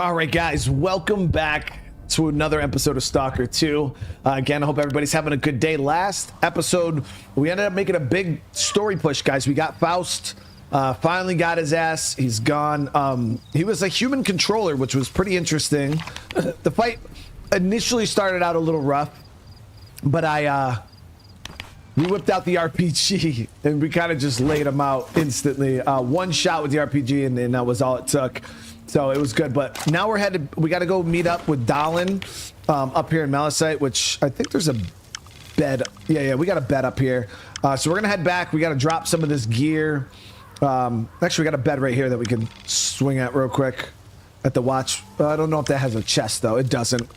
All right, guys, welcome back to another episode of Stalker 2. Again, I hope everybody's having a good day. Last episode, we ended up making a big story push, guys. We got Faust, finally got his ass. He's gone. He was a human controller, which was pretty interesting. The fight initially started out a little rough, but we whipped out the RPG, and we kind of just laid him out instantly. One shot with the RPG, and that was all it took. So it was good, but now we're headed. We got to go meet up with Dallin up here in Malicite, which I think there's a bed. Yeah, we got a bed up here. So we're gonna head back. We got to drop some of this gear. Actually, we got a bed right here that we can swing at real quick at the watch. I don't know if that has a chest though. It doesn't.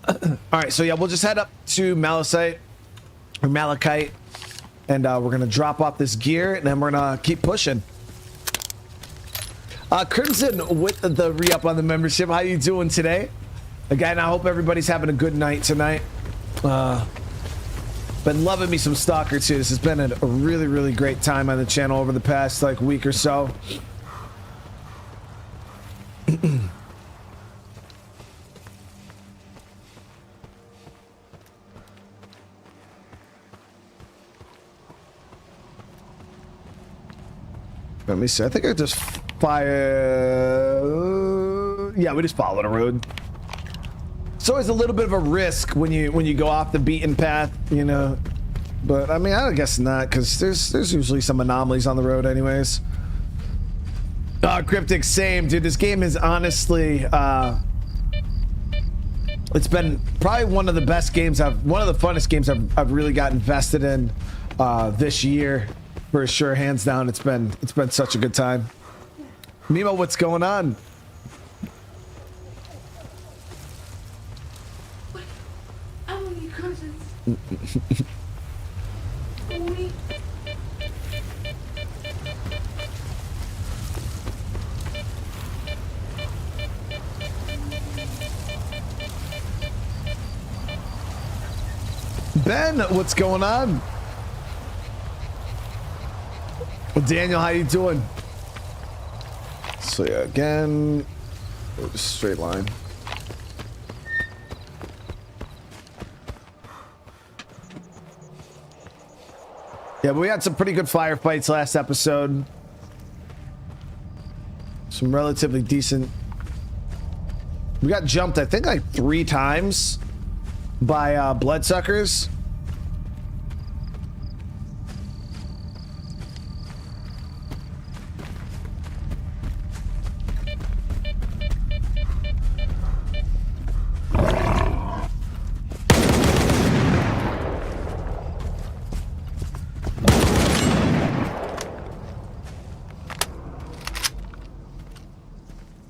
All right, so yeah, we'll just head up to Malicite or Malachite, and we're gonna drop off this gear, and then we're gonna keep pushing. Crimson with the re-up on the membership. How you doing today? Again, I hope everybody's having a good night tonight. Been loving me some Stalker 2. This has been a really, really great time on the channel over the past like week or so. Let me see. I think I just fire. Yeah, we just followed a road. It's always a little bit of a risk when you go off the beaten path, you know. But I mean, I guess not, because there's usually some anomalies on the road, anyways. Cryptic, same, dude. This game is honestly, it's been probably one of the best games one of the funnest games I've really got invested in this year. For sure, hands down, it's been such a good time. Nemo, what's going on? What? I want your cousins. Ben, what's going on? Well, Daniel, how you doing? So yeah, again, straight line. Yeah, but we had some pretty good firefights last episode. Some relatively decent. We got jumped, I think, like 3 times by bloodsuckers.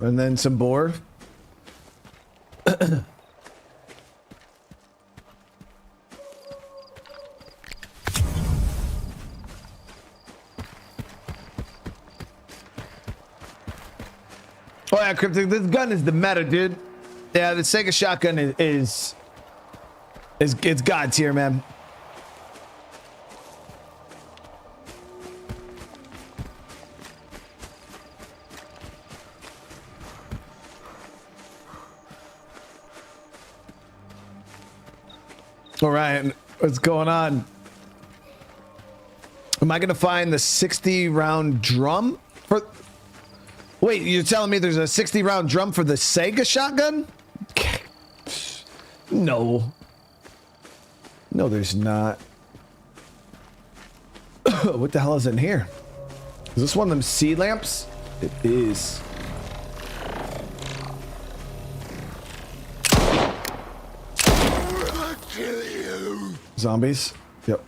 And then some boar. Oh yeah, Cryptic, this gun is the meta, dude. Yeah, the Sega shotgun is it's god tier, man. All right, what's going on? Am I gonna find the 60-round drum for? Wait, you're telling me there's a 60-round drum for the Sega shotgun? No. No, there's not. What the hell is in here? Is this one of them sea lamps? It is. Zombies. Yep.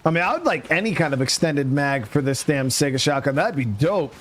I mean, I would like any kind of extended mag for this damn Sega shotgun. That'd be dope.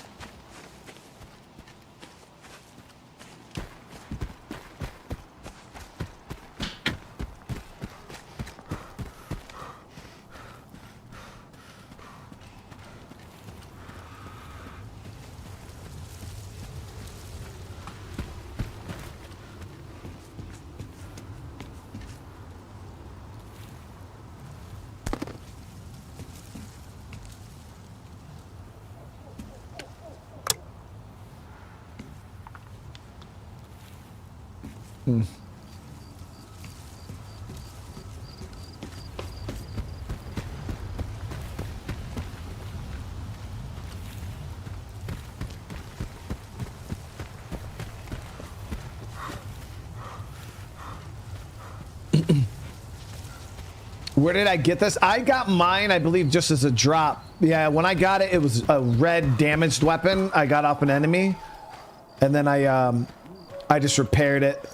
Where did I get this? I got mine, I believe, just as a drop. Yeah, when I got it, it was a red damaged weapon I got off an enemy. And then I just repaired it.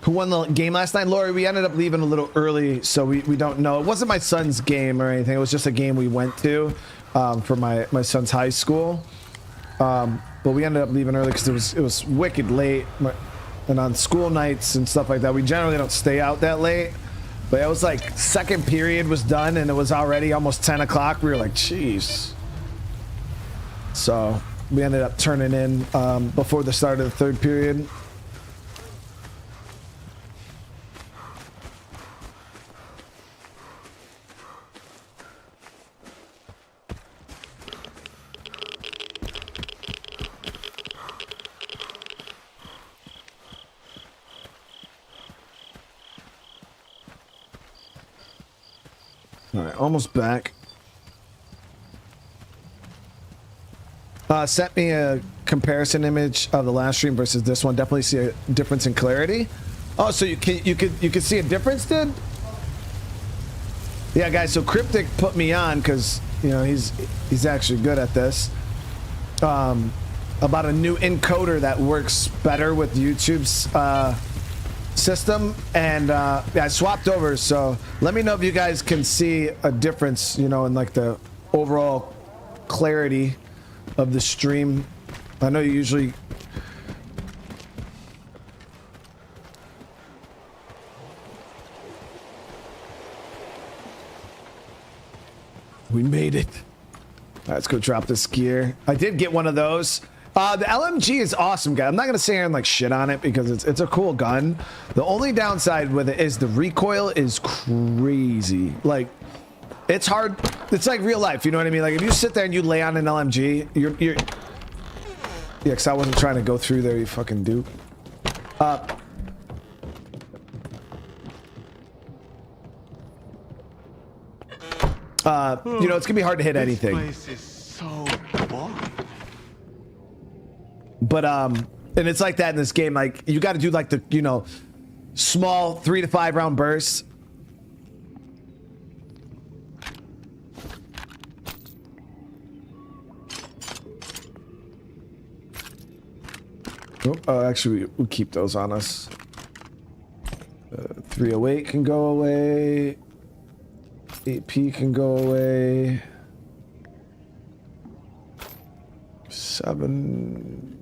Who won the game last night? Lori, we ended up leaving a little early, so we don't know. It wasn't my son's game or anything. It was just a game we went to for my son's high school. But we ended up leaving early because it was wicked late, and on school nights and stuff like that, we generally don't stay out that late. But it was like second period was done, and it was already almost 10 o'clock. We were like, jeez. So we ended up turning in before the start of the third period. All right, almost back. Sent me a comparison image of the last stream versus this one. Definitely see a difference in clarity. Oh, so you could see a difference, dude? Yeah, guys. So Cryptic put me on because you know he's actually good at this. About a new encoder that works better with YouTube's system, and yeah, I swapped over. So let me know if you guys can see a difference, you know, in like the overall clarity of the stream. I know you usually we made it. All right, let's go drop this gear. I did get one of those. The LMG is awesome, guy. I'm not gonna sit here and like shit on it because it's a cool gun. The only downside with it is the recoil is crazy. Like, it's hard. It's like real life. You know what I mean? Like if you sit there and you lay on an LMG, you're yeah. Because I wasn't trying to go through there. You fucking dupe. You know it's gonna be hard to hit anything. This place is so boring. But and it's like that in this game. Like you got to do like the, you know, small 3 to 5 round bursts. Oh, actually, we'll keep those on us. 308 can go away. 8P can go away. 7.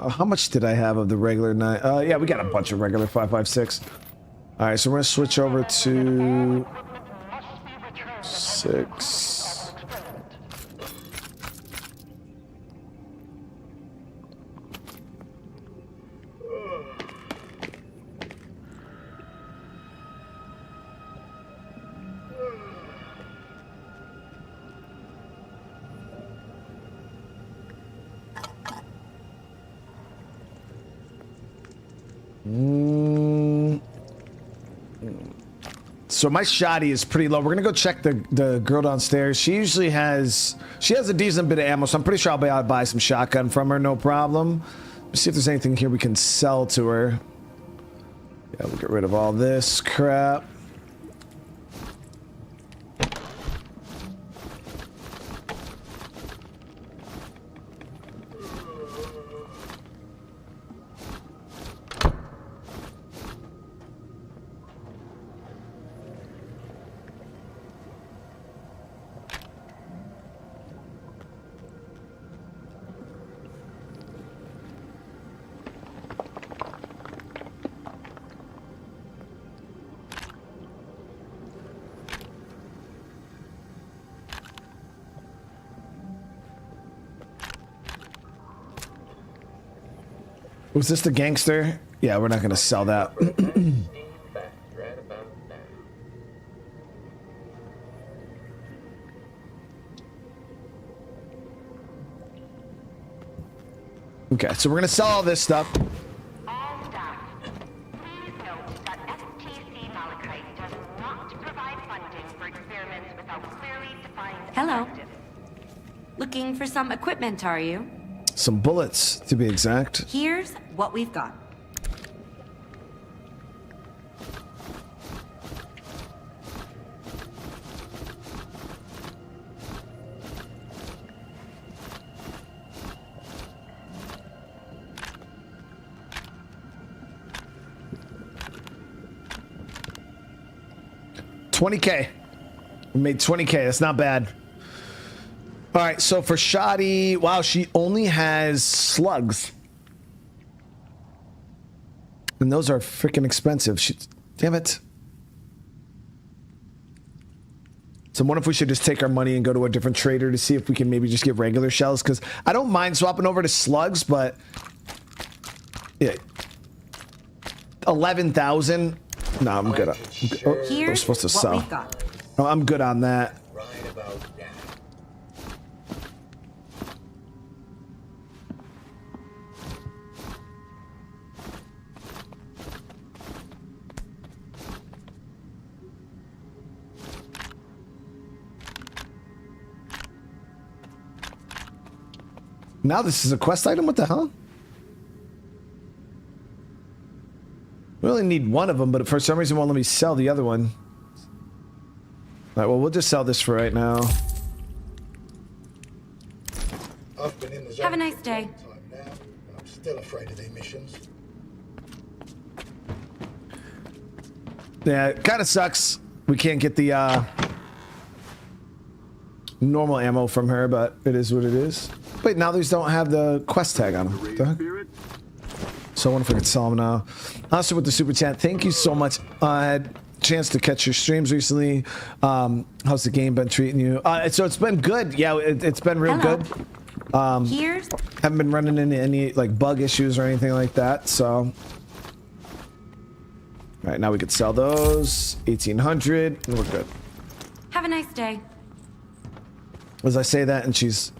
How much did I have of the regular 9? Yeah, we got a bunch of regular 5.56. All right, so we're gonna switch over to 6. So my shoddy is pretty low. We're gonna go check the girl downstairs. She usually has a decent bit of ammo, so I'm pretty sure I'll be able to buy some shotgun from her, no problem. Let's see if there's anything here we can sell to her. Yeah, we'll get rid of all this crap. Was this the gangster? Yeah, we're not gonna sell that. Okay, so we're gonna sell all this stuff. All staff, please note that STC Malachite does not provide funding for experiments without clearly defined Hello. objectives. Looking for some equipment, are you? Some bullets, to be exact. Here's what we've got. $20K. We made $20K. That's not bad. All right, so for Shoddy, wow, she only has slugs. And those are freaking expensive. Damn it. So I wonder if we should just take our money and go to a different trader to see if we can maybe just get regular shells, because I don't mind swapping over to slugs, but yeah, 11,000. No, I'm good. Oh, I was Here's supposed to what sell. we've got. Oh, I'm good on that. Right about that. Now this is a quest item? What the hell? We only need one of them, but for some reason it won't let me sell the other one. Alright, well, we'll just sell this for right now. I've been in the zone Have a nice for day. long time now, and I'm still afraid of the emissions. Yeah, it kind of sucks. We can't get the normal ammo from her, but it is what it is. Wait, now these don't have the quest tag on them. What the heck? So I wonder if we could sell them now. Also with the super chat, thank you so much. I had a chance to catch your streams recently. How's the game been treating you? So it's been good. Yeah, it's been real Hello. good. Here's Haven't been running into any like bug issues or anything like that. So, all right, now we could sell those 1,800, and we're good. have a nice day. As I say that, and she's.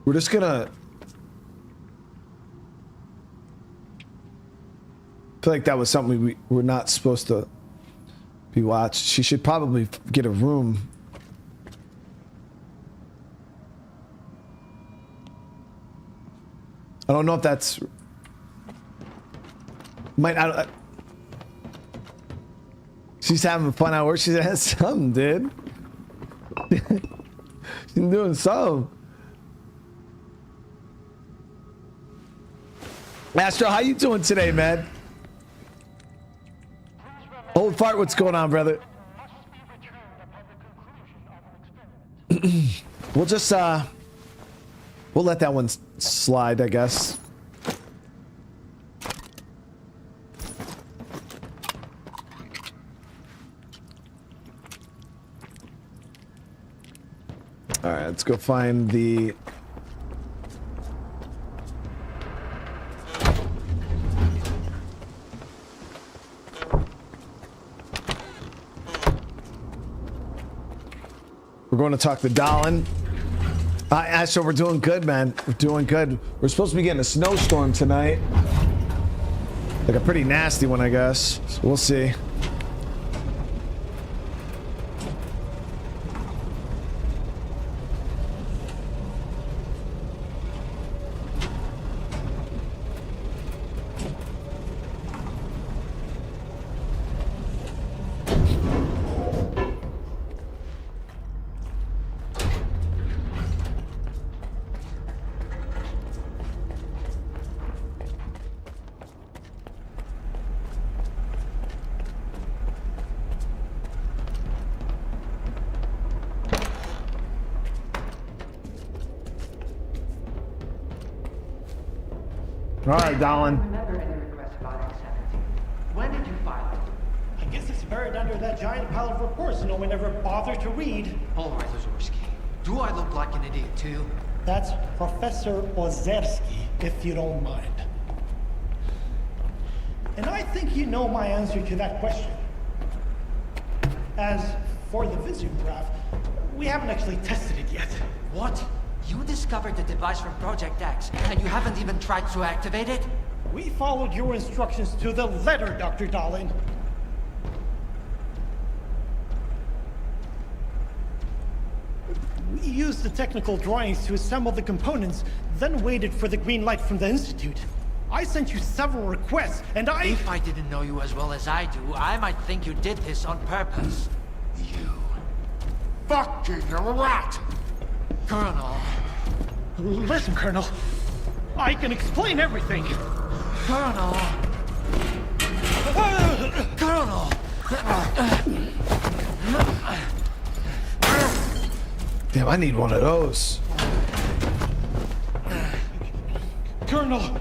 We're just gonna. I feel like that was something we were not supposed to be watched. She should probably get a room. I don't know if that's might I, she's having fun out where she's at something, dude. She's doing something. Astro, how you doing today, man? Old fart, what's going on, brother? We'll just we'll let that one slide, I guess. All right, let's go find the. We're going to talk to Dallin. So we're doing good, man. We're doing good. We're supposed to be getting a snowstorm tonight. Like a pretty nasty one, I guess. So we'll see. All right, Dallin. Remember any request about X17? When did you file it? I guess it's Buried under that giant pile of reports no one ever bothered to read. All right, Ozorski. Do I look like an idiot too? That's Professor Ozerski, if you don't mind. And I think you know my answer to that question. As for the Visiograph, we haven't actually tested it yet. What? You discovered the device from Project X, and you haven't even tried to activate it? We followed your instructions to the letter, Dr. Dahlin. We used the technical drawings to assemble the components, then waited for the green light from the Institute. I sent you several requests, and If I didn't know you as well as I do, I might think you did this on purpose. You... Fucking rat! Colonel... Listen, Colonel. I can explain everything. Colonel... Colonel... Damn, I need one of those. Colonel!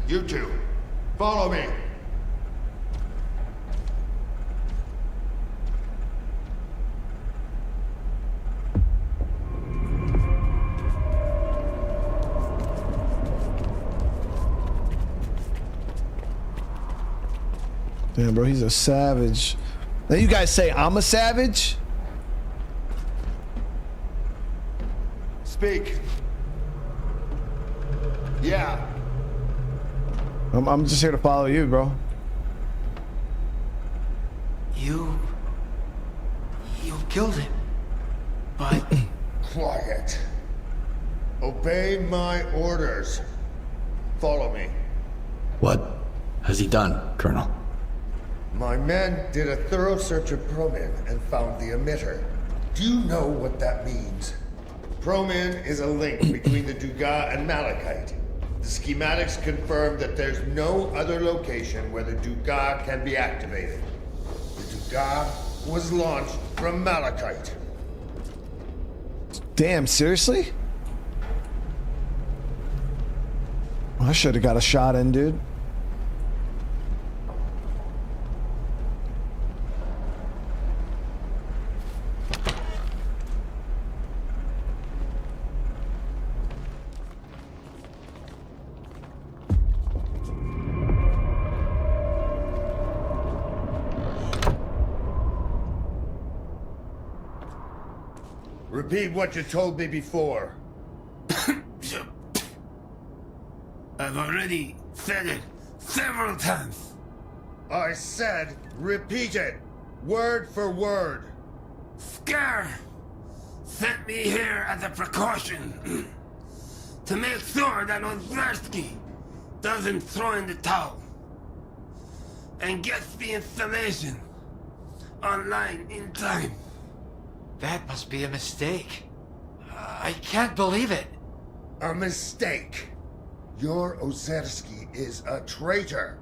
You two, follow me. Damn, bro, he's a savage. Now you guys say I'm a savage? Speak. Yeah. I'm just here to follow you, bro. You killed him. But... Quiet. Obey my orders. Follow me. What has he done, Colonel? My men did a thorough search of Promin and found the emitter. Do you know what that means? Promin is a link between the Dugas and Malachite. The schematics confirm that there's no other location where the Dugas can be activated. The Dugas was launched from Malachite. Damn, seriously? I should have got a shot in, dude. Repeat what you told me before. I've already said it several times. I said repeat it, word for word. Scare sent me here as a precaution to make sure that Ozerski doesn't throw in the towel and gets the installation online in time. that must be a mistake. I can't believe it. A mistake. Your Ozerski is a traitor.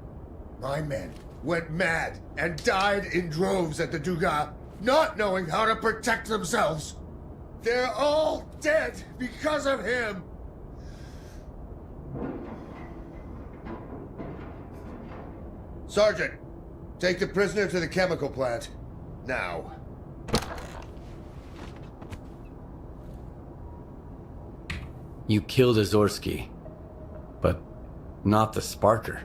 My men went mad and died in droves at the Dugas, not knowing how to protect themselves. They're all dead because of him. Sergeant, take the prisoner to the chemical plant. Now. You killed Ozorski, but not the Sparker.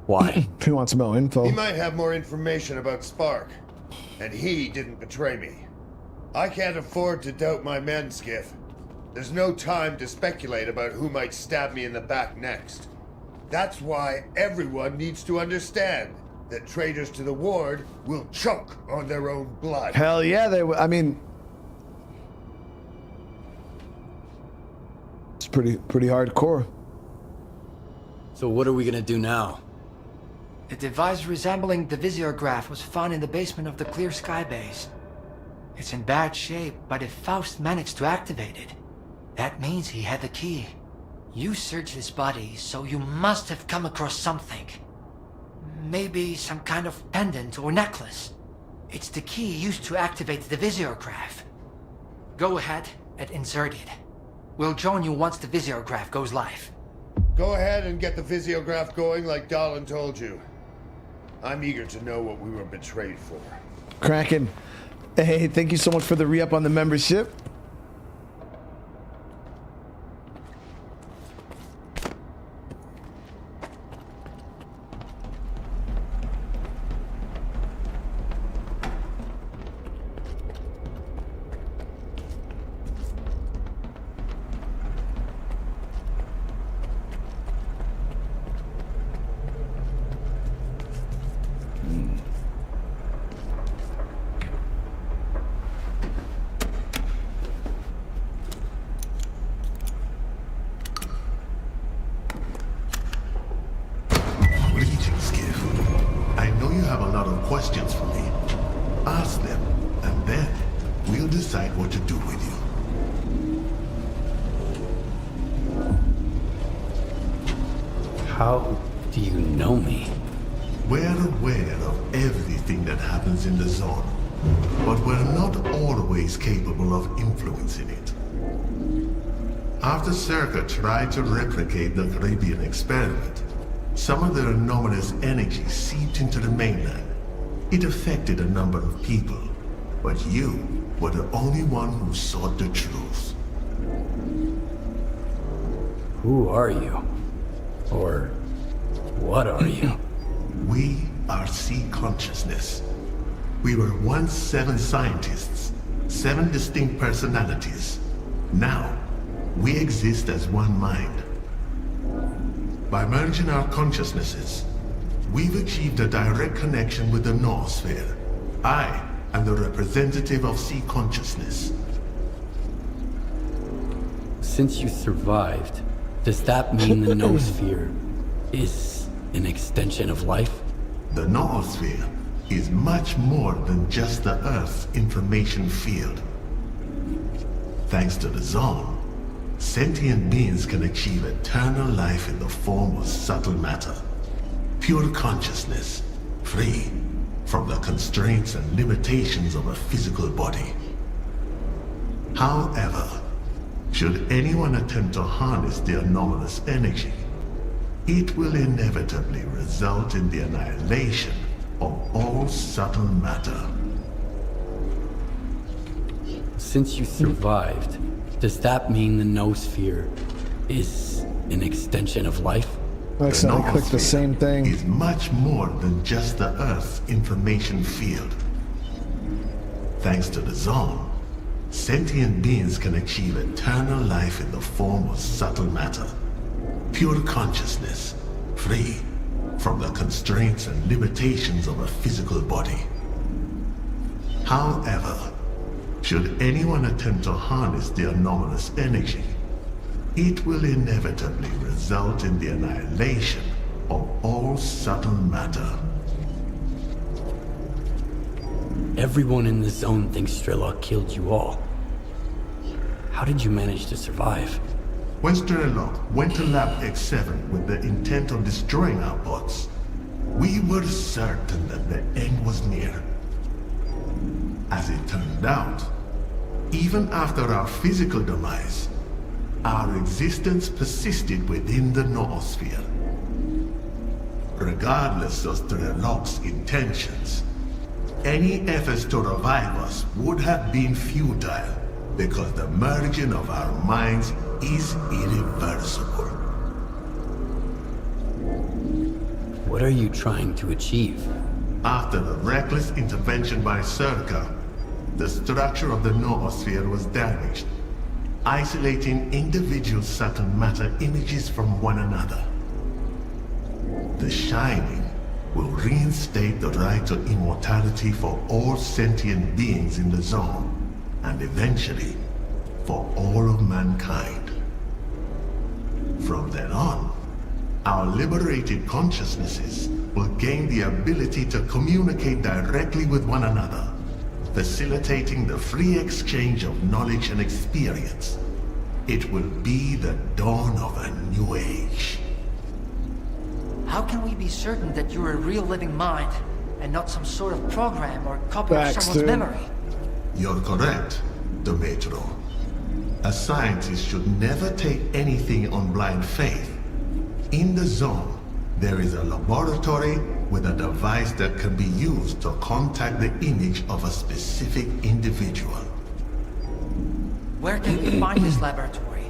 Why? He wants more info. He might have more information about Spark, and he didn't betray me. I can't afford to doubt my men, Skiff. There's no time to speculate about who might stab me in the back next. That's why everyone needs to understand that traitors to the Ward will choke on their own blood. Hell yeah, they. I mean, it's pretty hardcore. So what are we gonna do now? A device resembling the Visiograph was found in the basement of the Clear Sky base. It's in bad shape, but if Faust managed to activate it, that means he had the key. You searched his body, so you must have come across something. Maybe some kind of pendant or necklace. It's the key used to activate the Visiograph. Go ahead and insert it. We'll join you once the visiograph goes live. Go ahead and get the visiograph going like Dolan told you. I'm eager to know what we were betrayed for. Kraken. Hey, thank you so much for the re-up on the membership. Questions for me. Ask them, and then we'll decide what to do with you. How do you know me? We're aware of everything that happens in the zone, but we're not always capable of influencing it. After STALKER tried to replicate the Caribbean experiment, some of the anomalous energy seeped into the mainland. It affected a number of people, but you were the only one who sought the truth. Who are you? Or what are you? We are C Consciousness. We were once 7 scientists, 7 distinct personalities. Now, we exist as one mind. By merging our consciousnesses, we've achieved a direct connection with the Noosphere. I am the representative of C Consciousness. Since you survived, does that mean the Noosphere is an extension of life? The Noosphere is much more than just the Earth's information field. Thanks to the Zone, sentient beings can achieve eternal life in the form of subtle matter. Pure consciousness, free from the constraints and limitations of a physical body. However, should anyone attempt to harness the anomalous energy, it will inevitably result in the annihilation of all subtle matter. Since you survived, does that mean the Noosphere is an extension of life? I clicked the same thing. Is much more than just the Earth's information field. Thanks to the Zone, sentient beings can achieve eternal life in the form of subtle matter. Pure consciousness, free from the constraints and limitations of a physical body. However, should anyone attempt to harness the anomalous energy, it will inevitably result in the annihilation of all subtle matter. Everyone in the Zone thinks Strelok killed you all. How did you manage to survive? When Strelok went to Lab X7 with the intent of destroying our bots, we were certain that the end was near. As it turned out, even after our physical demise, our existence persisted within the Noosphere. Regardless of Strelok's intentions, any efforts to revive us would have been futile because the merging of our minds is irreversible. What are you trying to achieve? After the reckless intervention by STALKER, the structure of the Noosphere was damaged, isolating individual subtle matter images from one another. The Shining will reinstate the right to immortality for all sentient beings in the Zone, and eventually, for all of mankind. From then on, our liberated consciousnesses will gain the ability to communicate directly with one another, facilitating the free exchange of knowledge and experience. It will be the dawn of a new age. How can we be certain that you're a real living mind, and not some sort of program or copy of someone's memory? You're correct. Metro. A scientist should never take anything on blind faith. In the zone, there is a laboratory with a device that can be used to contact the image of a specific individual. Where can we find this laboratory?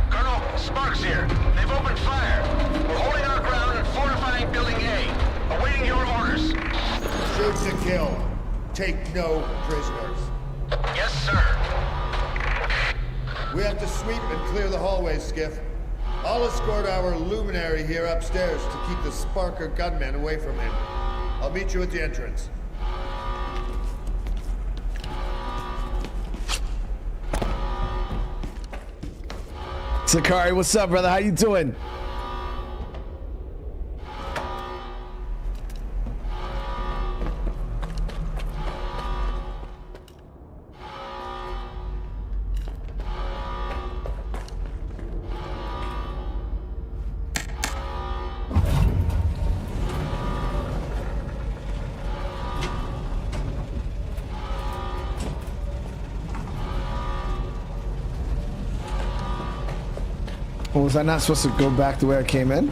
Colonel, Sparks here. They've opened fire. We're holding our ground and fortifying Building A. Awaiting your orders. Shoot to kill. Take no prisoners. Yes, sir. We have to sweep and clear the hallways, Skiff. I'll escort our luminary here upstairs to keep the Sparker gunmen away from him. I'll meet you at the entrance. Sakari, what's up, brother? How you doing? Well, was I not supposed to go back the way I came in?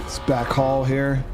It's back hall here.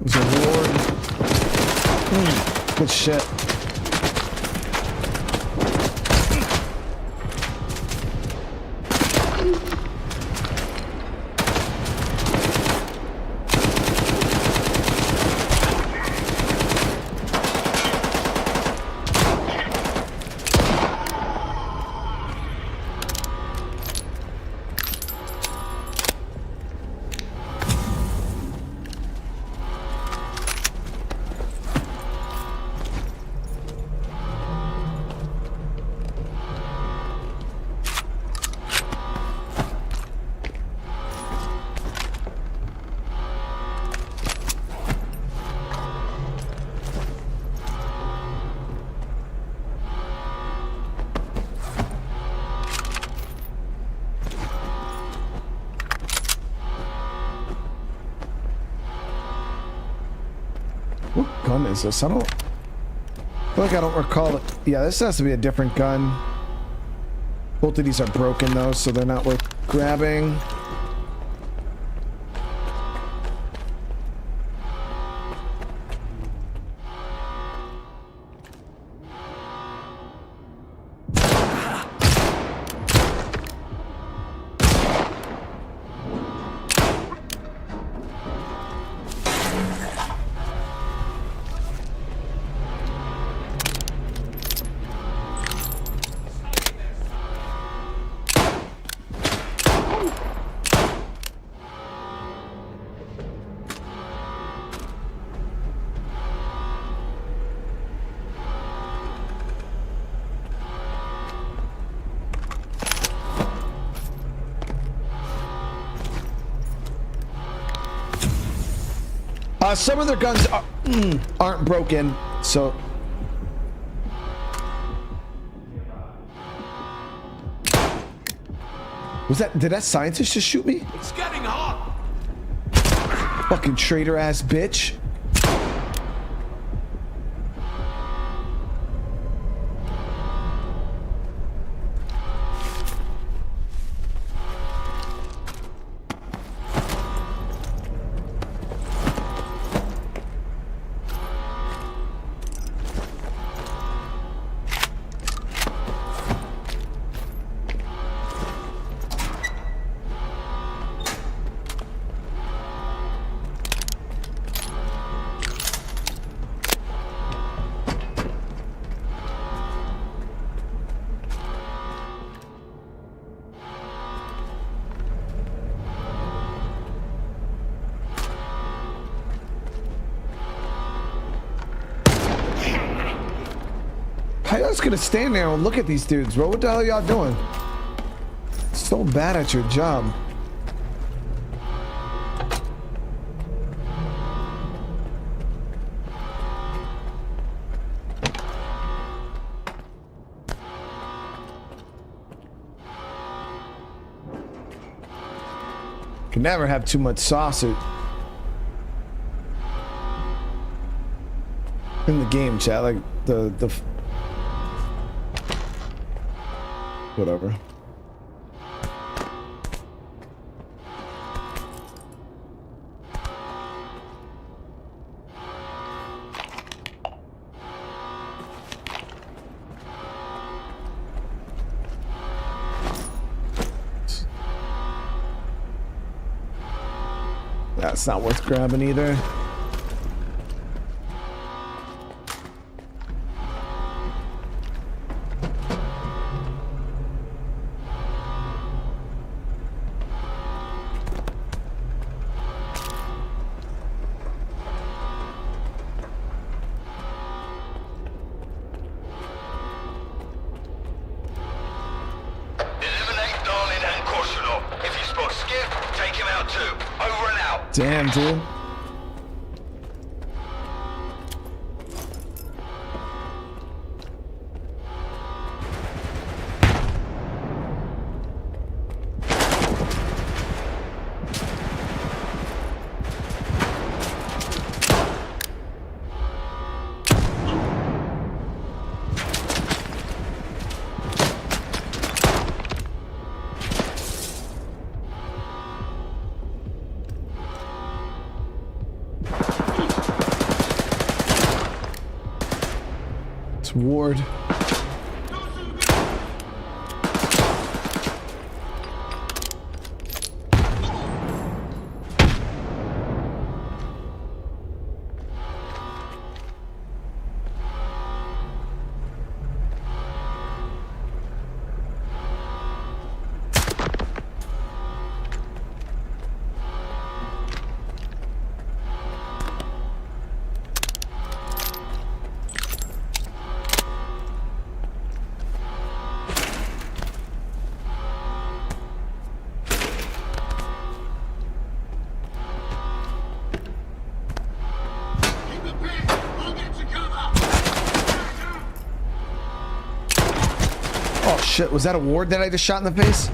There's a ward. Good shit. What gun is this? I feel like I don't recall it. Yeah, this has to be a different gun. Both of these are broken though, so they're not worth grabbing. Some of their guns aren't broken, so Was that, did that scientist just shoot me? It's getting hot. Fucking traitor ass bitch. How y'all just gonna stand there and look at these dudes, bro? What the hell are y'all doing? So bad at your job. Can never have too much sauce in the game, chat. Like the whatever. That's not worth grabbing either. Damn, dude. Ward. Oh shit, was that a ward that I just shot in the face?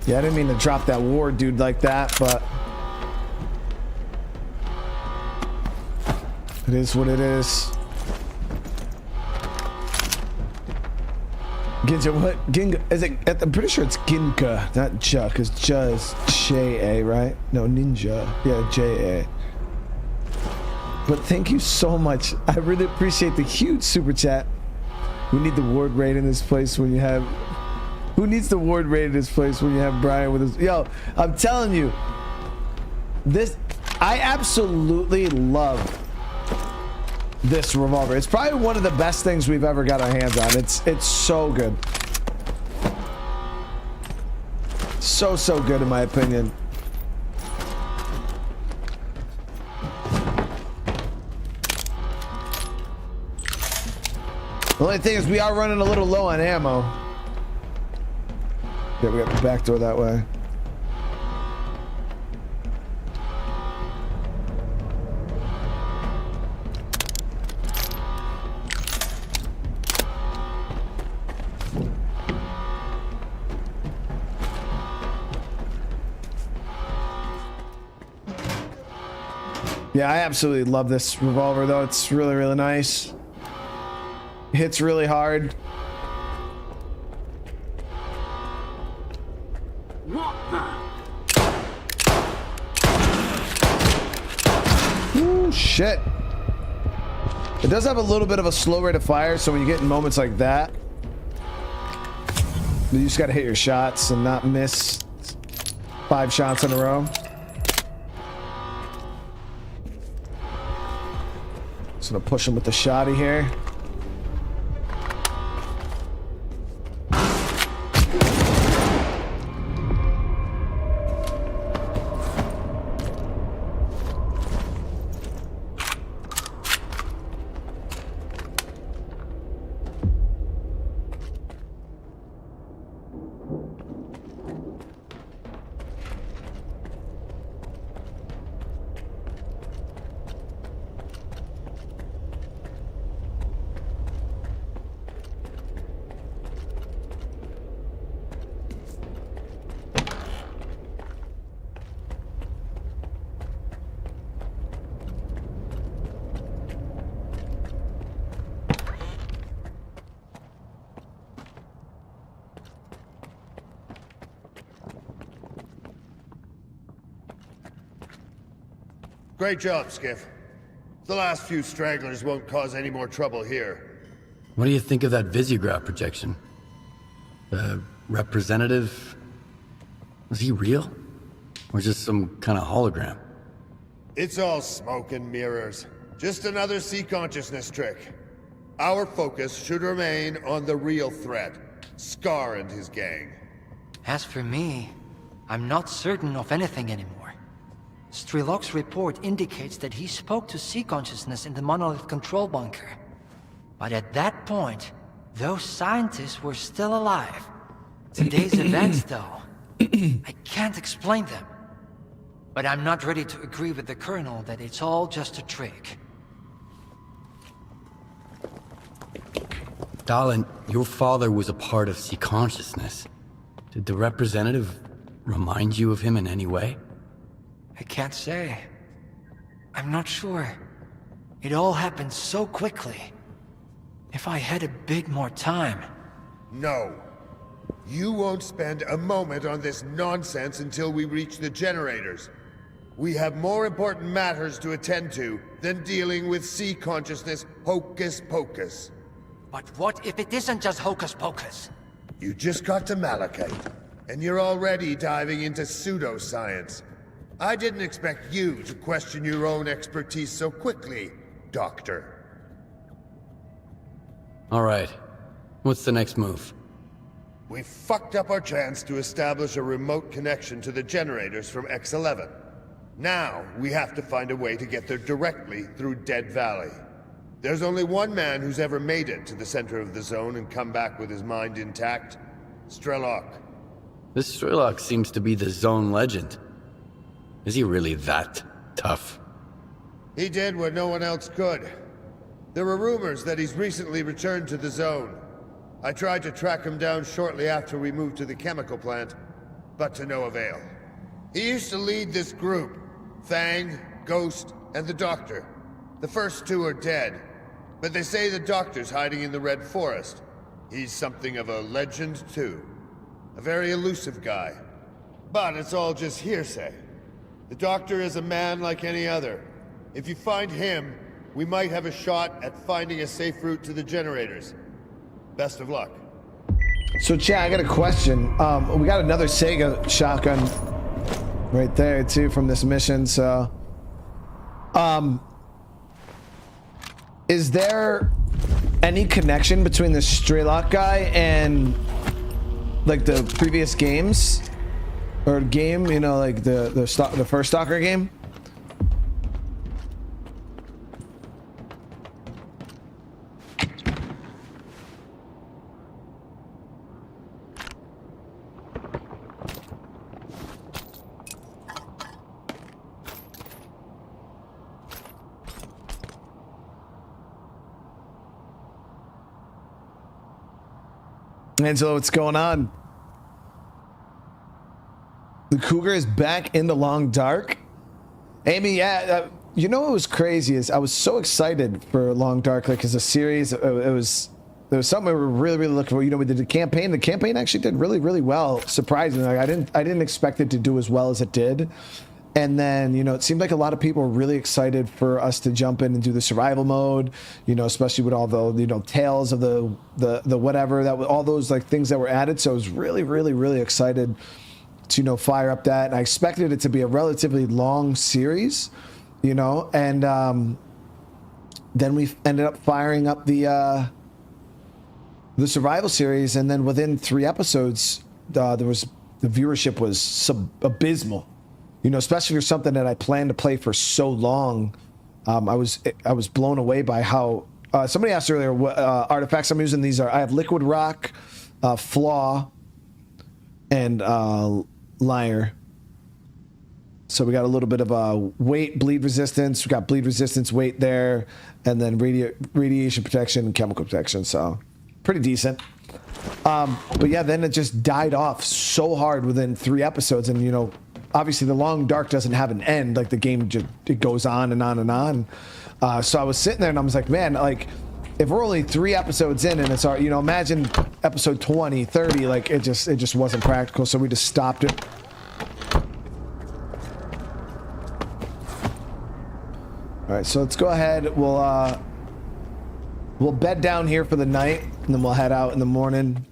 Yeah, I didn't mean to drop that ward dude like that, but it is what it is. Ginja, what? Ginga, is it? I'm pretty sure it's Ginka, not Ja, because Ja is J-A, right? No, Ninja. Yeah, J-A. But thank you so much. I really appreciate the huge super chat. We need the ward raid in this place when you have... Who needs the ward raid in this place when you have Brian with his... Yo, I'm telling you. This... I absolutely love this revolver. It's probably one of the best things we've ever got our hands on. It's so good. So good in my opinion. The only thing is we are running a little low on ammo. Yeah, we got the back door that way. Yeah, I absolutely love this revolver though. It's really, really nice. Hits really hard. Ooh, shit. It does have a little bit of a slow rate of fire, so when you get in moments like that, you just gotta hit your shots and not miss 5 shots in a row. Just gonna push him with the shotty here. Great job, Skiff. The last few stragglers won't cause any more trouble here. What do you think of that Visiograph projection? The representative... Was he real? Or just some kind of hologram? It's all smoke and mirrors. Just another sea-consciousness trick. Our focus should remain on the real threat, Scar and his gang. As for me, I'm not certain of anything anymore. Strelok's report indicates that he spoke to sea consciousness in the monolith control bunker. But at that point, those scientists were still alive. Today's events, though, I can't explain them. But I'm not ready to agree with the Colonel that it's all just a trick. Darlin, your father was a part of sea consciousness. Did the representative remind you of him in any way? I can't say. I'm not sure. It all happened so quickly. If I had a bit more time... No. You won't spend a moment on this nonsense until we reach the generators. We have more important matters to attend to than dealing with sea consciousness hocus pocus. But what if it isn't just hocus pocus? You just got to Malachite, and you're already diving into pseudoscience. I didn't expect you to question your own expertise so quickly, Doctor. All right. What's the next move? We fucked up our chance to establish a remote connection to the generators from X-11. Now, we have to find a way to get there directly through Dead Valley. There's only one man who's ever made it to the center of the zone and come back with his mind intact. Strelok. This Strelok seems to be the zone legend. Is he really that tough? He did what no one else could. There were rumors that he's recently returned to the zone. I tried to track him down shortly after we moved to the chemical plant. but to no avail. He used to lead this group, Fang, Ghost, and the Doctor. The first two are dead, but they say the Doctor's hiding in the Red Forest. He's something of a legend, too. A very elusive guy. But it's all just hearsay. The Doctor is a man like any other. If you find him, we might have a shot at finding a safe route to the generators. Best of luck. So, Chad, I got a question. We got another Sega shotgun right there, too, from this mission, so... is there any connection between the Strelok guy and, like, the previous games? Or game, you know, like the first Stalker game? Angelo, what's going on? The Cougar is back in the long dark. Amy, yeah, you know what was crazy is I was so excited for Long Dark, like as a series. It was something we were really looking for. You know, we did the campaign. The campaign actually did really well. Surprisingly, like I didn't expect it to do as well as it did. And then, you know, it seemed like a lot of people were really excited for us to jump in and do the survival mode, you know, especially with all the, you know, tales of the whatever, that all those like things that were added. So I was really excited to, you know, fire up that. And I expected it to be a relatively long series, you know, and then we ended up firing up the survival series. And then within 3 episodes, the viewership was abysmal. You know, especially for something that I planned to play for so long. I was blown away by how somebody asked earlier what artifacts I'm using. These are, I have liquid rock, flaw, and lyre. So we got a little bit of weight, bleed resistance. We got bleed resistance, weight there, and then radiation protection and chemical protection. So pretty decent. But yeah, then it just died off so hard within 3 episodes, and you know, obviously the Long Dark doesn't have an end. Like the game just, it goes on and on and on. So I was sitting there and I was like, man, like if we're only 3 episodes in and it's our, you know, imagine episode 20, 30, like it just wasn't practical. So we just stopped it. All right, so let's go ahead. We'll bed down here for the night and then we'll head out in the morning.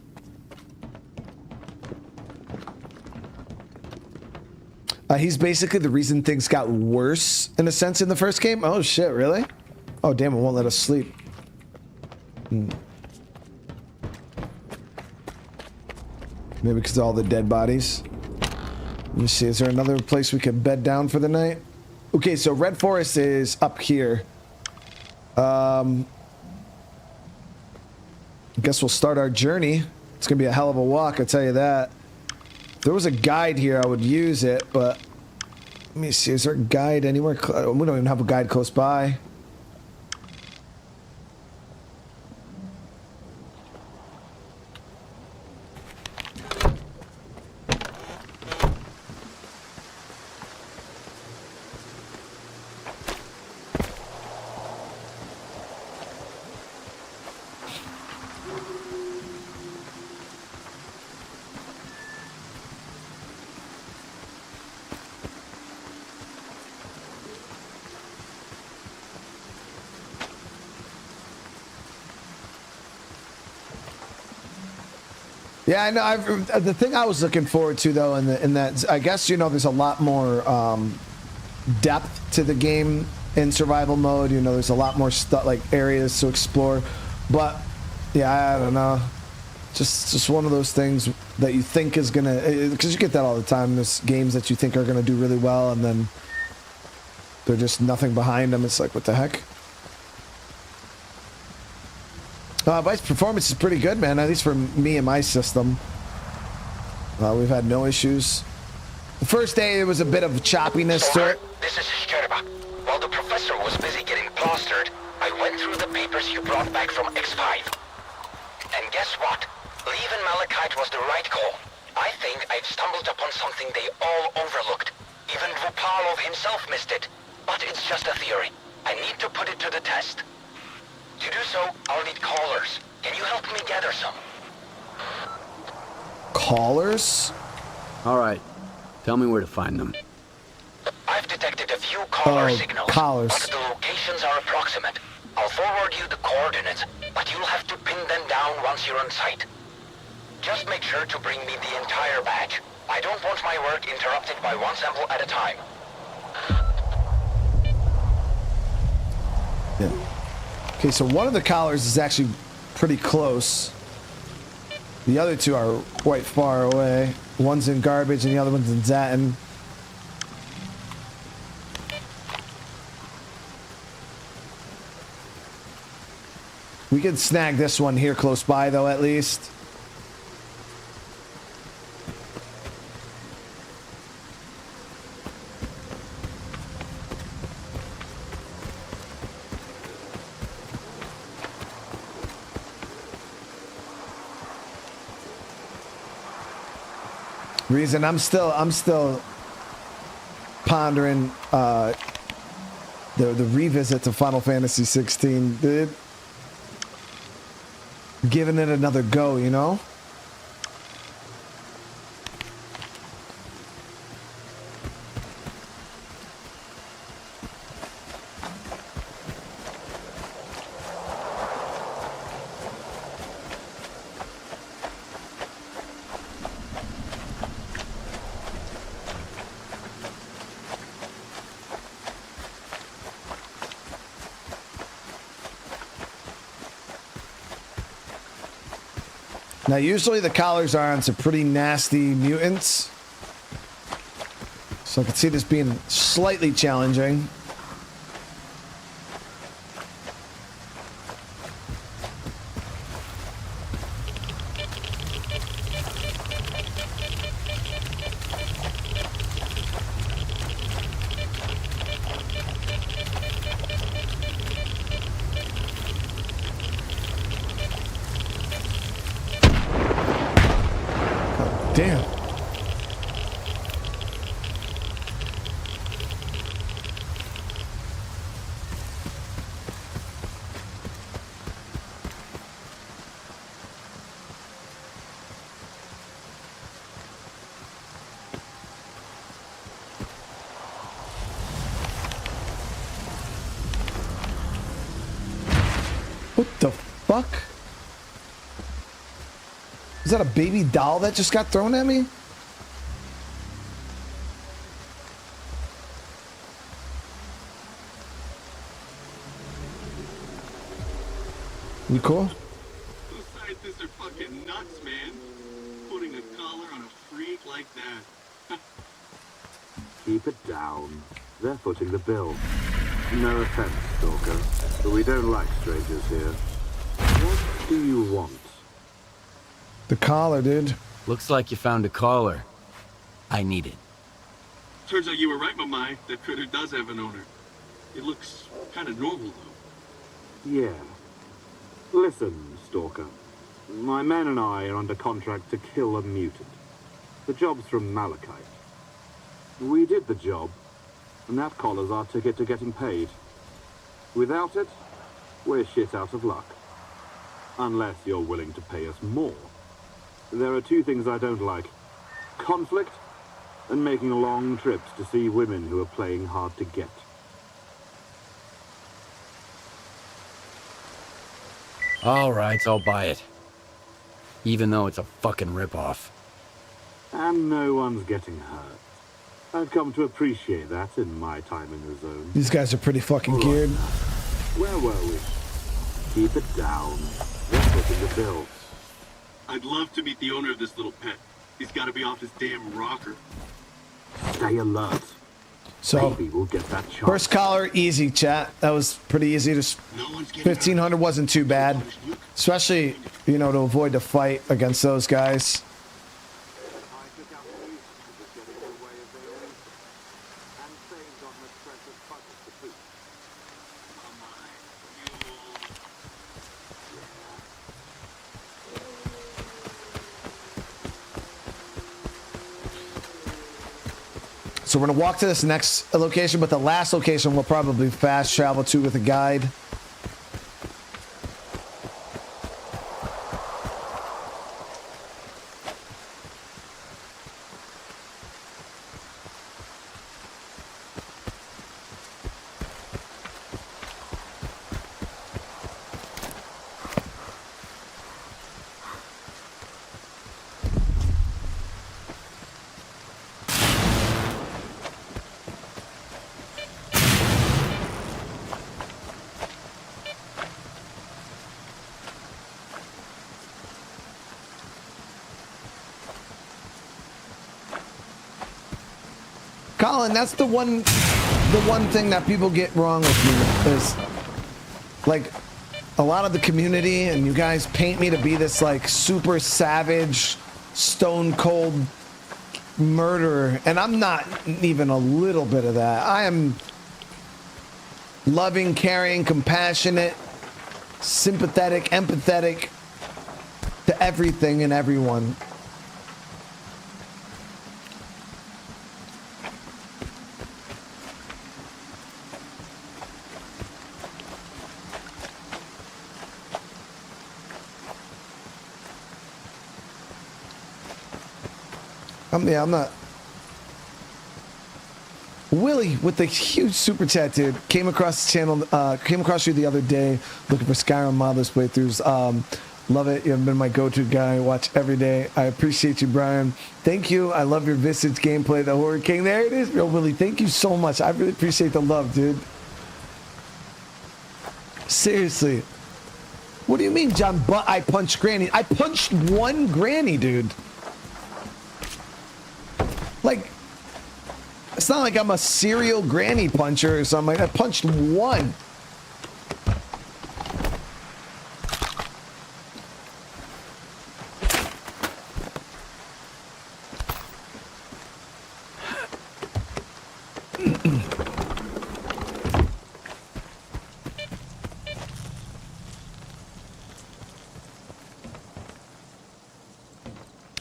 He's basically the reason things got worse, in a sense, in the first game. Oh, shit, really? Oh, damn, it won't let us sleep. Maybe because of all the dead bodies. Let me see, is there another place we could bed down for the night? Okay, so Red Forest is up here. I guess we'll start our journey. It's gonna be a hell of a walk, I'll tell you that. If there was a guide here, I would use it, but let me see, is there a guide anywhere? We don't even have a guide close by. Yeah, I know. The thing I was looking forward to, though, in that, I guess, you know, there's a lot more depth to the game in survival mode. You know, there's a lot more stuff, like areas to explore. But yeah, I don't know. Just one of those things that you think is gonna, because you get that all the time. There's games that you think are gonna do really well, and then they're just nothing behind them. It's like, what the heck? Vice performance is pretty good, man, at least for me and my system. We've had no issues. The first day, there was a bit of choppiness to it. This is Sherba. While the professor was busy getting plastered, I went through the papers you brought back from X5. And guess what? Leaving Malachite was the right call. I think I've stumbled upon something they all overlooked. Even Vupalov himself missed it. But it's just a theory. I need to put it to the test. To do so, I'll need callers. Can you help me gather some? Callers? All right. Tell me where to find them. I've detected a few caller Oh, signals, callers. but the locations are approximate. I'll forward you the coordinates, but you'll have to pin them down once you're on site. Just make sure to bring me the entire batch. I don't want my work interrupted by one sample at a time. Yeah. Okay, so one of the collars is actually pretty close. The other two are quite far away. One's in garbage and the other one's in Zatin. We can snag this one here close by though, at least. Reason I'm still pondering the revisit to Final Fantasy 16, dude. Giving it another go, you know? Now, usually the collars are on some pretty nasty mutants. So I can see this being slightly challenging. Damn. What the fuck? Is that a baby doll that just got thrown at me? You cool? Those scientists are fucking nuts, man. Putting a collar on a freak like that. Keep it down. They're footing the bill. No offense, Stalker, but we don't like strangers here. What do you want? The collar, dude. Looks like you found a collar. I need it. Turns out you were right, Mamai. That critter does have an owner. It looks kind of normal, though. Yeah. Listen, Stalker. My men and I are under contract to kill a mutant. The job's from Malachite. We did the job, and that collar's our ticket to getting paid. Without it, we're shit out of luck. Unless you're willing to pay us more. There are two things I don't like. Conflict, and making long trips to see women who are playing hard to get. All right, I'll buy it. Even though it's a fucking ripoff. And no one's getting hurt. I've come to appreciate that in my time in the zone. These guys are pretty fucking geared. Where were we? Keep it down. They're footing the bill. I'd love to meet the owner of this little pet. He's got to be off his damn rocker. Stay alert. So, maybe we'll get that chance. First collar, easy, chat. That was pretty easy. Just 1,500 wasn't too bad. Especially, you know, to avoid the fight against those guys. So we're gonna walk to this next location, but the last location we'll probably fast travel to with a guide. Colin, that's the one thing that people get wrong with me is like a lot of the community and you guys paint me to be this like super savage, stone cold murderer, and I'm not even a little bit of that. I am loving, caring, compassionate, sympathetic, empathetic to everything and everyone. I'm not. Willie with the huge super chat, dude. Came across the channel, came across you the other day looking for Skyrim modless playthroughs. Love it. You've been my go-to guy. Watch every day. I appreciate you, Brian. Thank you. I love your Visage gameplay, the Horror King. There it is, yo, Willie. Thank you so much. I really appreciate the love, dude. Seriously. What do you mean, John? But I punched Granny. I punched one Granny, dude. Like, it's not like I'm a serial granny puncher or something. I punched one.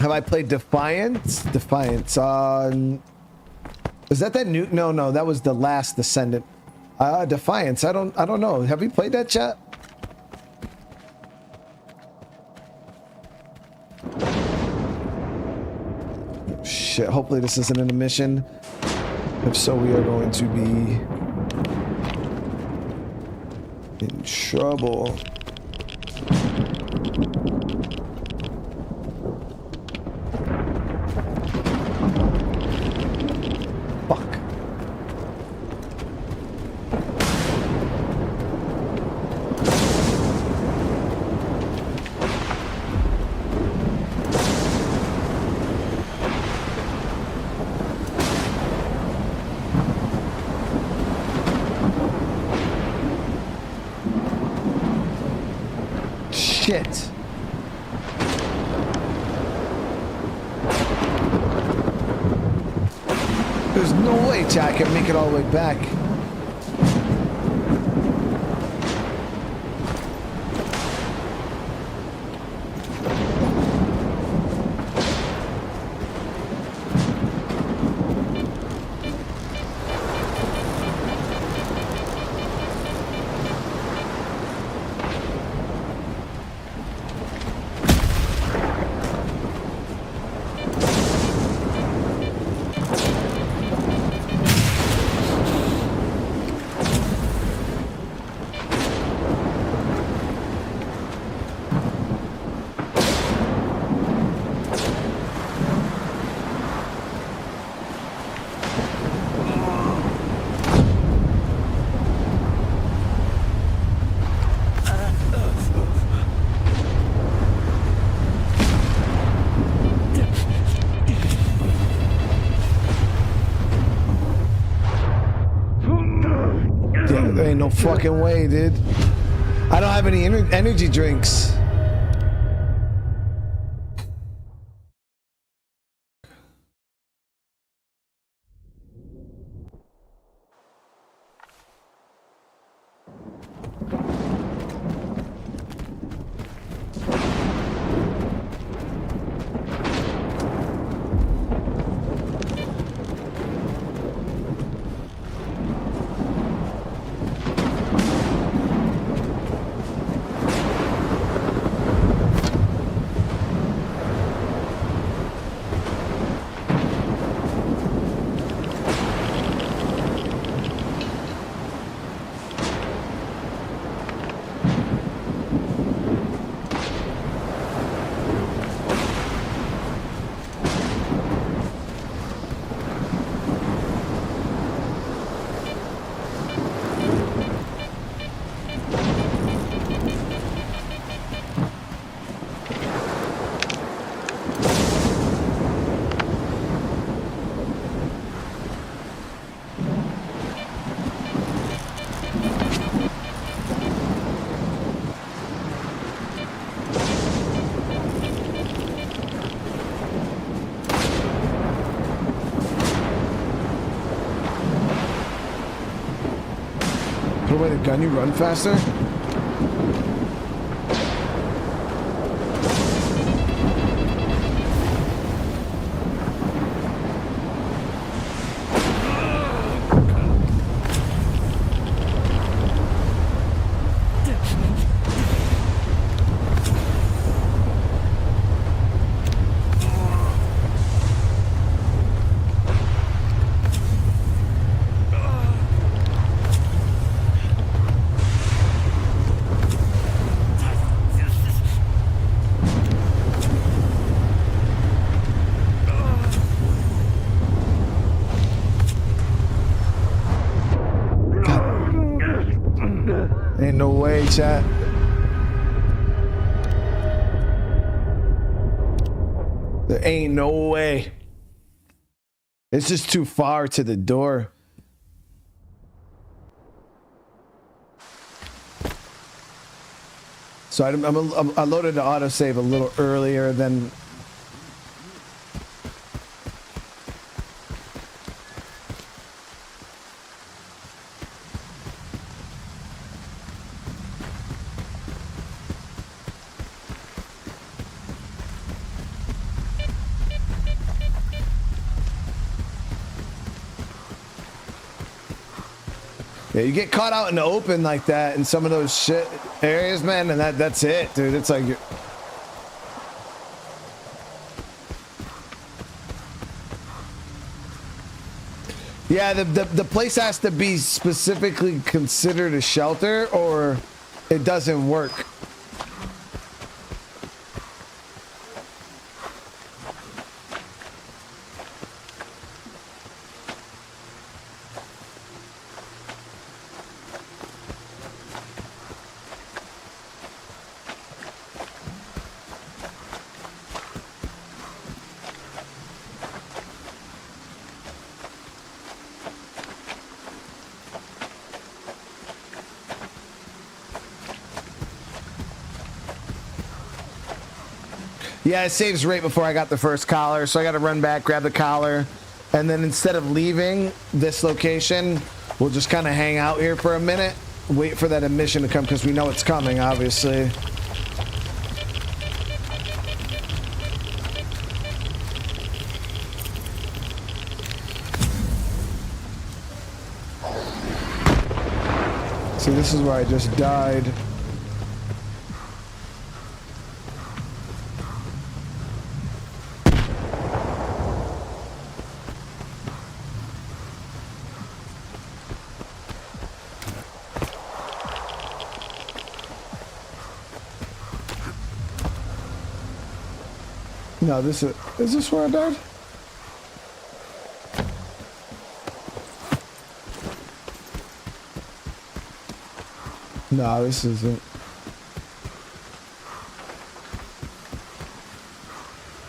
Have I played Defiance? Defiance on... Is that new? No, that was the last Descendant. Defiance. I don't know. Have we played that, chat? Shit. Hopefully this isn't an mission. If so, we are going to be in trouble. Shit. There's no way Jack can make it all the way back. No fucking way, dude. I don't have any energy drinks. away the gun, you run faster? Ain't no way, chat. There ain't no way. It's just too far to the door. So I loaded the autosave a little earlier than... Yeah, you get caught out in the open like that in some of those shit areas, man, and that's it, dude. It's like... Yeah, the place has to be specifically considered a shelter or it doesn't work. Yeah, it saves right before I got the first collar, so I got to run back, grab the collar, and then instead of leaving this location, we'll just kind of hang out here for a minute, wait for that emission to come, because we know it's coming, obviously. See, this is where I just died. No, is this where I died? No, this isn't.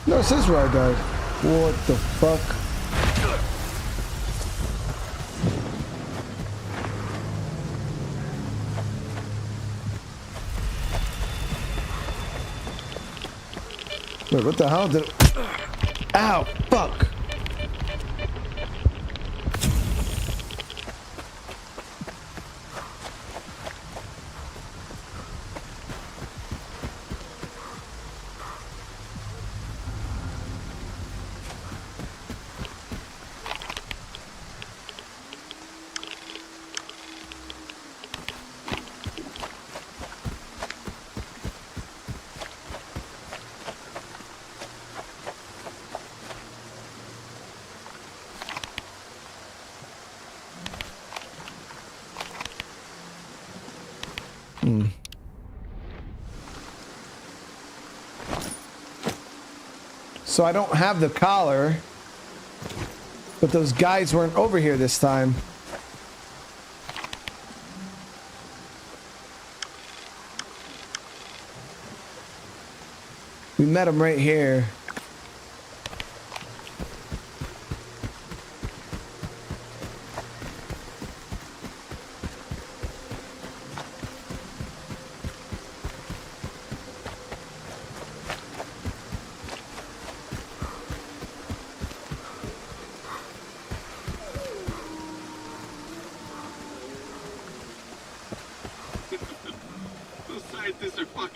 No, this is where I died. What the fuck? Wait, what the hell did it... Ow, fuck. So I don't have the collar, but those guys weren't over here this time. We met them right here.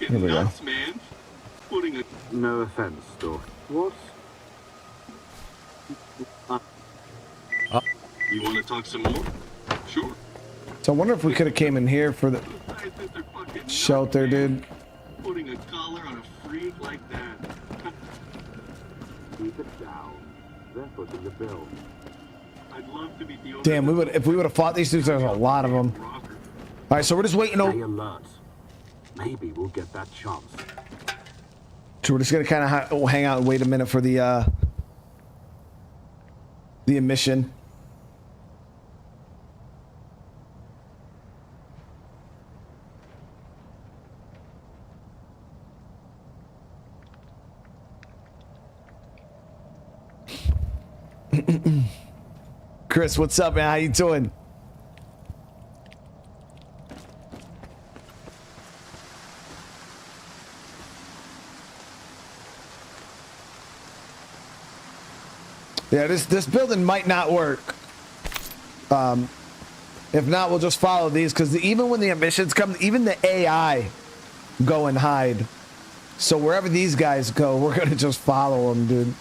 getting we go. nuts, man. Putting a... No offense, Stalker. What? You want to talk some more? Sure. So I wonder if we could have came in here for the Scientists are fucking nuts, shelter, man. dude. Putting a collar on a freak like that. Keep it down. They're footing the bill. I'd love to be the owner Damn, of if we would have fought these dudes, there's a lot of them. rocker. All right, so we're just waiting. Stay alert. Maybe we'll get that chance. So we're just gonna kind of hang out and wait a minute for the emission. Chris, what's up, man? How you doing? Yeah, this building might not work. If not, we'll just follow these, because even when the emissions come, even the AI go and hide. So wherever these guys go, we're gonna just follow them, dude.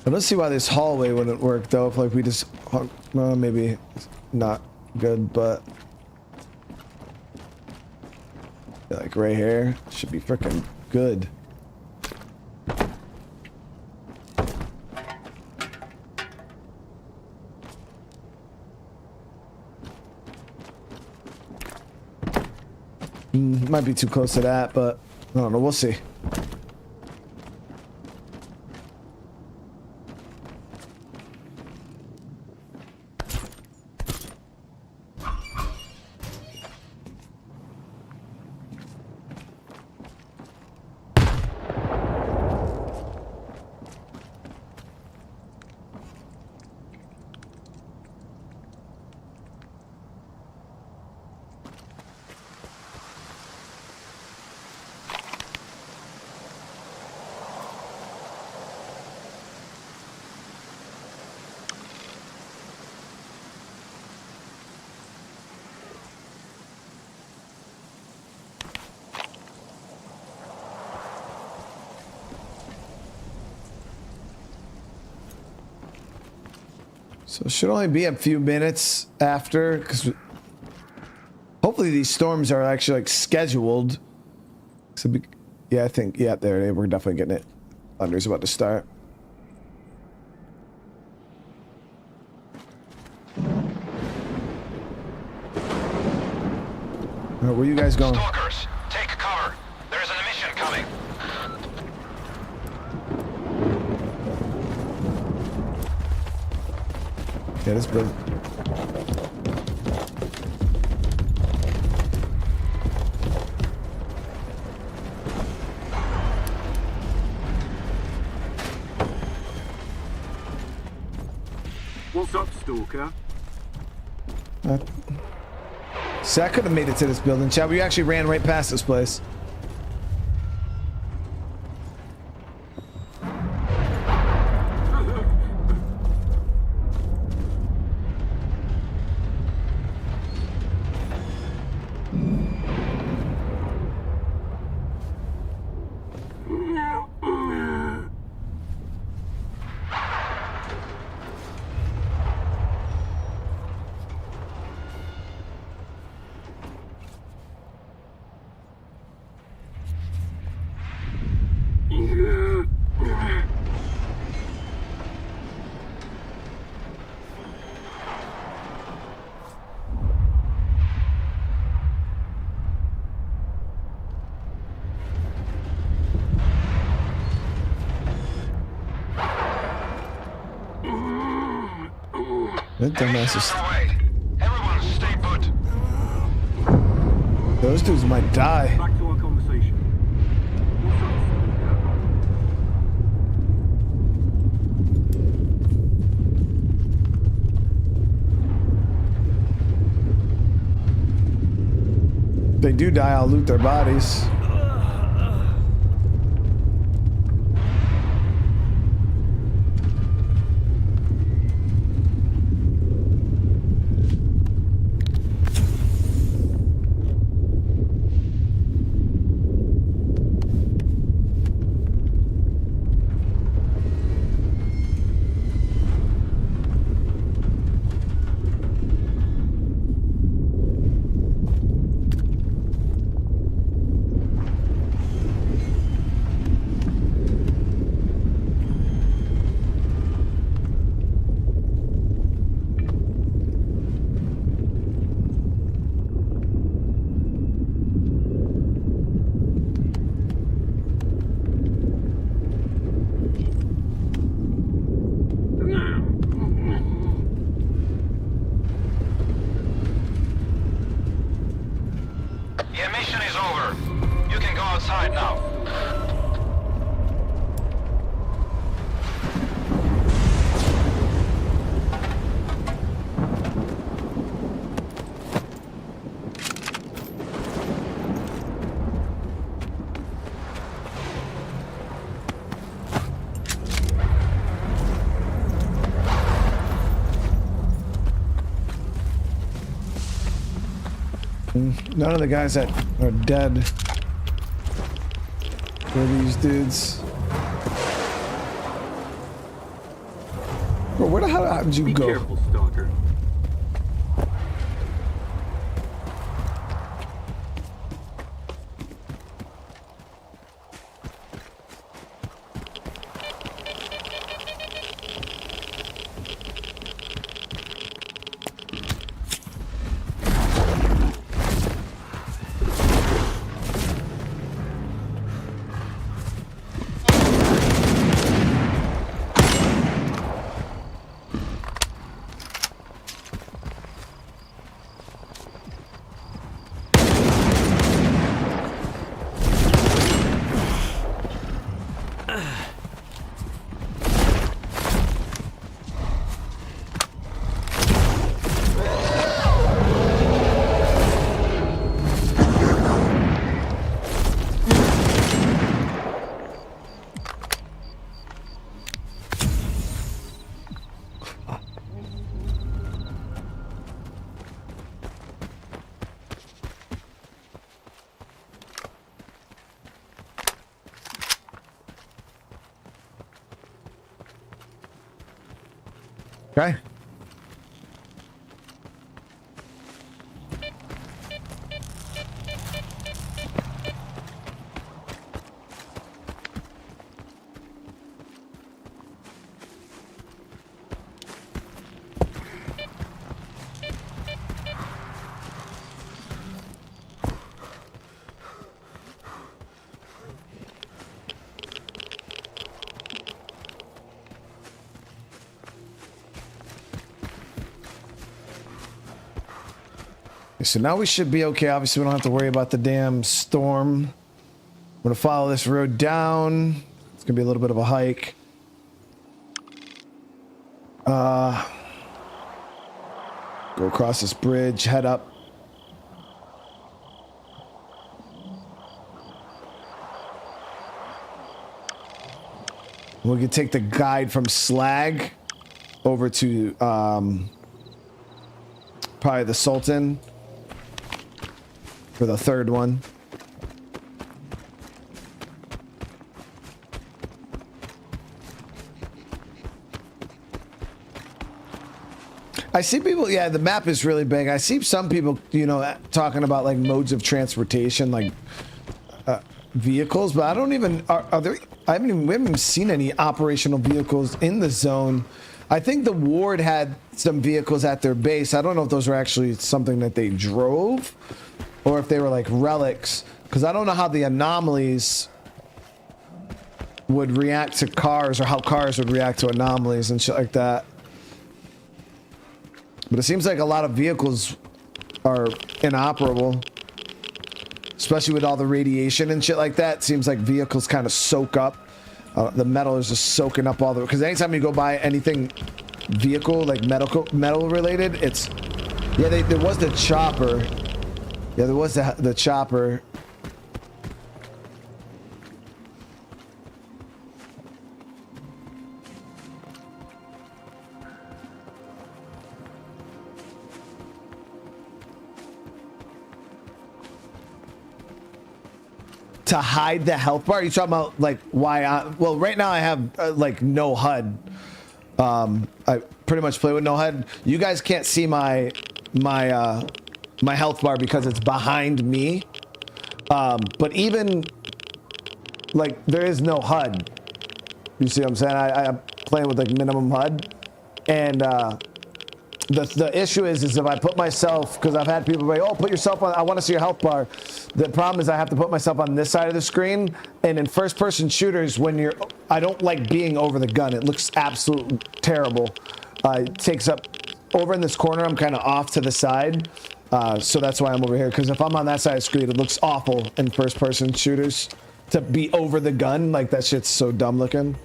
But let's see why this hallway wouldn't work, though. If like we just, well, maybe not good, but like right here should be freaking good. Might be too close to that, but I don't know. We'll see. So it should only be a few minutes after, because hopefully these storms are actually like scheduled. So yeah, I think, yeah, there, we're definitely getting it. Thunder's about to start. Where are you guys going? Stalkers, take cover. There's an emission coming. Yeah, this building. What's up, Stalker? See, I could have made it to this building, Chad. We actually ran right past this place. That dumbass is... Everyone, stay put. Those dudes might die. Back to our conversation. What's up, If they do die, I'll loot their bodies. None of the guys that are dead are these dudes. Bro, where the hell did you go? Be careful, Stalker. Okay. So now we should be okay. Obviously, we don't have to worry about the damn storm. I'm going to follow this road down. It's going to be a little bit of a hike. Go across this bridge, head up. We can take the guide from Slag over to probably the Sultan for the third one. I see people, yeah, the map is really big. I see some people, you know, talking about like modes of transportation, like vehicles, but I don't even, are there, we haven't even seen any operational vehicles in the zone. I think the ward had some vehicles at their base. I don't know if those were actually something that they drove or if they were like relics, because I don't know how the anomalies would react to cars or how cars would react to anomalies and shit like that. But it seems like a lot of vehicles are inoperable, especially with all the radiation and shit like that. It seems like vehicles kind of soak up. The metal is just soaking up all the... Because anytime you go buy anything vehicle, like metal related, it's... Yeah, there was the chopper. Yeah, there was the chopper. To hide the health bar? You talking about like why well, right now I have like no HUD. I pretty much play with no HUD. You guys can't see my health bar because it's behind me. But even like there is no HUD. You see what I'm saying? I'm playing with like minimum HUD, and the issue is if I put myself, because I've had people say, oh, put yourself on, I want to see your health bar. The problem is I have to put myself on this side of the screen, and in first person shooters, when I don't like being over the gun. It looks absolutely terrible. It takes up, over in this corner, I'm kind of off to the side. So that's why I'm over here, because if I'm on that side of the screen, it looks awful in first person shooters to be over the gun. Like that shit's so dumb looking.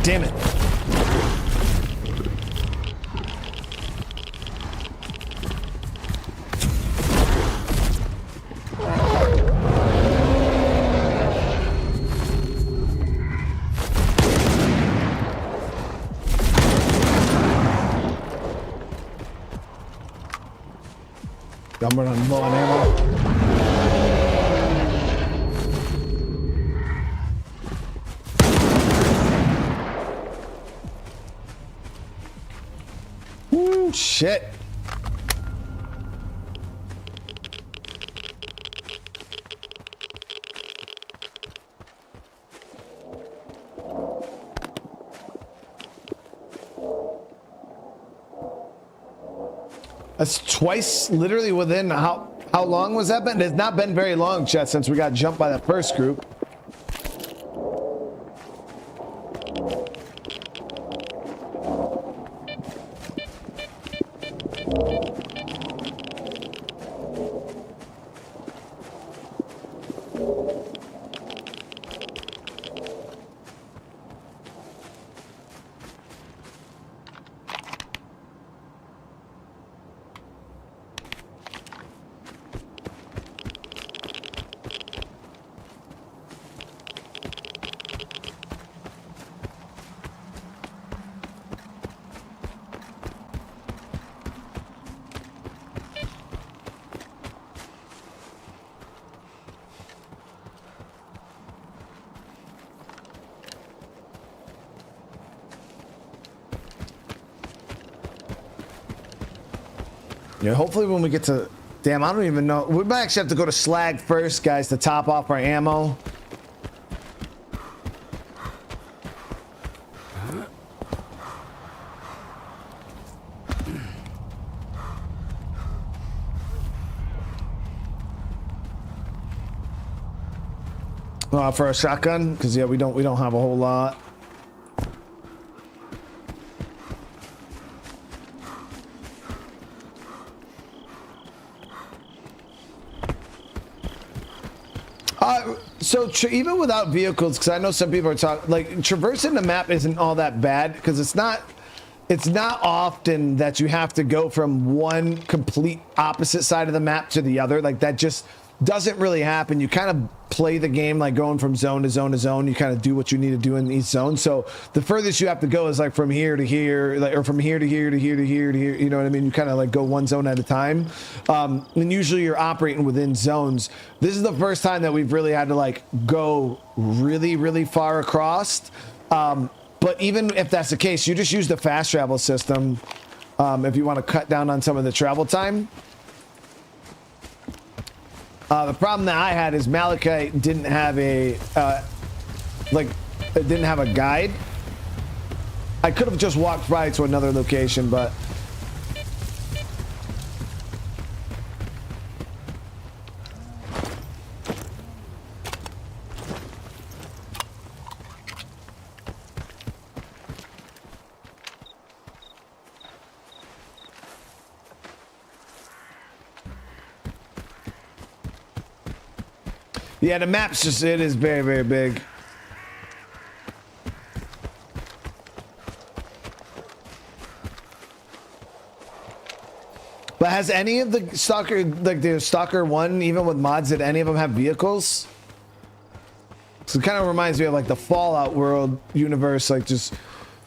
Damn it. I'm running low on ammo. Woo, shit. That's twice, literally within how long was that been? It's not been very long, chat, since we got jumped by that first group. Yeah, hopefully when we get to... Damn, I don't even know. We might actually have to go to slag first, guys, to top off our ammo. For a shotgun, because yeah, we don't have a whole lot. So even without vehicles, because I know some people are talking, like traversing the map isn't all that bad, because it's not often that you have to go from one complete opposite side of the map to the other. Like that just doesn't really happen. You kind of play the game like going from zone to zone to zone. You kind of do what you need to do in each zone. So the furthest you have to go is like from here to here, like, or from here to here to here to here to here. You know what I mean? You kind of like go one zone at a time. And usually you're operating within zones. This is the first time that we've really had to like go really, really far across. But even if that's the case, you just use the fast travel system if you want to cut down on some of the travel time. The problem that I had is Malachite didn't have a it didn't have a guide. I could have just walked right to another location, but yeah, the map's just, it is very, very big. But has any of the Stalker, like the Stalker 1, even with mods, did any of them have vehicles? So it kind of reminds me of like the Fallout world universe, like just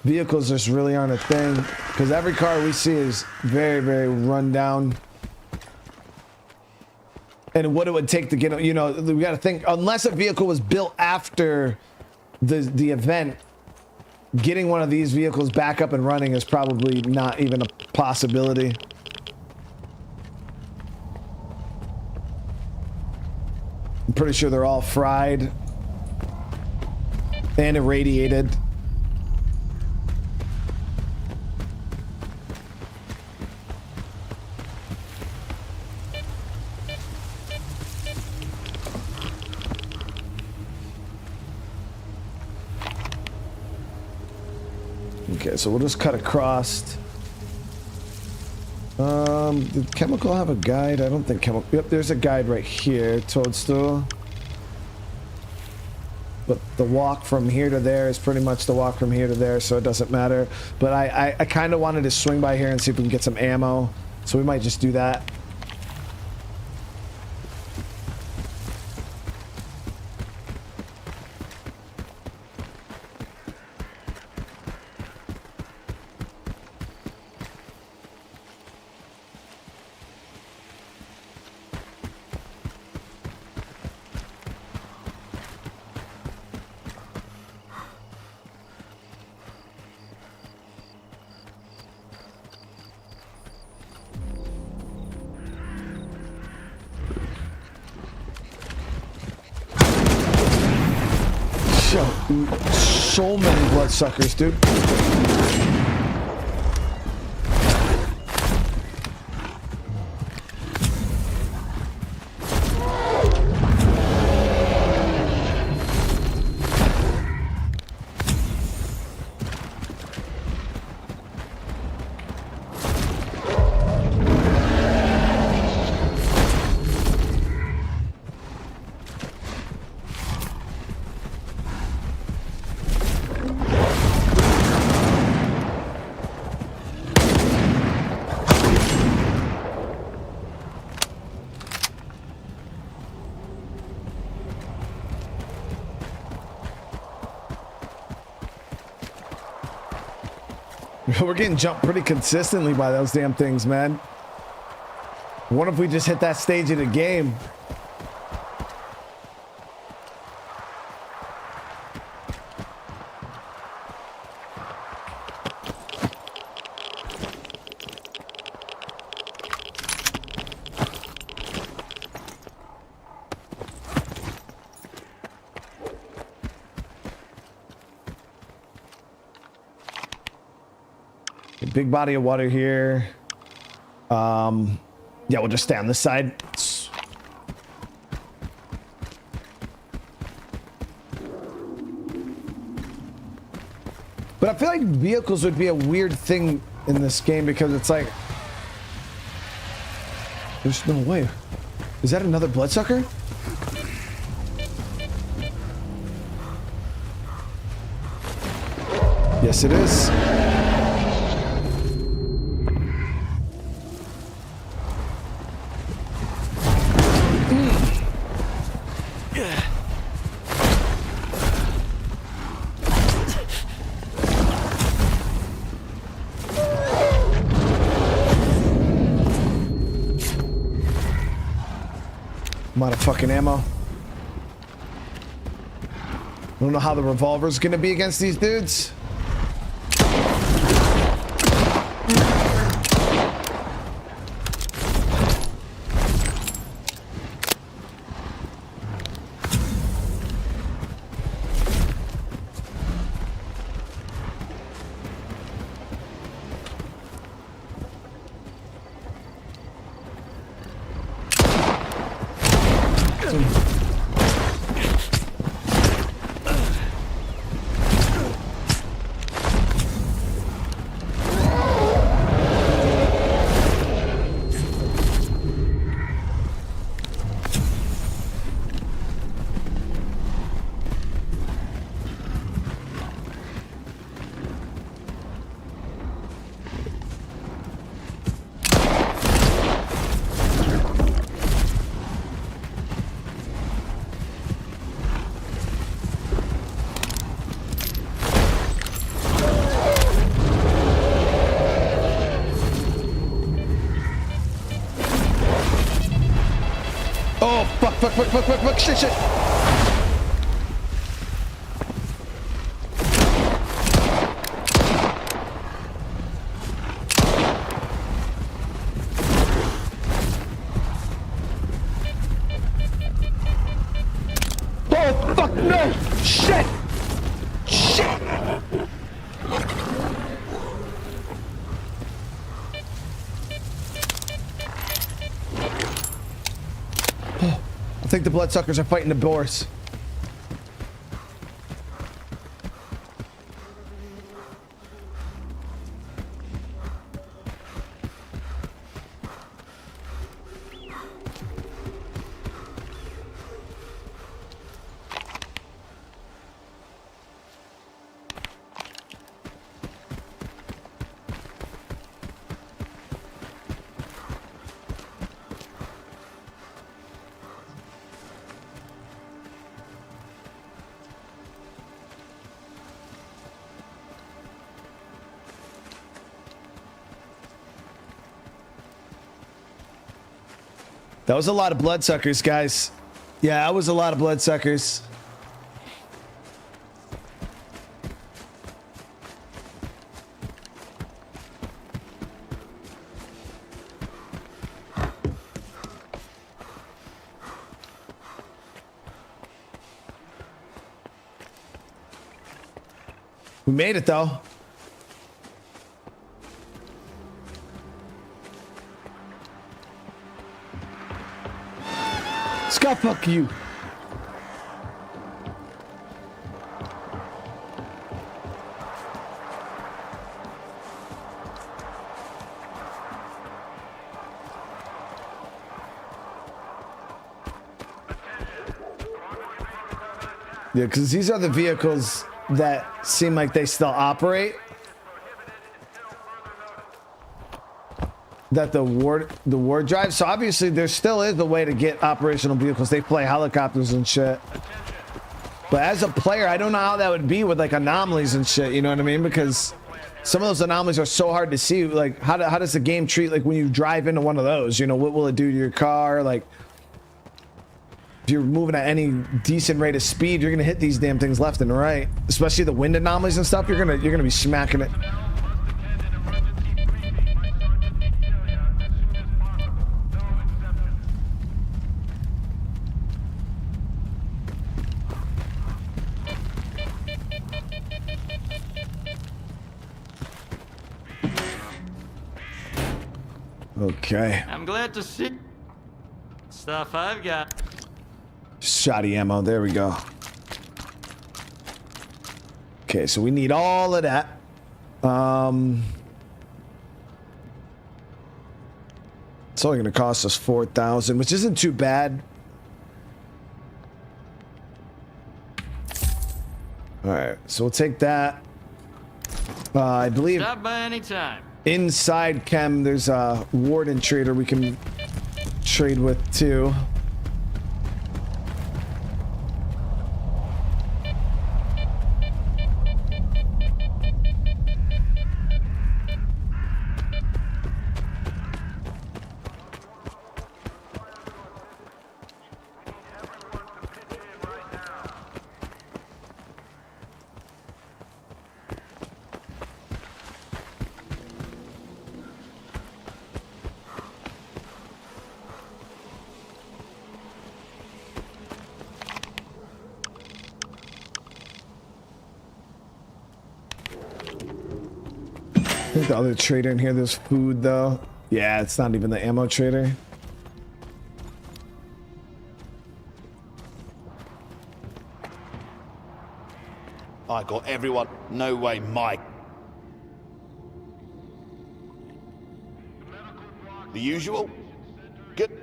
vehicles just really aren't a thing. Because every car we see is very, very run down. And what it would take to get, you know, we got to think, unless a vehicle was built after the event, getting one of these vehicles back up and running is probably not even a possibility. I'm pretty sure they're all fried and irradiated. Okay, so we'll just cut across. Did Chemical have a guide? I don't think Chemical... Yep, there's a guide right here, Toadstool. But the walk from here to there is pretty much the walk from here to there, so it doesn't matter. But I kind of wanted to swing by here and see if we can get some ammo. So we might just do that. So many bloodsuckers, dude. We're getting jumped pretty consistently by those damn things, man. What if we just hit that stage of the game? Big body of water here. Yeah, we'll just stay on this side. But I feel like vehicles would be a weird thing in this game because it's like there's no way. Is that another bloodsucker? Yes, it is. I'm out of fucking ammo. I don't know how the revolver's gonna be against these dudes. Fuck, shit. Oh, fuck, no! Shit! Shit! I think the bloodsuckers are fighting the boars. That was a lot of bloodsuckers, guys. Yeah, that was a lot of bloodsuckers. We made it though. Scott, fuck you. Yeah, because these are the vehicles that seem like they still operate. That the war drives. So obviously there still is a way to get operational vehicles. They fly helicopters and shit. But as a player, I don't know how that would be with like anomalies and shit. You know what I mean? Because some of those anomalies are so hard to see. Like how does the game treat like when you drive into one of those? You know, what will it do to your car? Like if you're moving at any decent rate of speed, you're gonna hit these damn things left and right. Especially the wind anomalies and stuff. You're gonna be smacking it. Okay. I'm glad to see stuff I've got. Shoddy ammo. There we go. Okay, so we need all of that. It's only going to cost us 4,000, which isn't too bad. All right, so we'll take that. I believe. Stop by any time. Inside chem, there's a warden trader we can trade with too. I think the other trader in here, there's food though. Yeah, it's not even the ammo trader. I got everyone. No way, Mike. The usual? Good.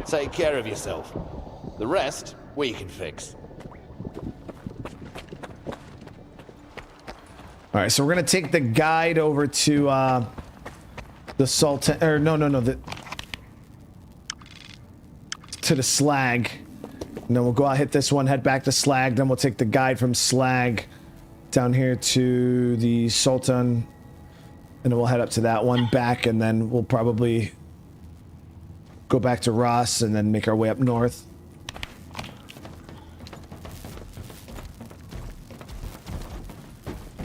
Take care of yourself. The rest, we can fix. All right, so we're gonna take the guide over to the Sultan, or no, to the Slag. And then we'll go out, hit this one, head back to Slag. Then we'll take the guide from Slag down here to the Sultan, and then we'll head up to that one back, and then we'll probably go back to Ross and then make our way up north.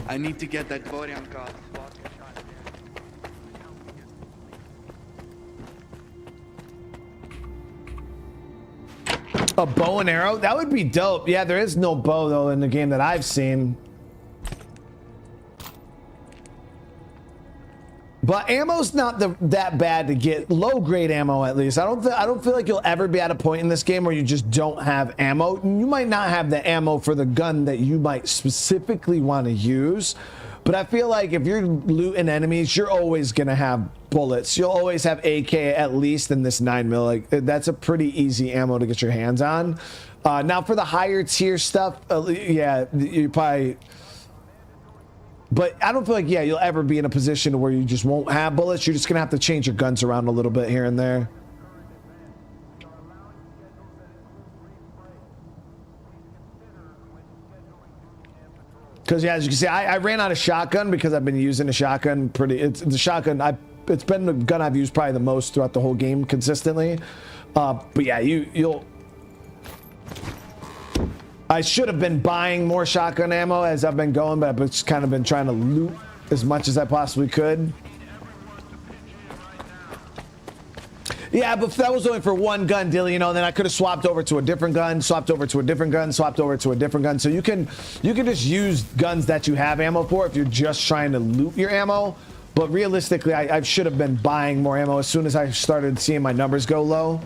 I need to get that body on card. A bow and arrow? That would be dope. Yeah, there is no bow though in the game that I've seen. But ammo's not that bad to get. Low grade ammo, at least. I don't feel like you'll ever be at a point in this game where you just don't have ammo. You might not have the ammo for the gun that you might specifically want to use, but I feel like if you're looting enemies, you're always gonna have bullets. You'll always have AK at least in this 9mm. Like that's a pretty easy ammo to get your hands on. Now for the higher tier stuff, yeah, you probably. But I don't feel like, yeah, you'll ever be in a position where you just won't have bullets. You're just going to have to change your guns around a little bit here and there. Because, yeah, as you can see, I ran out of shotgun because I've been using a shotgun it's the shotgun. It's been the gun I've used probably the most throughout the whole game consistently. But, yeah, you'll... I should have been buying more shotgun ammo as I've been going, but I've just kind of been trying to loot as much as I possibly could. Yeah, but that was only for one gun, Dilly, you know, then I could have swapped over to a different gun, swapped over to a different gun, swapped over to a different gun. So you can just use guns that you have ammo for if you're just trying to loot your ammo. But realistically, I should have been buying more ammo as soon as I started seeing my numbers go low.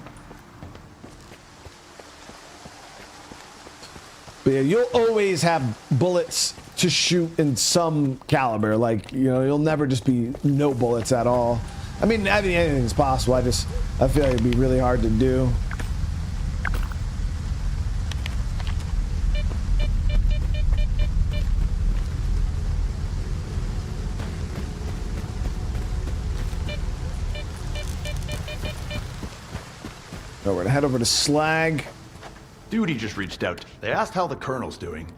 But yeah, you'll always have bullets to shoot in some caliber. Like, you know, you'll never just be no bullets at all. I mean anything's possible. I feel like it'd be really hard to do. Oh, we're gonna head over to Slag. Duty just reached out. They asked how the Colonel's doing.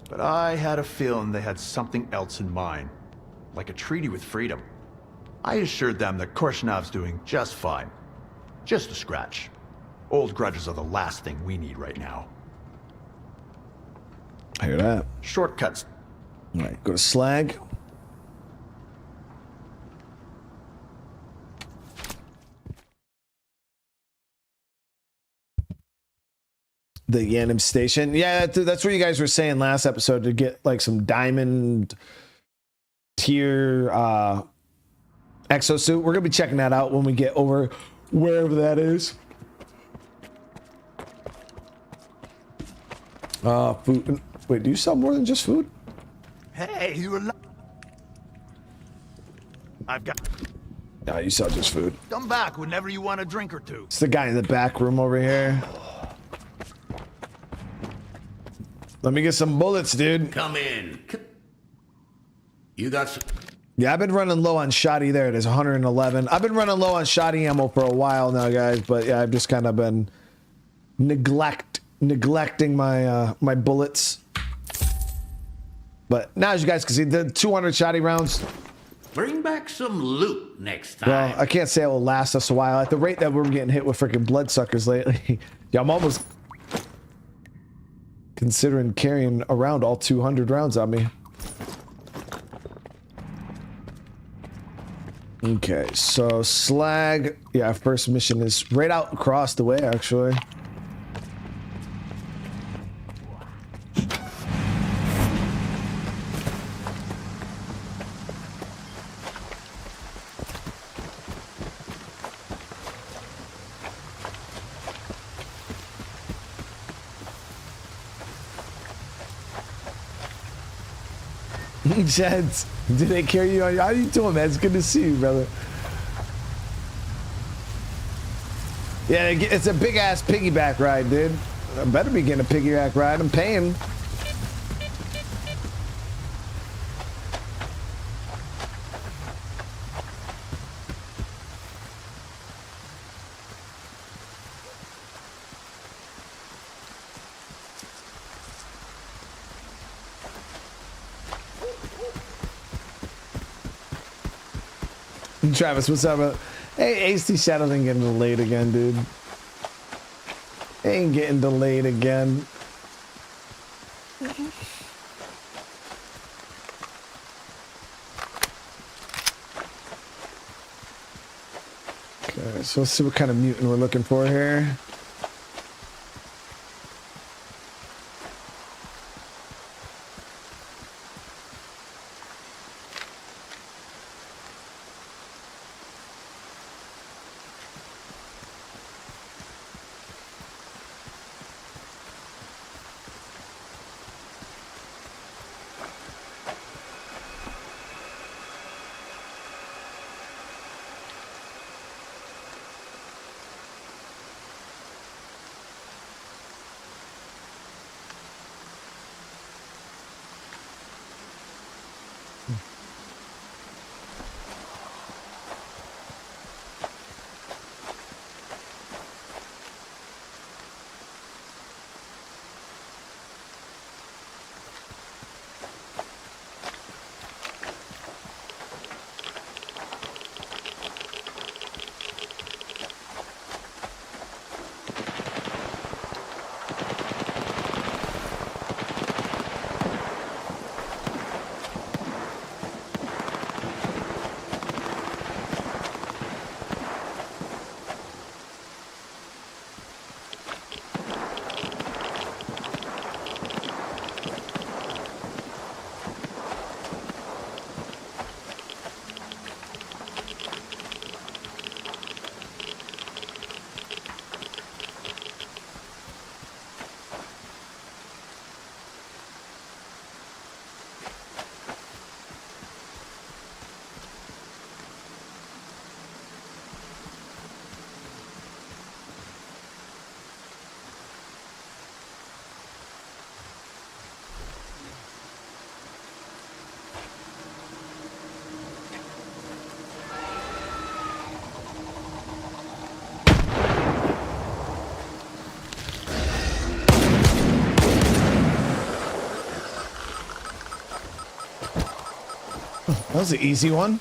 But I had a feeling they had something else in mind. Like a treaty with freedom. I assured them that Korsnav's doing just fine. Just a scratch. Old grudges are the last thing we need right now. I hear that. Shortcuts. All right, go to Slag. The Yanim station. Yeah, that's what you guys were saying last episode, to get like some diamond tier exosuit. We're gonna be checking that out when we get over wherever that is. Food. Wait, do you sell more than just food? Hey, you were. I've got. No, you sell just food. Come back whenever you want a drink or two. It's the guy in the back room over here. Let me get some bullets, dude. Come in. You got some. Yeah, I've been running low on shoddy. There it is, 111. I've been running low on shoddy ammo for a while now, guys. But yeah, I've just kind of been neglecting my my bullets. But now, as you guys can see, the 200 shoddy rounds. Bring back some loot next time. Well, I can't say it will last us a while. At the rate that we're getting hit with freaking bloodsuckers lately, yeah, I'm almost considering carrying around all 200 rounds on me. Okay, so Slag. Yeah, our first mission is right out across the way, actually. Jeds, did they carry you on? How you doing, man? It's good to see you, brother. Yeah, it's a big ass piggyback ride, dude. I better be getting a piggyback ride. I'm paying. Travis, what's up, bro? Hey, AC Shadows ain't getting delayed again, dude. Ain't getting delayed again. Okay, so let's see what kind of mutant we're looking for here. That was an easy one.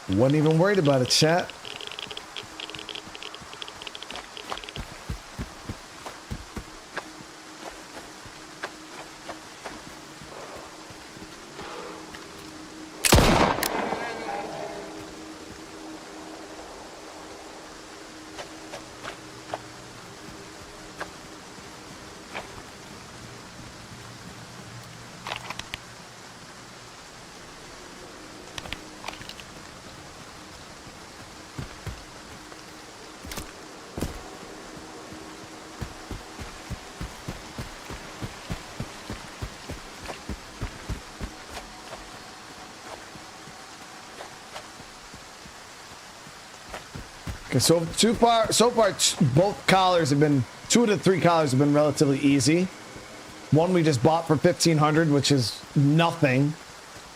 Wasn't even worried about it, chat. Okay, so far, both collars have been, 2 of the 3 collars have been relatively easy. One we just bought for 1,500, which is nothing,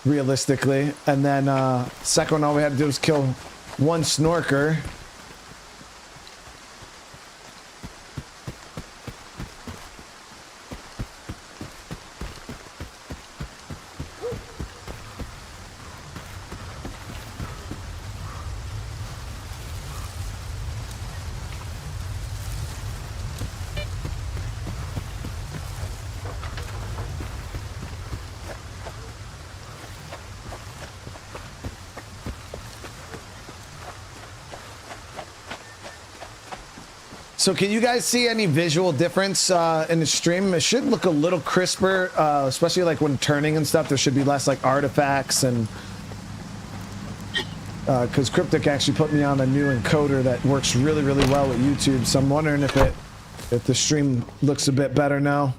realistically. And then second one, all we had to do was kill 1 snorker. So can you guys see any visual difference in the stream? It should look a little crisper, especially like when turning and stuff. There should be less like artifacts, and because Cryptic actually put me on a new encoder that works really, really well with YouTube. So I'm wondering if the stream looks a bit better now.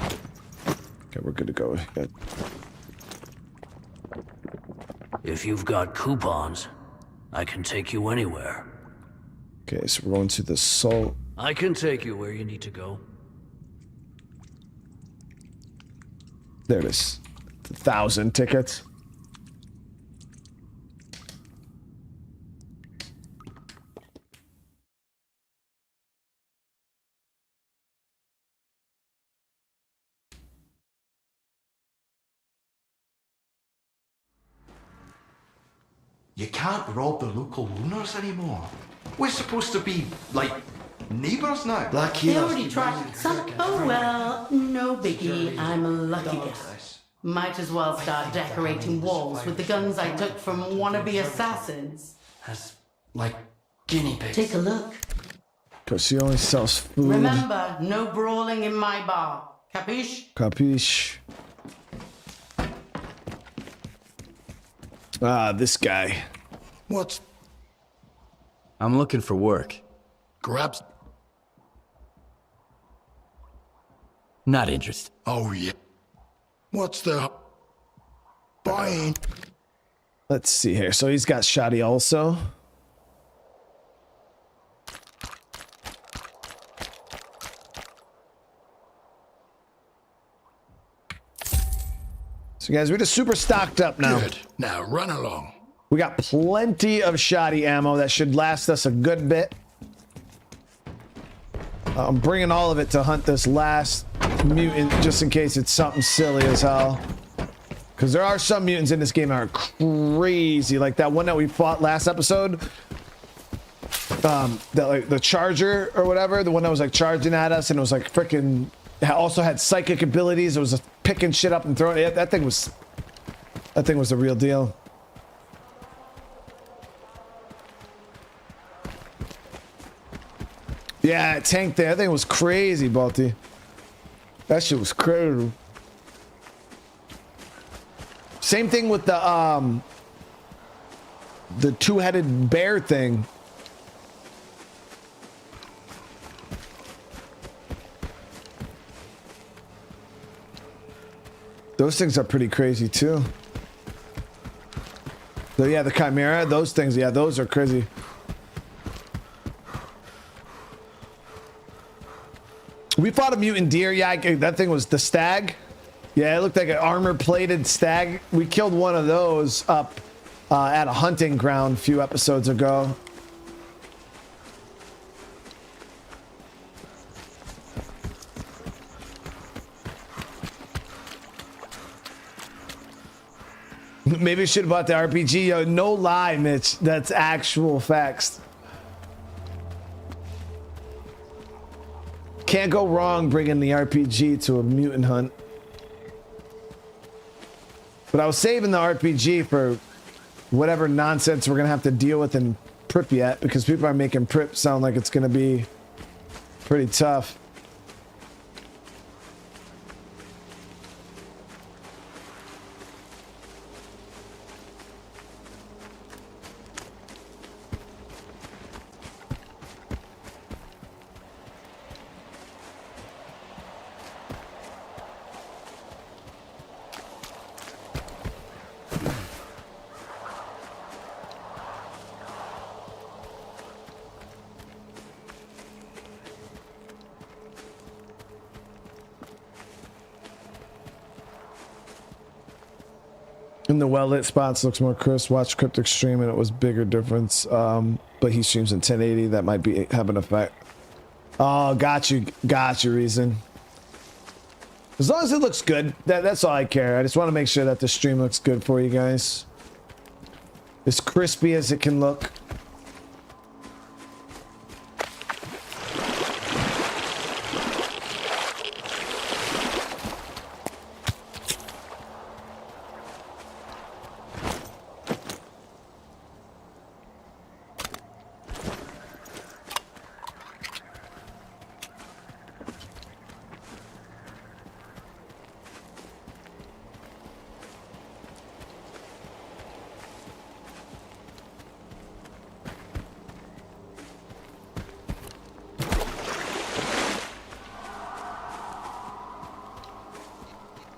Okay, we're good to go. Good. If you've got coupons, I can take you anywhere. Okay, so we're going to the Salt. I can take you where you need to go. There it is. 1,000 tickets. You can't rob the local owners anymore. We're supposed to be, like, neighbours now. They already tried some. Oh well, no biggie. I'm a lucky guy. Might as well start decorating walls with the guns I took from wannabe assassins. As, like, guinea pigs. Take a look. Because she only sells food. Remember, no brawling in my bar. Capiche? Capiche. Ah, this guy. What's... I'm looking for work. Grabs... Not interested. Oh, yeah. What's the... Buying... Let's see here. So he's got shoddy also. So guys, we're just super stocked up now. Good. Now run along. We got plenty of shoddy ammo that should last us a good bit. I'm bringing all of it to hunt this last mutant just in case it's something silly as hell. Because there are some mutants in this game that are crazy. Like that one that we fought last episode. That like the charger or whatever. The one that was like charging at us and it was like freaking... Also had psychic abilities. It was just picking shit up and throwing it. That thing was the real deal. Yeah, tank there. That thing was crazy, Balti. That shit was crazy. Same thing with the two-headed bear thing. Those things are pretty crazy too. So yeah, the Chimera, those things, yeah, those are crazy. We fought a mutant deer, yeah, that thing was the stag. Yeah, it looked like an armor-plated stag. We killed one of those up at a hunting ground a few episodes ago. Maybe we should have bought the RPG. Yo, no lie, Mitch. That's actual facts. Can't go wrong bringing the RPG to a mutant hunt. But I was saving the RPG for whatever nonsense we're going to have to deal with in Pripyat, because people are making Prip sound like it's going to be pretty tough. In the well-lit spots looks more crisp. Watch Cryptic stream and it was bigger difference. But he streams in 1080. That might have an effect. Oh, got you, Reason. As long as it looks good, that's all I care. I just want to make sure that the stream looks good for you guys. As crispy as it can look.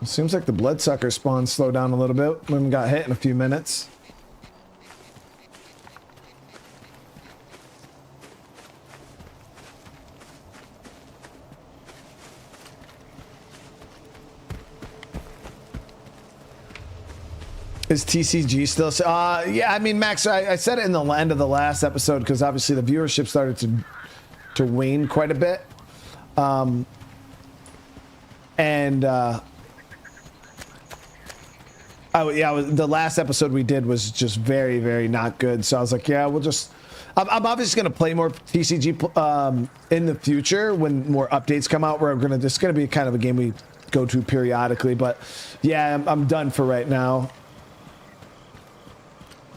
Seems like the bloodsucker spawn slowed down a little bit. We haven't got hit in a few minutes. Is TCG still? Yeah, I mean, Max, I said it in the end of the last episode because obviously the viewership started to wane quite a bit. The last episode we did was just very, very not good. So I was like, yeah, we'll just. I'm obviously going to play more TCG in the future when more updates come out. Where it's going to be kind of a game we go to periodically. But yeah, I'm done for right now.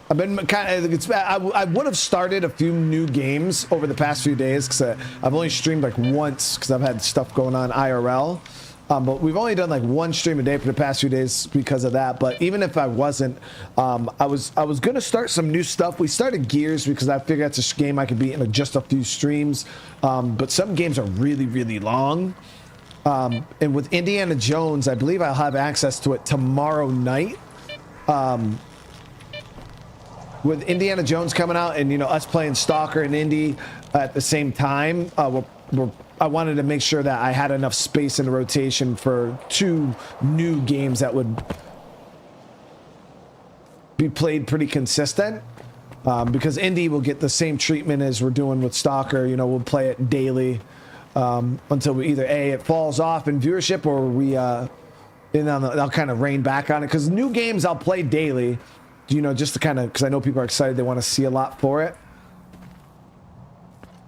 I've been kind of. I would have started a few new games over the past few days because I've only streamed like once because I've had stuff going on IRL. But we've only done like one stream a day for the past few days because of that. But even if I wasn't, I was gonna start some new stuff. We started Gears because I figured that's a game I could beat in just a few streams. But some games are really, really long. And with Indiana Jones, I believe I'll have access to it tomorrow night. With Indiana Jones coming out and us playing Stalker and Indy at the same time, I wanted to make sure that I had enough space in the rotation for 2 new games that would be played pretty consistent. Because Indy will get the same treatment as we're doing with Stalker. We'll play it daily until we either it falls off in viewership or I'll kind of rein back on it. Because new games I'll play daily, just to kind of, because I know people are excited, they want to see a lot for it.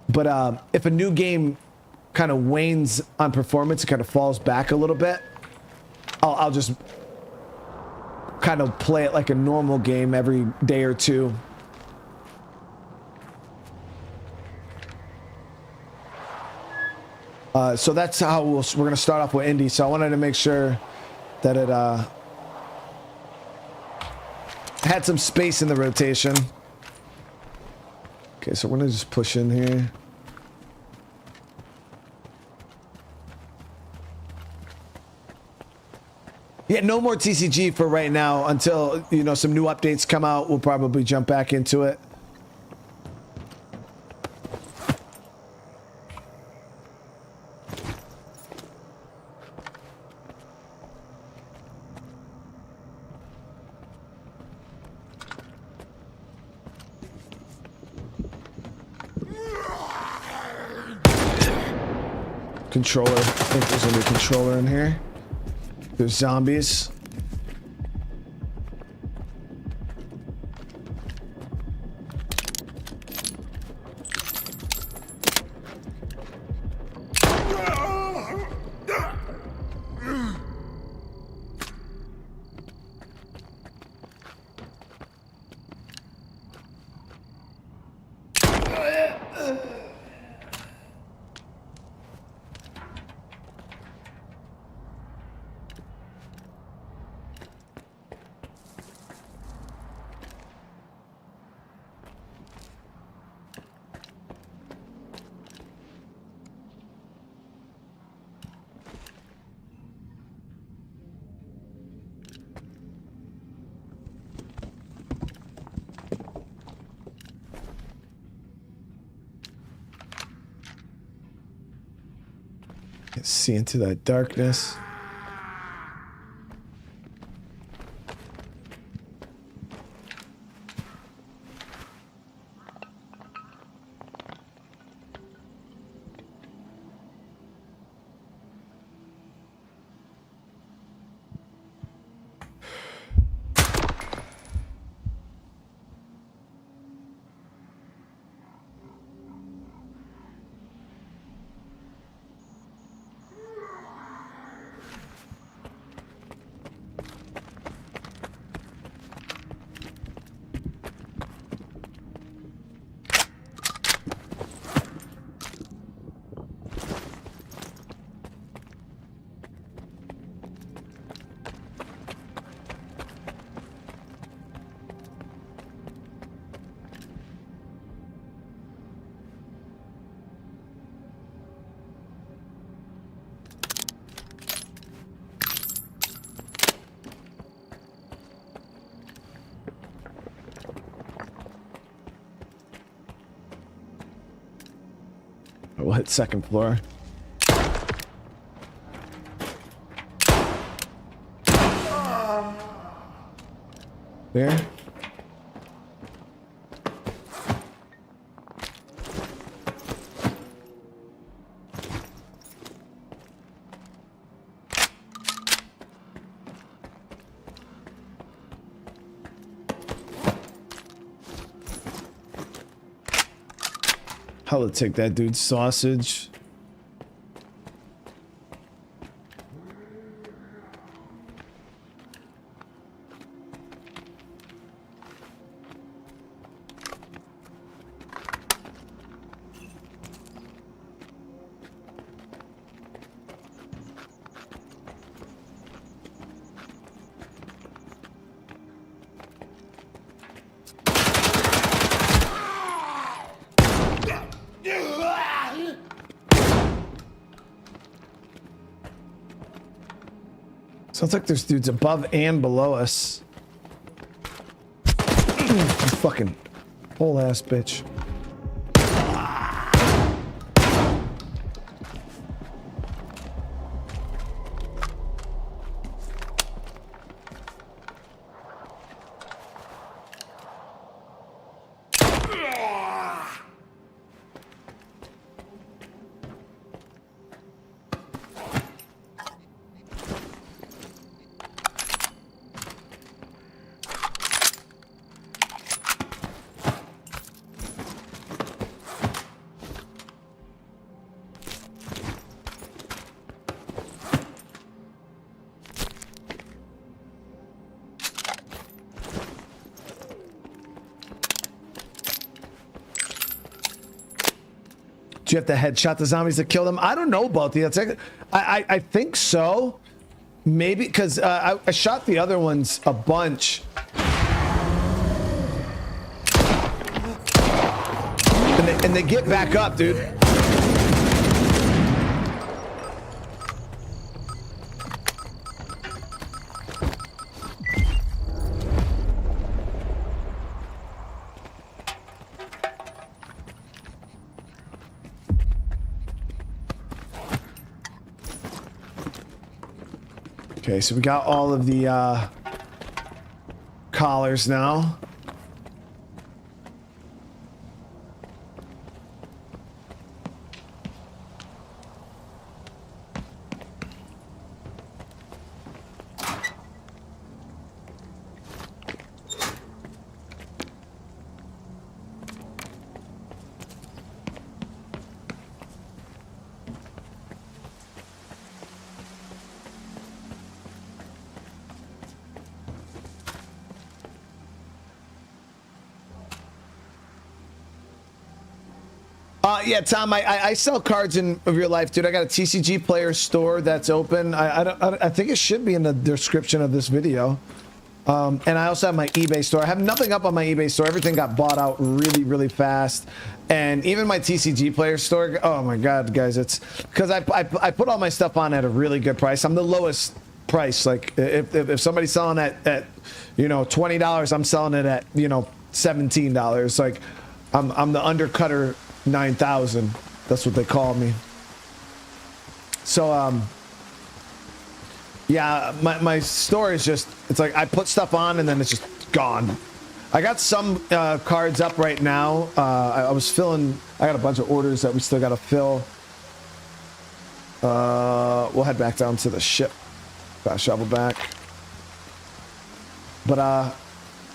But if a new game kind of wanes on performance, it kind of falls back a little bit, I'll just kind of play it like a normal game every day or two. So that's how we're going to start off with Indy. So I wanted to make sure that it had some space in the rotation. Okay, so we're going to just push in here. Yeah, no more TCG for right now until, some new updates come out. We'll probably jump back into it. controller. I think there's gonna be a controller in here. There's zombies. See into that darkness. We'll hit second floor. There. I'll take that dude's sausage. Sounds like there's dudes above and below us. You fucking whole ass bitch. Do you have to headshot the zombies to kill them? I don't know about that. I think so. Maybe because I shot the other ones a bunch. And they get back up, dude. Okay, so we got all of the collars now. Yeah, Tom, I sell cards in real life, dude. I got a TCG player store that's open. I think it should be in the description of this video. And I also have my eBay store. I have nothing up on my eBay store. Everything got bought out really, really fast. And even my TCG player store, oh my God, guys, it's because I put all my stuff on at a really good price. I'm the lowest price. Like if somebody's selling at you know, $20, I'm selling it at, you know, $17. Like I'm the undercutter 9000. That's what they call me. So yeah, my store is just, it's like I put stuff on and then it's just gone. I got some cards up right now. I was filling, I got a bunch of orders that we still got to fill. We'll head back down to the ship. Fast travel back. But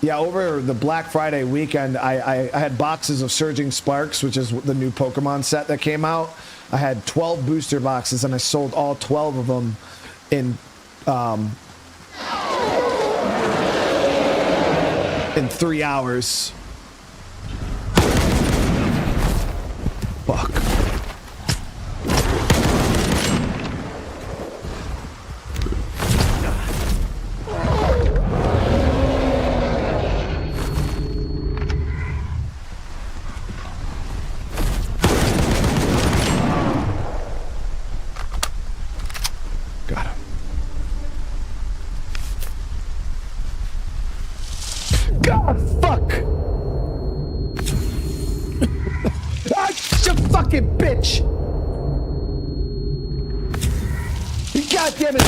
yeah, over the Black Friday weekend, I had boxes of Surging Sparks, which is the new Pokemon set that came out. I had 12 booster boxes and I sold all 12 of them in 3 hours. Fuck. Got him. God, fuck! Ah, you fucking bitch! God damn it!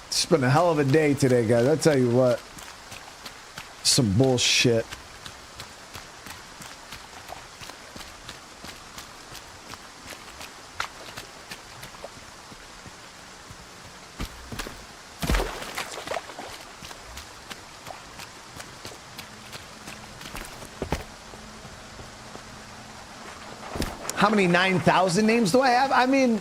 It's been a hell of a day today, guys. I'll tell you what. Some bullshit. How many 9,000 names do I have? I mean...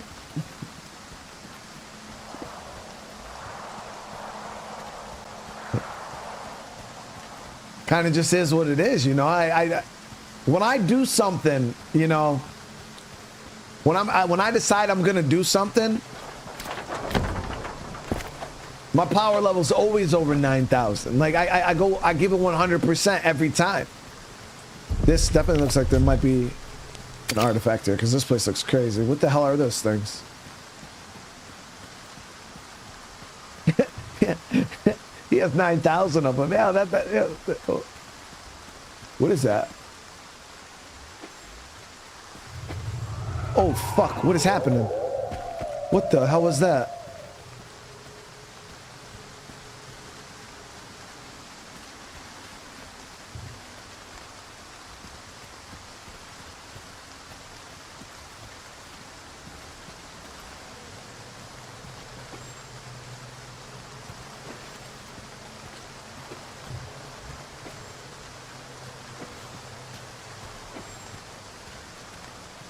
kind of just is what it is, you know. I when I do something, you know, when I decide I'm gonna do something, my power level's always over 9,000. Like I give it 100% every time. This definitely looks like there might be an artifact here because this place looks crazy. What the hell are those things? He has 9,000 of them. Yeah, yeah. What is that? Oh, fuck. What is happening? What the hell was that?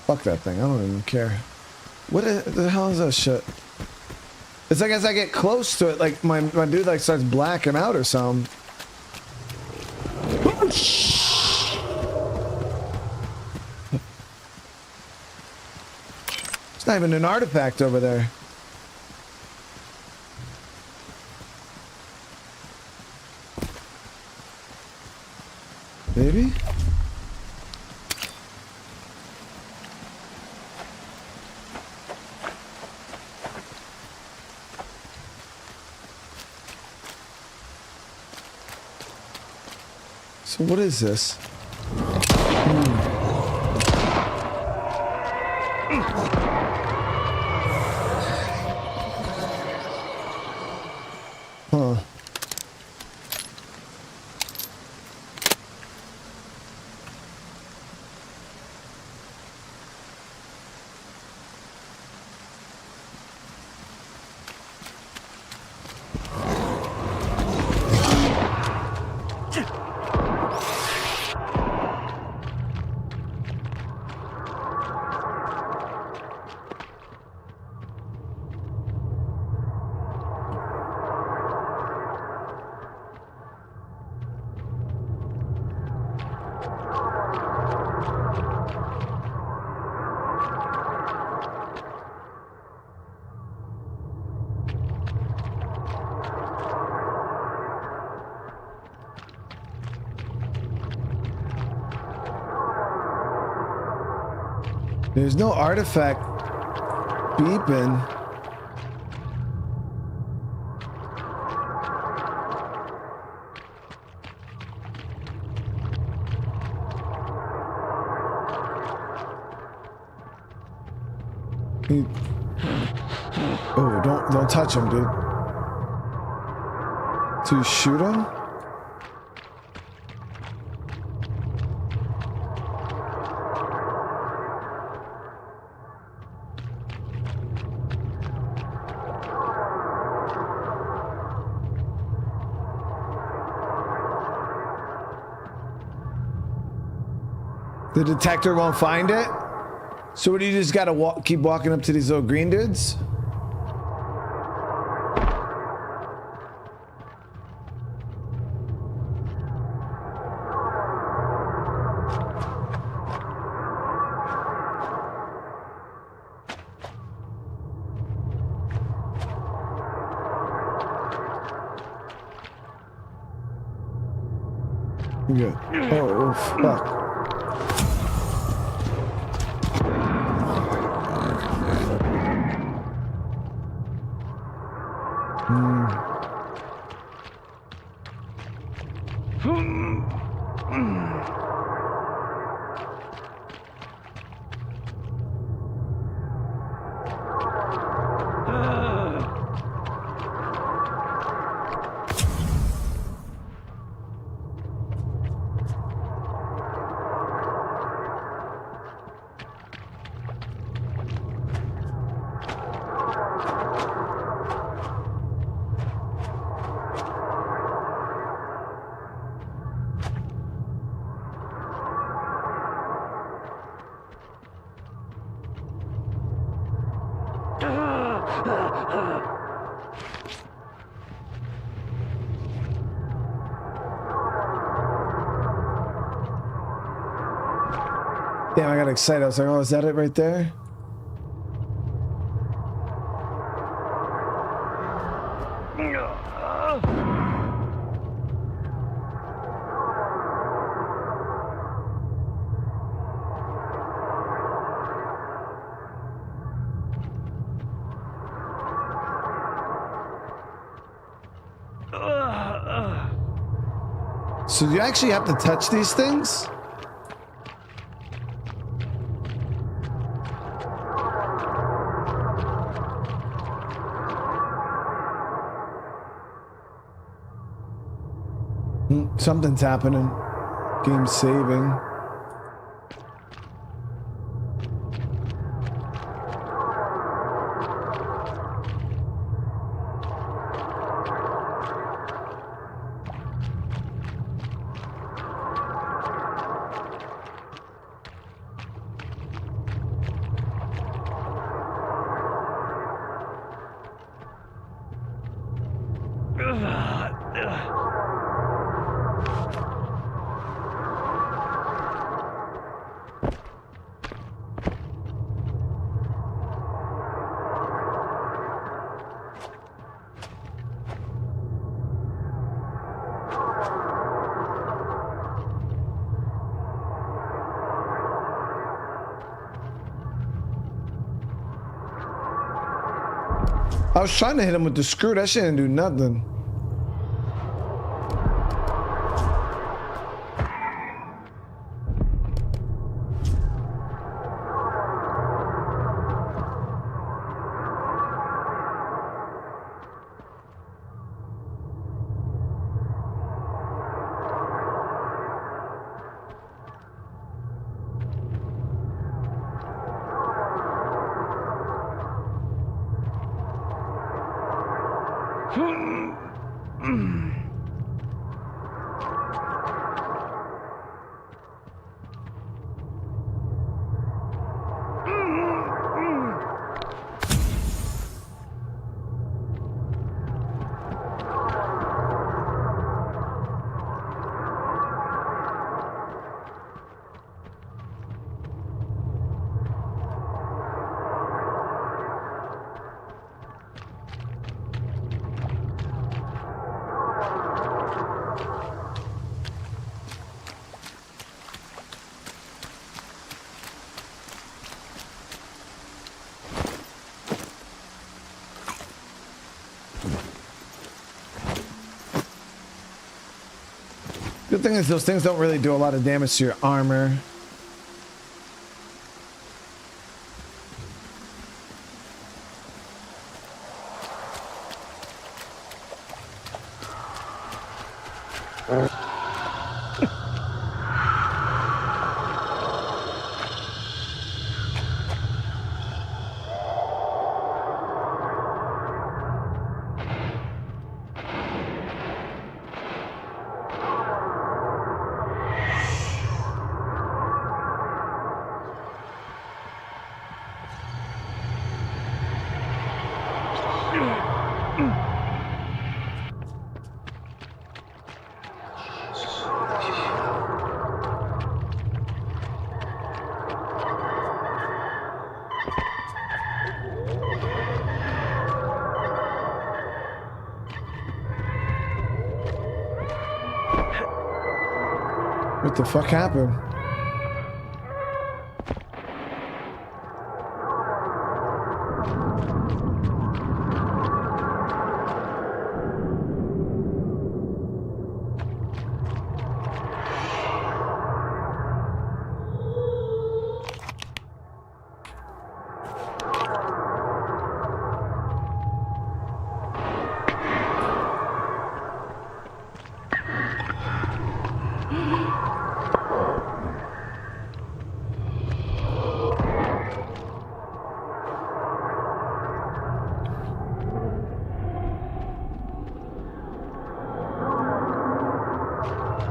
Fuck that thing. I don't even care. What the hell is that shit? It's like as I get close to it, like my dude like starts blacking out or something. Oh, it's not even an artifact over there. Maybe? So what is this? Huh. There's no artifact beeping. Oh, don't touch him, dude. To shoot him? The detector won't find it? So what do you just gotta keep walking up to these little green dudes? Yeah. Oh, fuck. Damn, I got excited. I was like, oh, is that it right there? So you actually have to touch these things? Something's happening. Game's saving. I was trying to hit him with the screw. That shit didn't do nothing. Good thing is those things don't really do a lot of damage to your armor. What the fuck happened?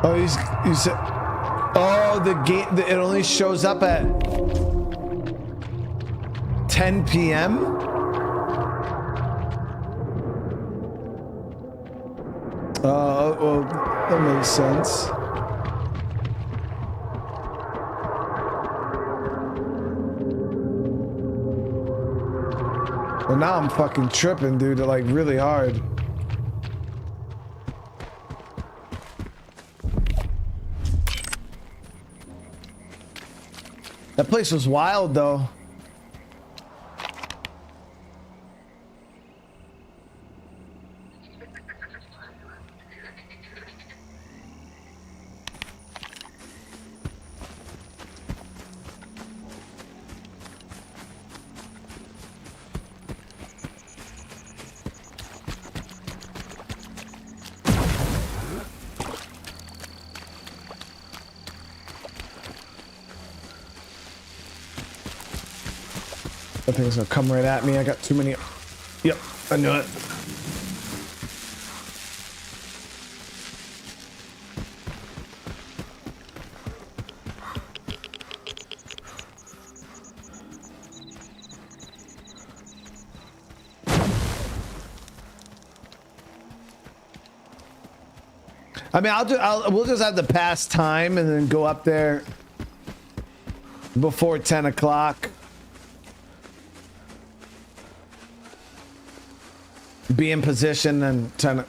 Oh, you said, oh, the game, it only shows up at 10 p.m. Well, that makes sense. Well, now I'm fucking tripping, dude, like really hard. That place was wild, though. That thing's gonna come right at me. I got too many. Yep, I knew it. I mean, we'll just have to pass time and then go up there before 10 o'clock. Be in position and 10.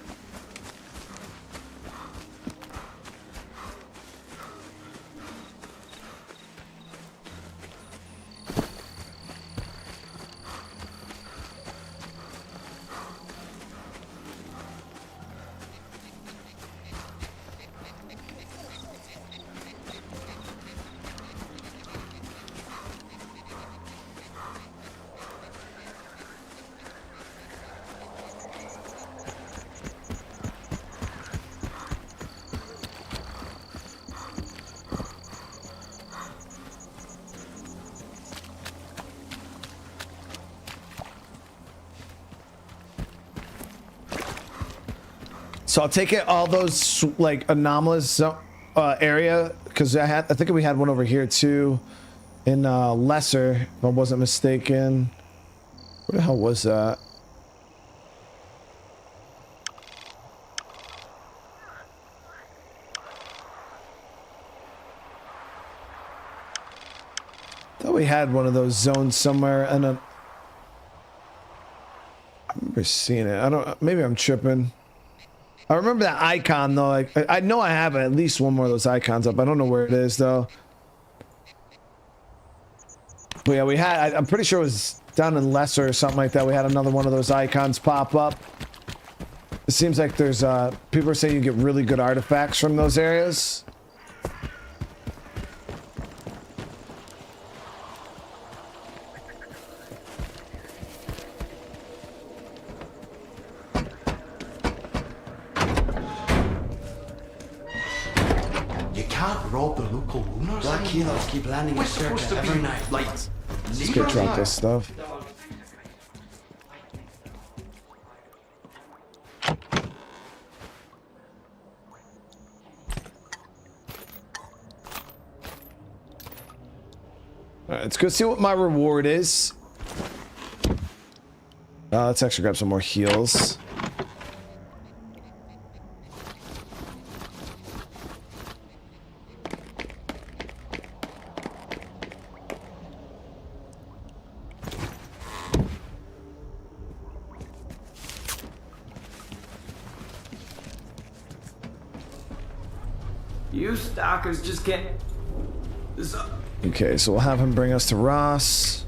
So I'll take it all those like anomalous area, because I think we had one over here too in Lesser, if I wasn't mistaken. Where the hell was that? Thought we had one of those zones somewhere, and I remember seeing it. I don't. Maybe I'm tripping. I remember that icon though. Like, I know I have at least one more of those icons up. I don't know where it is though. But yeah, we had. I'm pretty sure it was down in Lesser or something like that. We had another one of those icons pop up. It seems like there's people are saying you get really good artifacts from those areas. You can't rob the local owners. Black kilos keep landing at Circa every night. Like, Let's get drunk this stuff. Alright, let's go see what my reward is. Let's actually grab some more heals. You stalkers just can't. Okay, so we'll have him bring us to Ross.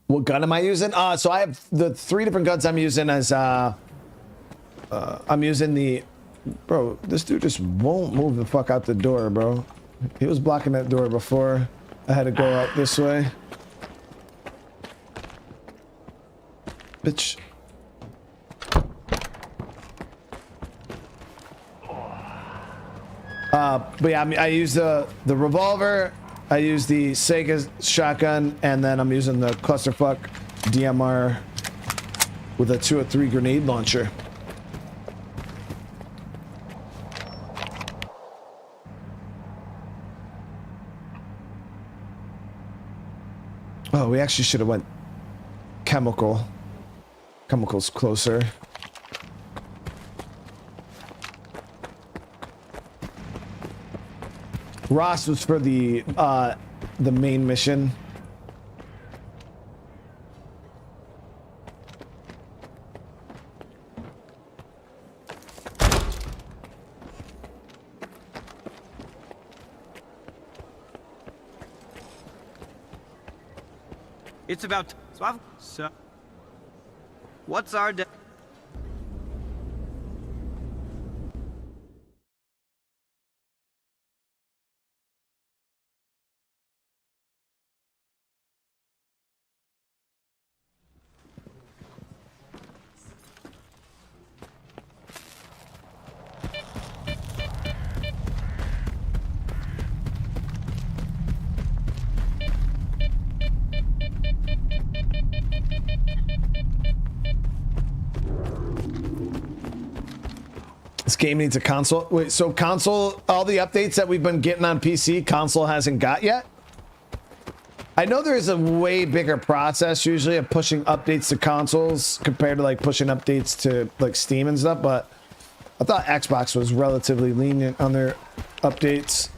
What gun am I using? So I have the 3 different guns I'm using as I'm using the bro, this dude just won't move the fuck out the door, bro. He was blocking that door before. I had to go out this way. Bitch. But yeah, I use the revolver, I use the Sega shotgun, and then I'm using the clusterfuck DMR with a 203 grenade launcher. Oh, we actually should have went chemical. Chemical's closer. Ross was for the main mission. It's about so. What's our day? This game needs a console. Wait, so console, all the updates that we've been getting on PC, console hasn't got yet? I know there's a way bigger process usually of pushing updates to consoles compared to like pushing updates to like Steam and stuff, but I thought Xbox was relatively lenient on their updates.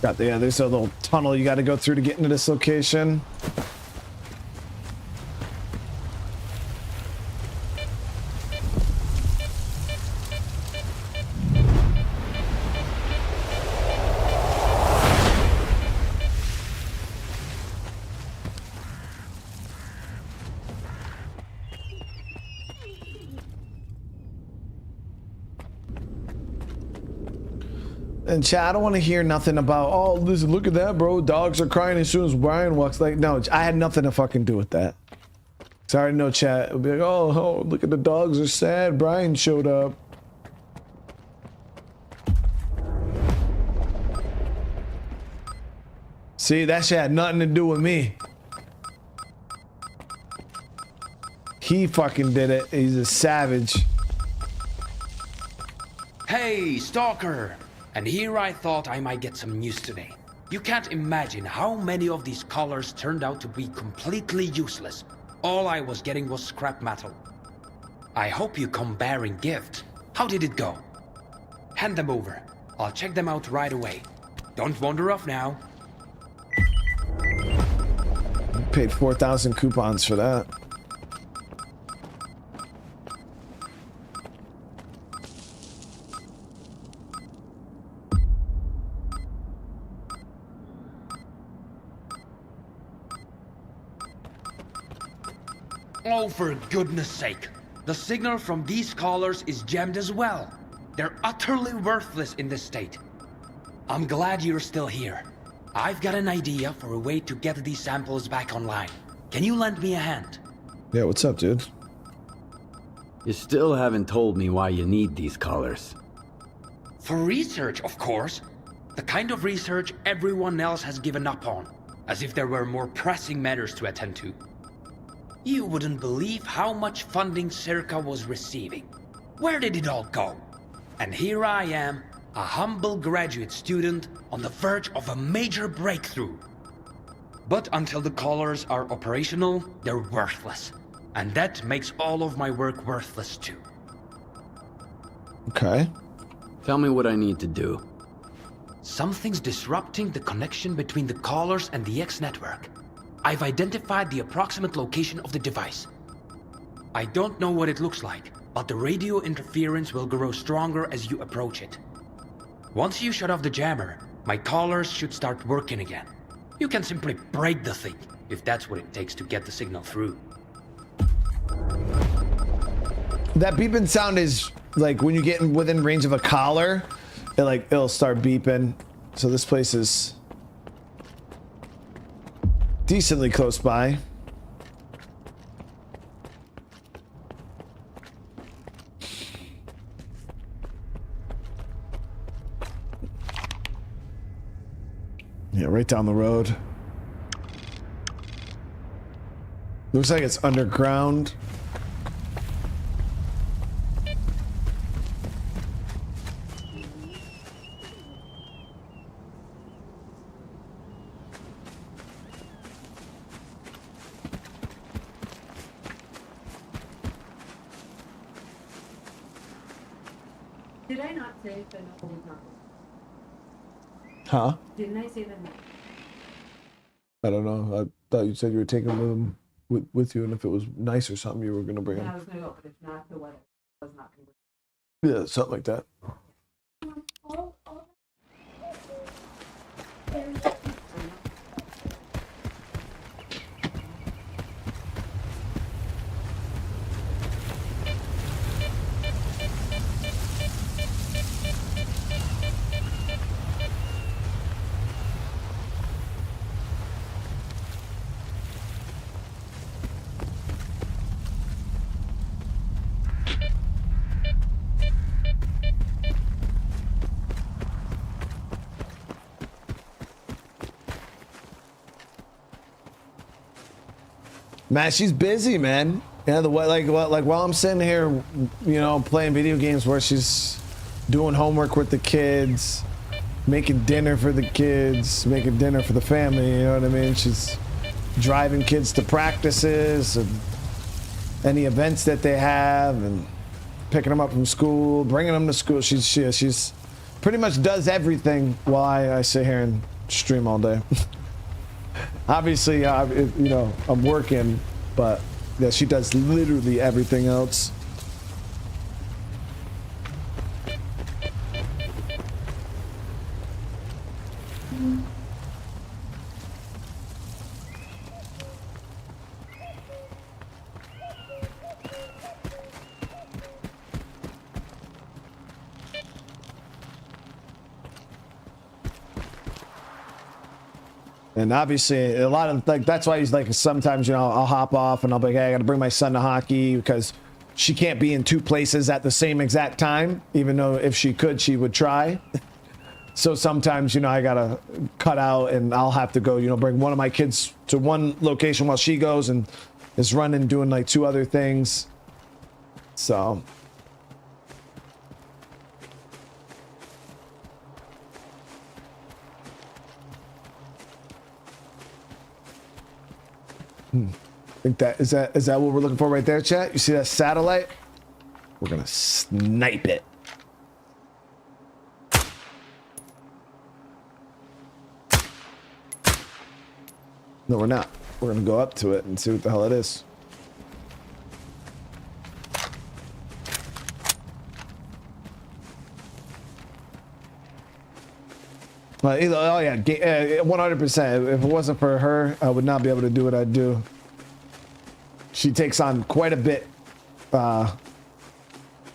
There's a little tunnel you got to go through to get into this location. And chat, I don't want to hear nothing about, oh, listen, look at that, bro. Dogs are crying as soon as Brian walks. Like, no, I had nothing to fucking do with that. So I already know chat will be like, oh, look at the dogs are sad. Brian showed up. See, that shit had nothing to do with me. He fucking did it. He's a savage. Hey, Stalker! And here I thought I might get some news today. You can't imagine how many of these collars turned out to be completely useless. All I was getting was scrap metal. I hope you come bearing gifts. How did it go? Hand them over. I'll check them out right away. Don't wander off now. I paid 4,000 coupons for that. Oh, for goodness sake. The signal from these collars is jammed as well. They're utterly worthless in this state. I'm glad you're still here. I've got an idea for a way to get these samples back online. Can you lend me a hand? Yeah, what's up, dude? You still haven't told me why you need these collars. For research, of course. The kind of research everyone else has given up on. As if there were more pressing matters to attend to. You wouldn't believe how much funding Circa was receiving. Where did it all go? And here I am, a humble graduate student on the verge of a major breakthrough. But until the collars are operational, they're worthless. And that makes all of my work worthless too. Okay. Tell me what I need to do. Something's disrupting the connection between the collars and the X network. I've identified the approximate location of the device. I don't know what it looks like, but the radio interference will grow stronger as you approach it. Once you shut off the jammer, my collars should start working again. You can simply break the thing, if that's what it takes to get the signal through. That beeping sound is like when you get within range of a collar, it'll start beeping. So this place is decently close by. Yeah, right down the road. Looks like it's underground. Did I not say the no not? Huh? Didn't I say the no? I don't know. I thought you said you were taking them with you, and if it was nice or something, you were going to bring Yeah, them. I was gonna go, but if not, the weather was not gonna work. Yeah, something like that. Man, she's busy, man. Yeah, like while I'm sitting here, you know, playing video games, where she's doing homework with the kids, making dinner for the kids, making dinner for the family. You know what I mean? She's driving kids to practices and any events that they have, and picking them up from school, bringing them to school. She's pretty much does everything while I sit here and stream all day. Obviously, you know, I'm working, but yeah, she does literally everything else. And obviously, a lot of like that's why he's like sometimes, you know, I'll hop off and I'll be like, hey, I gotta bring my son to hockey because she can't be in two places at the same exact time, even though if she could, she would try. So sometimes, you know, I gotta cut out and I'll have to go, you know, bring one of my kids to one location while she goes and is running, doing like 2 other things. So. I think that is that what we're looking for right there, chat? You see that satellite? We're gonna snipe it. No, we're not. We're gonna go up to it and see what the hell it is. Oh yeah, 100%. If it wasn't for her, I would not be able to do what I do. She takes on quite a bit of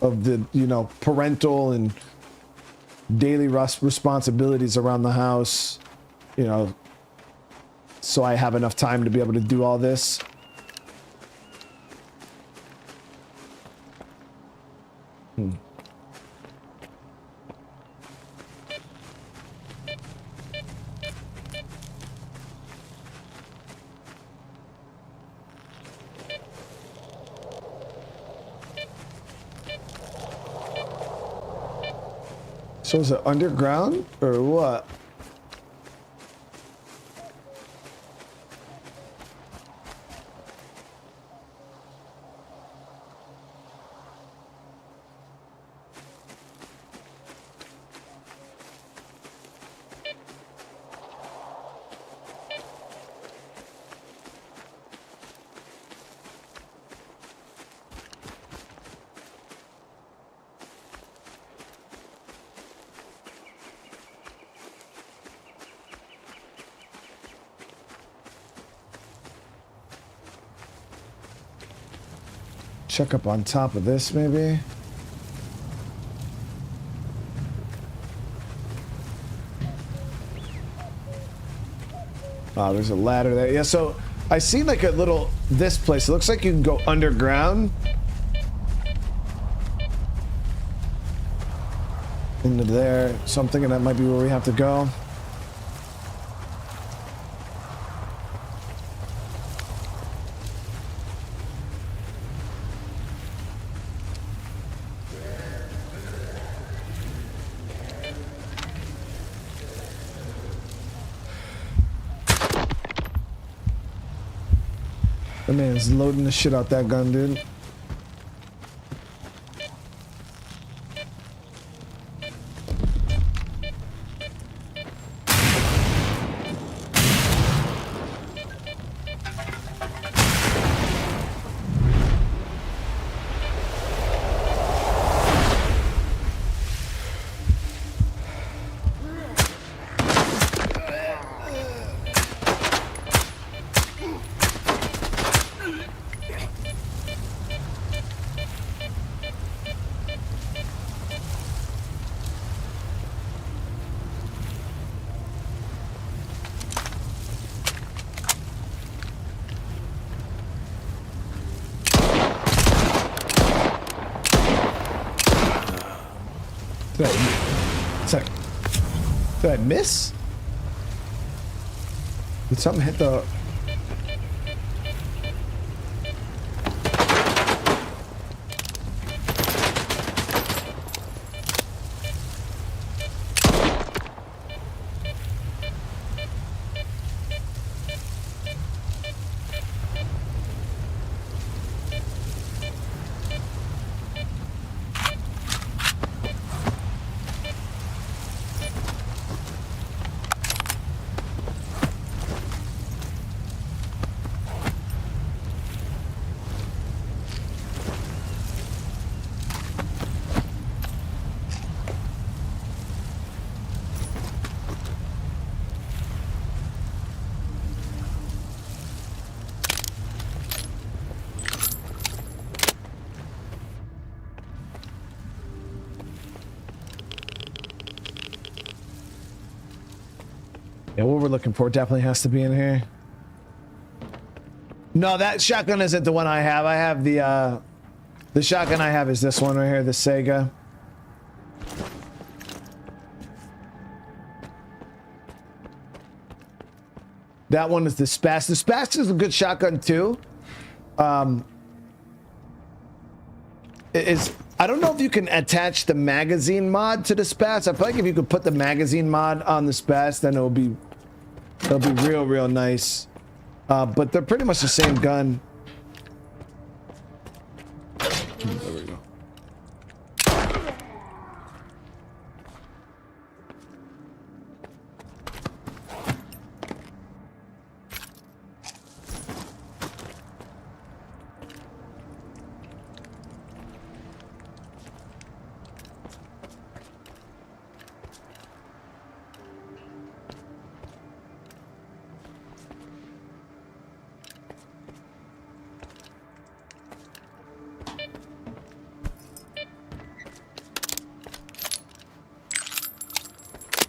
the, you know, parental and daily responsibilities around the house, you know, so I have enough time to be able to do all this. So is it underground or what? Check up on top of this, maybe. Oh, there's a ladder there. Yeah, so I see like a little, this place. It looks like you can go underground. Into there. So I'm thinking that might be where we have to go. The man's loading the shit out that gun, dude. Did I miss? Did something hit the... Yeah, what we're looking for definitely has to be in here. No, that shotgun isn't the one I have. I have the shotgun I have is this one right here, the Sega. That one is the Spast. The Spast is a good shotgun too. I don't know if you can attach the magazine mod to the Spast. I feel like if you could put the magazine mod on the Spast, then it'll be real nice. But they're pretty much the same gun. There we go.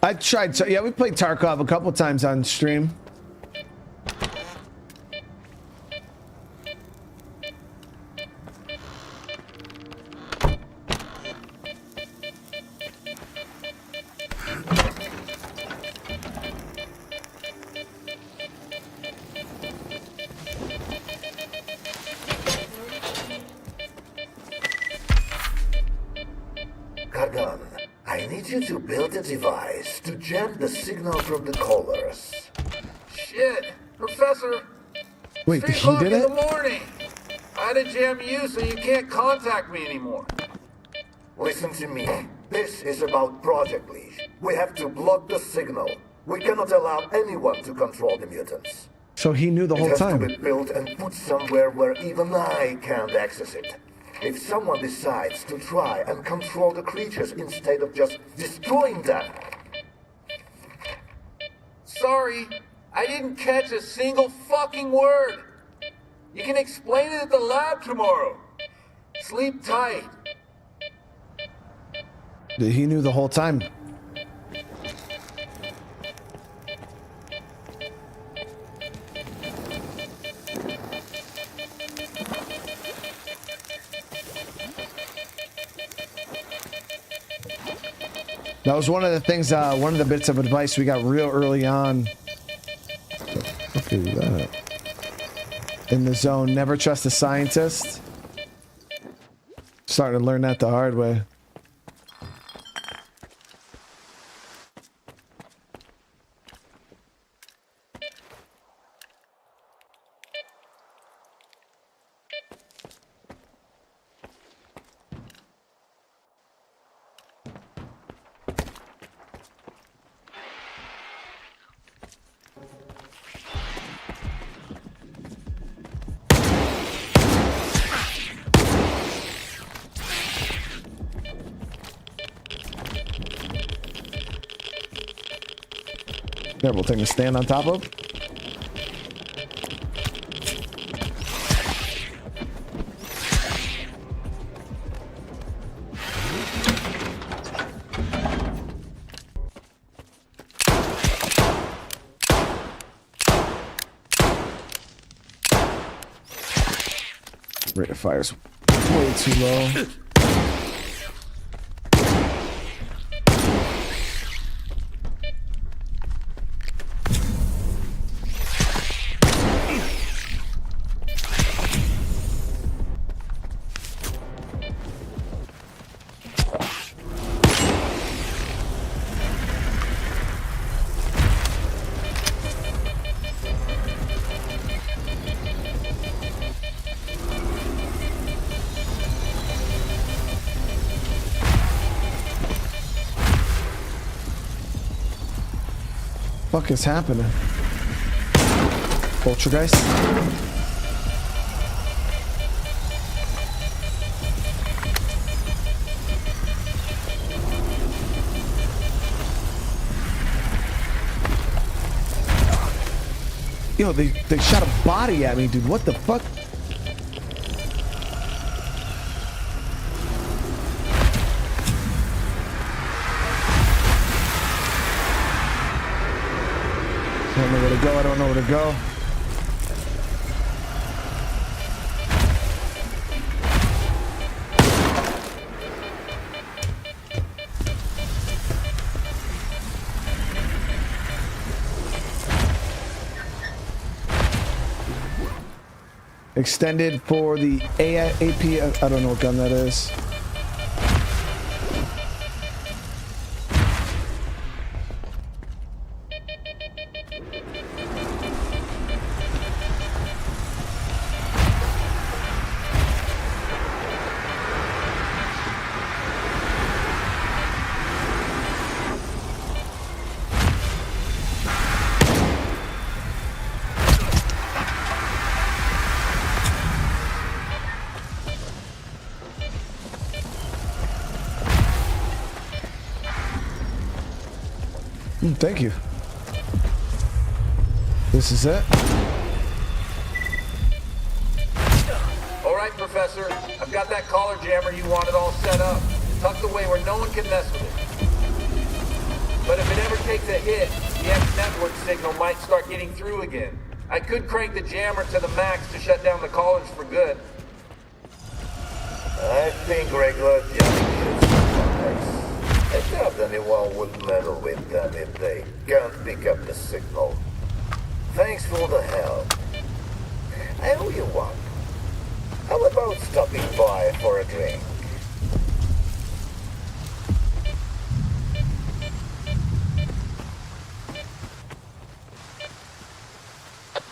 I tried, so yeah, we played Tarkov a couple times on stream. Kagan, I need you to build a device to jam the signal from the callers. Shit, Professor. Wait, 3 he o'clock did in it? the morning. I had to jam you so you can't contact me anymore. Listen to me. This is about Project Leash. We have to block the signal. We cannot allow anyone to control the mutants. So he knew the whole It has time. to be built and put somewhere where even I can't access it. If someone decides to try and control the creatures instead of just destroying them. Sorry, I didn't catch a single fucking word. You can explain it at the lab tomorrow. Sleep tight. He knew the whole time. That was one of the things, one of the bits of advice we got real early on. What is that? In the zone, never trust a scientist. Starting to learn that the hard way. Terrible thing to stand on top of. Rate of fire's way too low. Fuck is happening? Poltergeist? Yo, they shot a body at me, dude. What the fuck? I don't know where to go. I don't know where to go. Extended for the AP. I don't know what gun that is. Thank you. This is it. All right, Professor. I've got that collar jammer you wanted all set up, tucked away where no one can mess with it. But if it ever takes a hit, the X-network signal might start getting through again. I could crank the jammer to the max to shut down the collars for good. I think regular jamming should suffice. I doubt anyone would meddle with them if they can't pick up the signal. Thanks for the help. I owe you one. How about stopping by for a drink?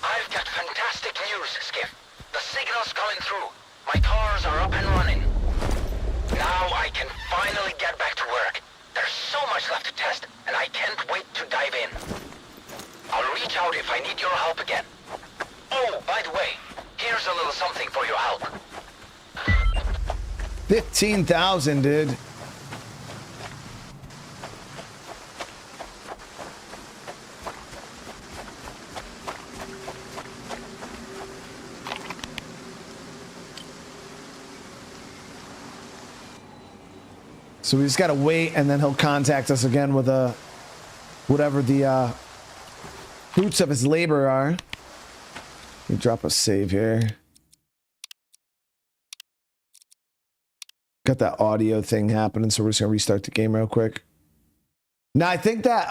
I've got fantastic news, Skiff. The signal's coming through. My cars are up and running. Now I can finally get back to work. There's so much left to test, and I can't wait to dive in. I'll reach out if I need your help again. Oh, by the way, here's a little something for your help. 15,000, dude. So we just gotta wait, and then he'll contact us again with a whatever the fruits of his labor are. Let me drop a save here. Got that audio thing happening, so we're just gonna restart the game real quick. Now I think that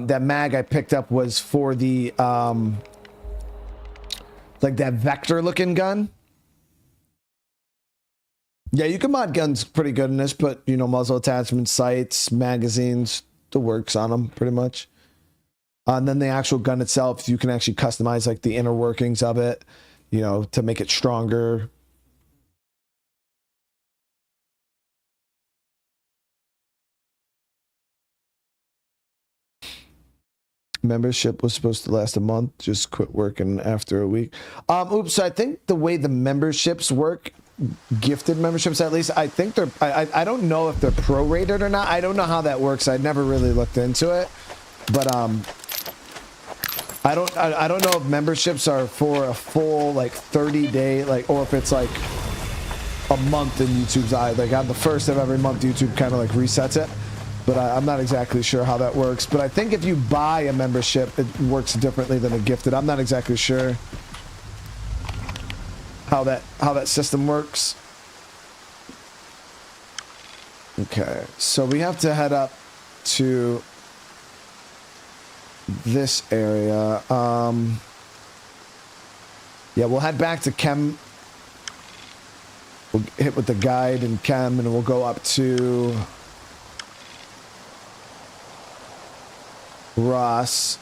that mag I picked up was for the like that vector looking gun. Yeah, you can mod guns pretty good in this, but you know, muzzle attachments, sights, magazines, the works on them pretty much. And then the actual gun itself, you can actually customize like the inner workings of it, you know, to make it stronger. Membership was supposed to last a month, just quit working after a week. Oops, so I think the way the memberships work, gifted memberships at least, I think they're, I don't know if they're prorated or not. I don't know how that works. I never really looked into it, but I don't know if memberships are for a full like 30-day, like, or if it's like a month in YouTube's eye. Like on the first of every month, YouTube kind of like resets it. But I'm not exactly sure how that works. But I think if you buy a membership, it works differently than a gifted. I'm not exactly sure how that system works. Okay, so we have to head up to this area. Yeah, we'll head back to Chem. We'll hit with the guide in Chem, and we'll go up to Ross,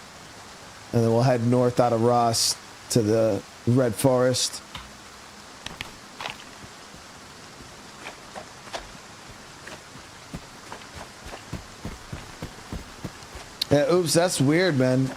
and then we'll head north out of Ross to the Red Forest. Yeah, oops, that's weird, man.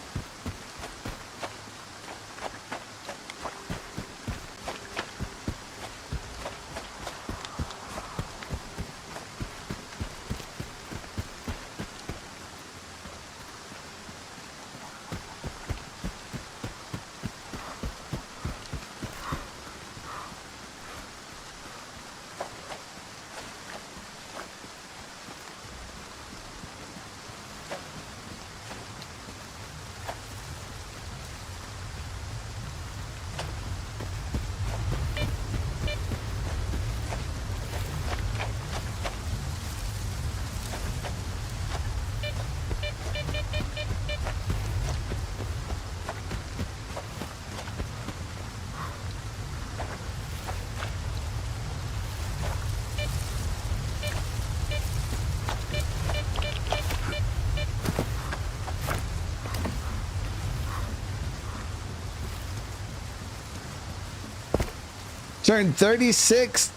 Turned 36.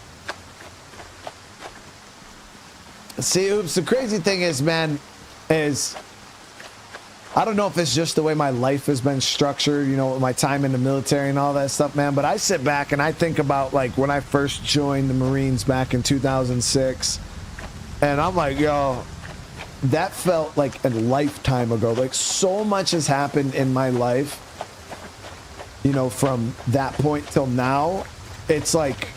See, Oops, the crazy thing is, man, is I don't know if it's just the way my life has been structured, you know, with my time in the military and all that stuff, man, but I sit back and I think about, like, when I first joined the Marines back in 2006, and I'm like, yo, that felt like a lifetime ago. Like, so much has happened in my life, you know, from that point till now. It's like,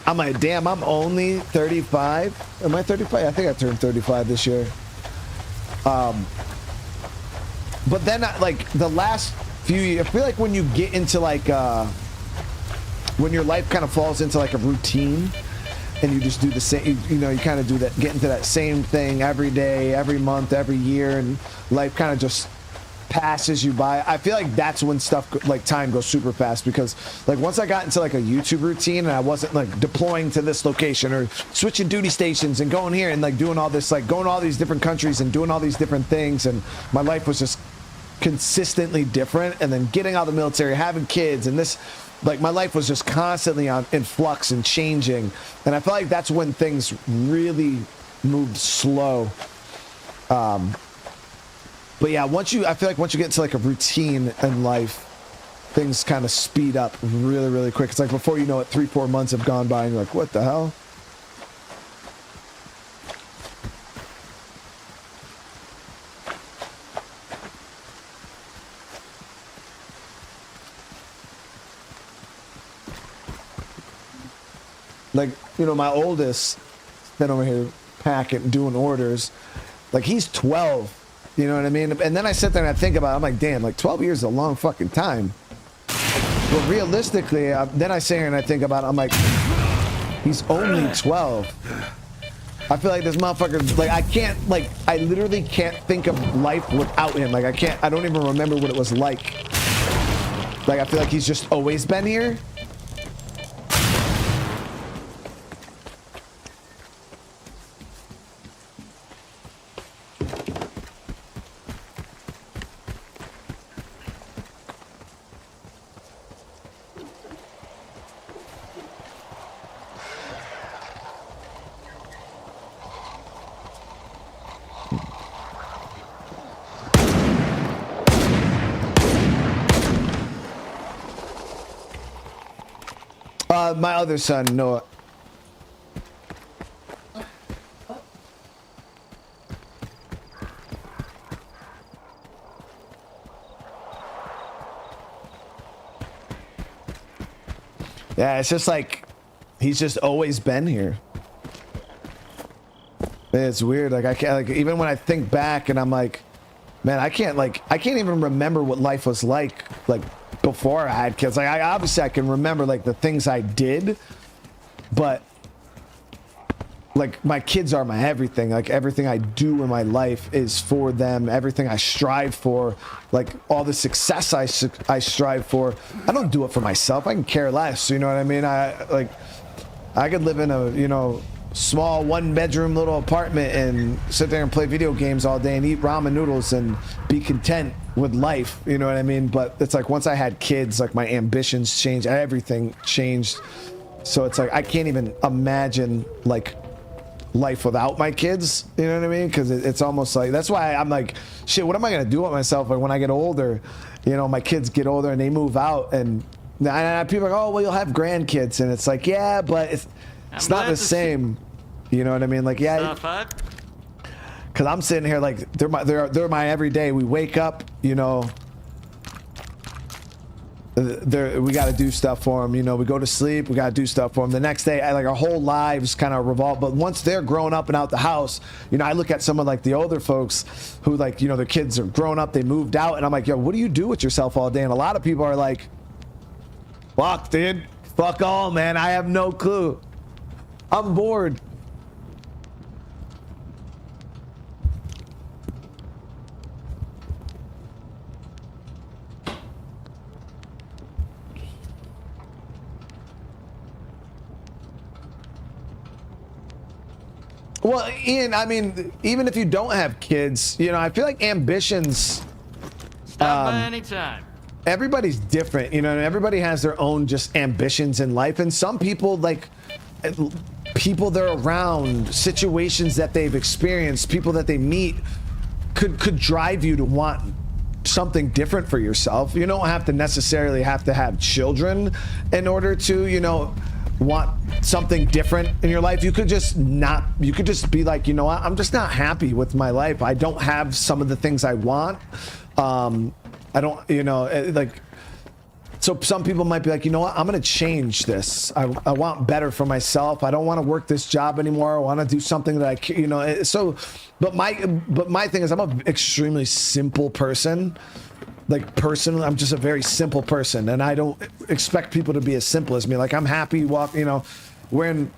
I'm like, damn, I'm only 35. Am I 35? I think I turned 35 this year. But then, like, the last few years, I feel like when you get into, like, when your life kind of falls into, like, a routine, and you just do the same, you know, you kind of do that, get into that same thing every day, every month, every year, and life kind of just passes you by. I feel like that's when stuff, like, time goes super fast, because, like, once I got into, like, a YouTube routine and I wasn't, like, deploying to this location or switching duty stations and going here and, like, doing all this, like, going to all these different countries and doing all these different things, and my life was just consistently different, and then getting out of the military, having kids, and this, like, my life was just constantly in flux and changing, and I feel like that's when things really moved slow. But yeah, I feel like once you get into, like, a routine in life, things kind of speed up really, really quick. It's like before you know it, 3-4 months have gone by and you're like, what the hell? Like, you know, my oldest, been over here packing, doing orders, like, he's 12. You know what I mean? And then I sit there and I think about it. I'm like, damn, like, 12 years is a long fucking time. But realistically, then I sit here and I think about it. I'm like, he's only 12. I feel like this motherfucker, like, I literally can't think of life without him. Like, I don't even remember what it was like. Like, I feel like he's just always been here. My other son, Noah. Yeah, it's just like, he's just always been here. It's weird. Like, I can't, like, even when I think back and I'm like, man, I can't even remember what life was like before I had kids. Like, obviously I can remember, like, the things I did, but, like, my kids are my everything. Like, everything I do in my life is for them. Everything I strive for, like, all the success I strive for, I don't do it for myself. I can care less. You know what I mean? I could live in a, you know, small 1-bedroom little apartment and sit there and play video games all day and eat ramen noodles and be content with life, you know what I mean? But it's like, once I had kids, like, my ambitions changed, everything changed. So it's like, I can't even imagine, like, life without my kids, you know what I mean? Because it's almost like, that's why I'm like, shit, what am I gonna do with myself, like, when I get older? You know, my kids get older and they move out, and people are like, oh, well, you'll have grandkids, and it's like, yeah, but it's not the same. You know what I mean? Like, yeah. Because I'm sitting here like, they're my everyday. We wake up, you know, we got to do stuff for them. You know, we go to sleep, we got to do stuff for them. The next day, like, our whole lives kind of revolve. But once they're grown up and out the house, you know, I look at some of, like, the older folks who, like, you know, their kids are grown up, they moved out, and I'm like, yo, what do you do with yourself all day? And a lot of people are like, fuck, dude, fuck all, man. I have no clue. I'm bored. Well, Ian, I mean, even if you don't have kids, you know, I feel like ambitions. Stop by anytime. everybody's different, you know, and everybody has their own just ambitions in life. And some people, like people they're around, situations that they've experienced, people that they meet could drive you to want something different for yourself. You don't have to necessarily have to have children in order to, you know, want something different in your life. You could just be like, you know what, I'm just not happy with my life. I don't have some of the things I want. I don't, you know, like, so some people might be like, you know what, I'm gonna change this. I want better for myself. I don't want to work this job anymore. I want to do something that I, you know. So, but my thing is, I'm an extremely simple person. Like personally, I'm just a very simple person, and I don't expect people to be as simple as me. Like I'm happy wearing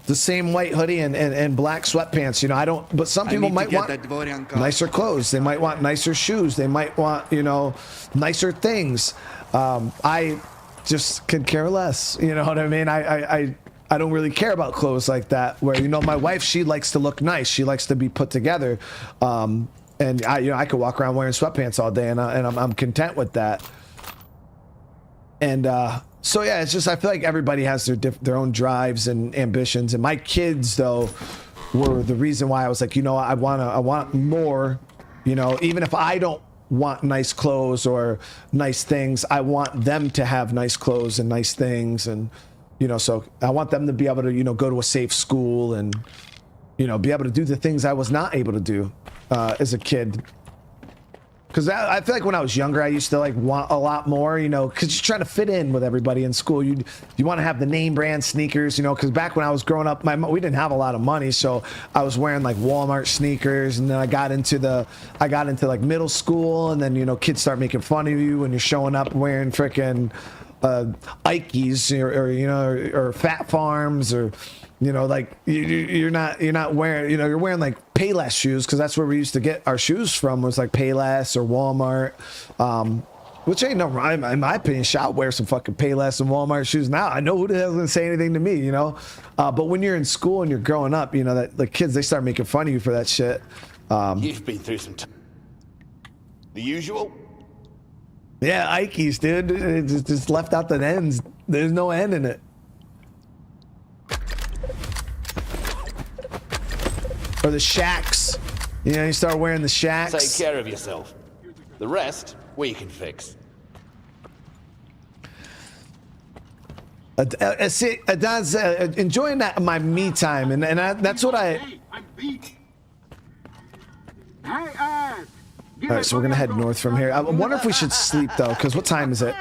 the same white hoodie and black sweatpants. You know, I don't. But some people might want nicer clothes. They might want nicer shoes. They might want, you know, nicer things. I just could care less. You know what I mean? I don't really care about clothes like that. Where, you know, my wife, she likes to look nice. She likes to be put together. And I could walk around wearing sweatpants all day, and I'm content with that. And so yeah, it's just, I feel like everybody has their own drives and ambitions. And my kids, though, were the reason why I was like, you know, I want more. You know, even if I don't want nice clothes or nice things, I want them to have nice clothes and nice things. And, you know, so I want them to be able to, you know, go to a safe school and, you know, be able to do the things I was not able to do as a kid. Because I feel like when I was younger, I used to like want a lot more, you know, because you're trying to fit in with everybody in school. You want to have the name brand sneakers, you know, because back when I was growing up, we didn't have a lot of money, so I was wearing like Walmart sneakers. And then I got into like middle school, and then, you know, kids start making fun of you when you're showing up wearing frickin' Ikes or you know, or Fat Farms, or, you know, like you're not wearing, you know, you're wearing like Payless shoes, because that's where we used to get our shoes from, was like Payless or Walmart, which ain't no rhyme in my opinion. I'll wear some fucking Payless and Walmart shoes now. I know who the hell's gonna say anything to me, you know. But when you're in school and you're growing up, you know, that the kids, they start making fun of you for that shit. You've been through some the usual. Yeah, Ikes, dude. It just left out the ends. There's no end in it. Or the shacks. You know, you start wearing the shacks. Take care of yourself. The rest, we can fix. See, Adon's enjoying my me time, and that's what I... All right, so we're gonna head north from here. I wonder if we should sleep, though, because what time is it?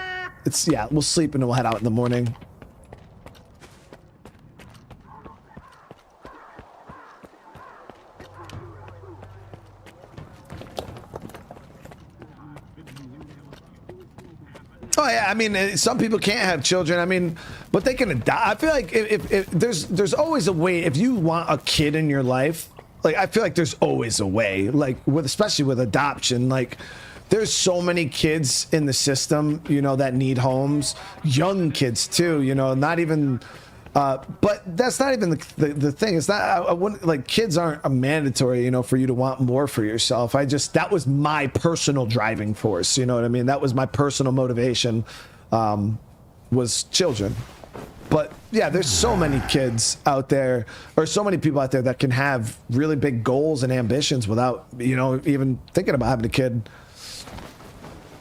Yeah, we'll sleep and then we'll head out in the morning. Oh yeah, I mean, some people can't have children. I mean, but they can adopt. I feel like if there's always a way. If you want a kid in your life, like, I feel like there's always a way. Like especially with adoption, like there's so many kids in the system, you know, that need homes. Young kids too, you know, not even. But that's not even the thing. It's not. I wouldn't, like, kids aren't a mandatory, you know, for you to want more for yourself. That was my personal driving force. You know what I mean? That was my personal motivation, was children. But yeah, there's so many kids out there, or so many people out there that can have really big goals and ambitions without, you know, even thinking about having a kid.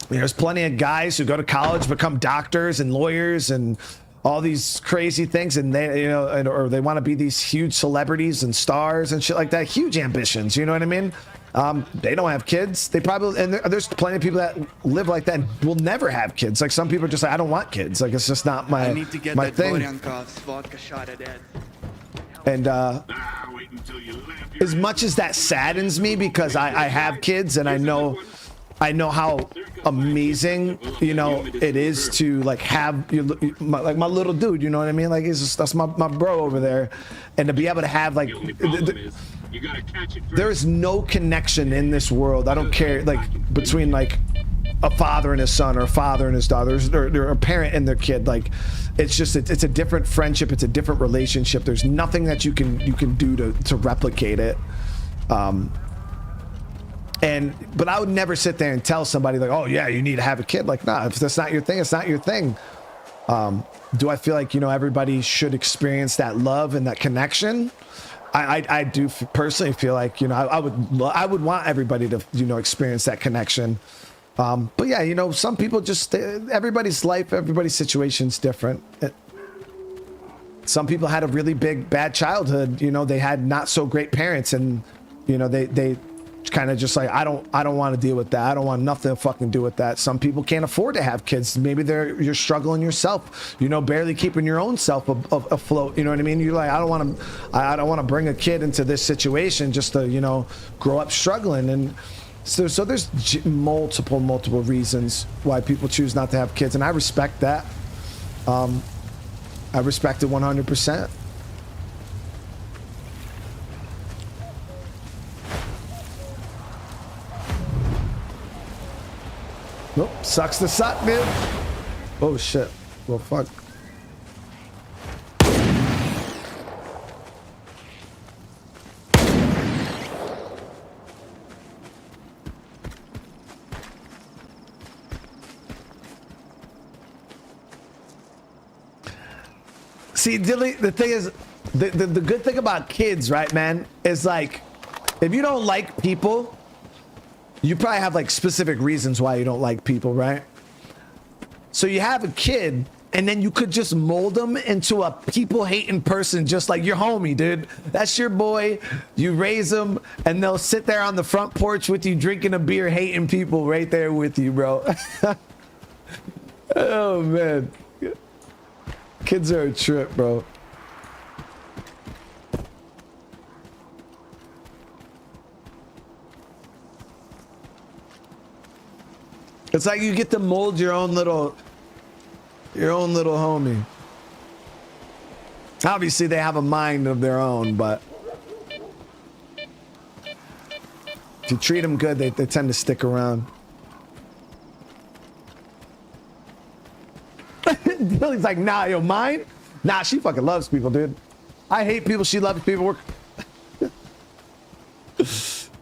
There's plenty of guys who go to college, become doctors and lawyers and all these crazy things, and they, you know, or they want to be these huge celebrities and stars and shit like that. Huge ambitions, you know what I mean? They don't have kids. They probably, and there's plenty of people that live like that and will never have kids. Like, some people are just like, I don't want kids. Like, it's just not my, I need to get my that thing. Boryankov's vodka shot at Ed. And as much as that saddens me, because I have kids and I know how amazing, you know, it is to like have my little dude, you know what I mean? Like, that's my bro over there, and to be able to have like, there is no connection in this world. I don't care, like, between like a father and his son, or a father and his daughter, or a parent and their kid. Like, it's just it's a different friendship. It's a different relationship. There's nothing that you can do to replicate it. But I would never sit there and tell somebody like, oh yeah, you need to have a kid. Like, nah, if that's not your thing, it's not your thing. Do I feel like, you know, everybody should experience that love and that connection? I do personally feel like, you know, I would want everybody to, you know, experience that connection. But yeah, you know, some people just, everybody's life, everybody's situation's different. Some people had a really bad childhood. You know, they had not so great parents, and, you know, they kind of just like, I don't want to deal with that. I don't want nothing to fucking do with that. Some people can't afford to have kids. Maybe you're struggling yourself, you know, barely keeping your own self afloat. You know what I mean? You're like, I don't want to bring a kid into this situation just to, you know, grow up struggling. And so there's multiple reasons why people choose not to have kids. And I respect that. I respect it 100%. Nope, sucks to suck, dude. Oh shit. Well, fuck. See, Dilly, the thing is, the good thing about kids, right, man, is like, if you don't like people, you probably have like specific reasons why you don't like people, right? So you have a kid, and then you could just mold them into a people-hating person, just like your homie, dude. That's your boy. You raise them, and they'll sit there on the front porch with you, drinking a beer, hating people right there with you, bro. Oh, man. Kids are a trip, bro. It's like you get to mold your own little homie. Obviously, they have a mind of their own, but if you treat them good, they tend to stick around. Billy's like, nah, yo, mine? Nah, she fucking loves people, dude. I hate people. She loves people.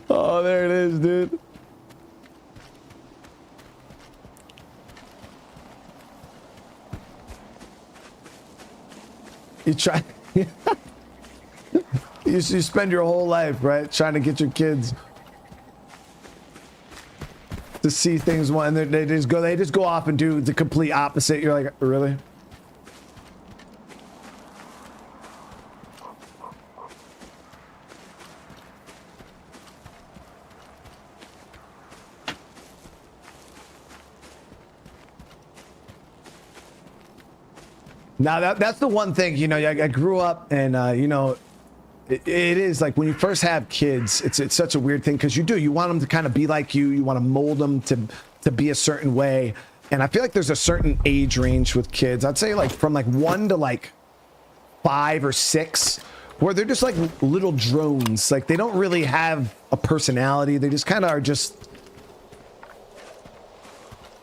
Oh, there it is, dude. You try. You spend your whole life, right, trying to get your kids to see things one, and they just go off and do the complete opposite. You're like, really? Now that's the one thing, you know, I grew up, and you know, it is like when you first have kids, it's such a weird thing, because you want them to kind of be like you want to mold them to be a certain way. And I feel like there's a certain age range with kids. I'd say like from like 1 to like 5 or 6, where they're just like little drones. Like they don't really have a personality. They just kind of are just,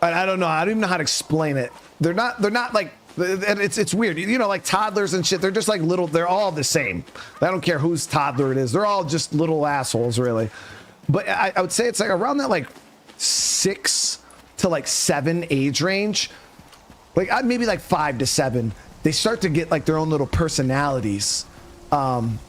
I don't know. I don't even know how to explain it. They're not like, it's weird, you know, like toddlers and shit. They're just like little, they're all the same. I don't care whose toddler it is. They're all just little assholes, really. But I would say it's like around that like 6 to like 7 age range, like maybe like 5 to 7. They start to get like their own little personalities. And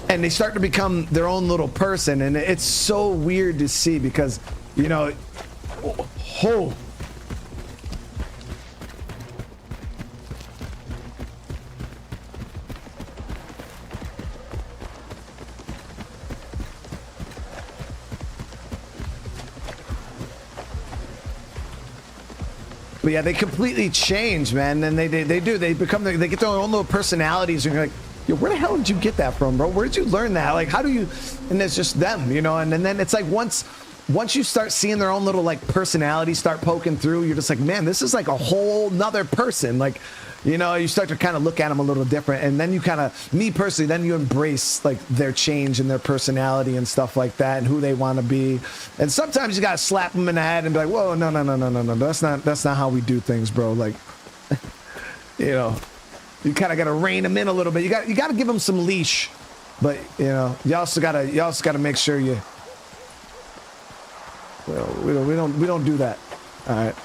they start to become their own little person. And it's so weird to see, because, you know, oh. But yeah, they completely change, man. And they get their own little personalities, and you're like, yo, where the hell did you get that from, bro? Where did you learn that? Like, how do you? And it's just them, you know. And then it's like once you start seeing their own little like personality start poking through, you're just like, man, this is like a whole nother person. Like, you know, you start to kind of look at them a little different. And then you kind of, me personally, then you embrace like their change and their personality and stuff like that, and who they want to be. And sometimes you got to slap them in the head and be like, whoa, no. That's not how we do things, bro. Like, you know, you kind of got to rein them in a little bit. You got to give them some leash. But you know, you also gotta make sure you. Well, we don't do that. All right.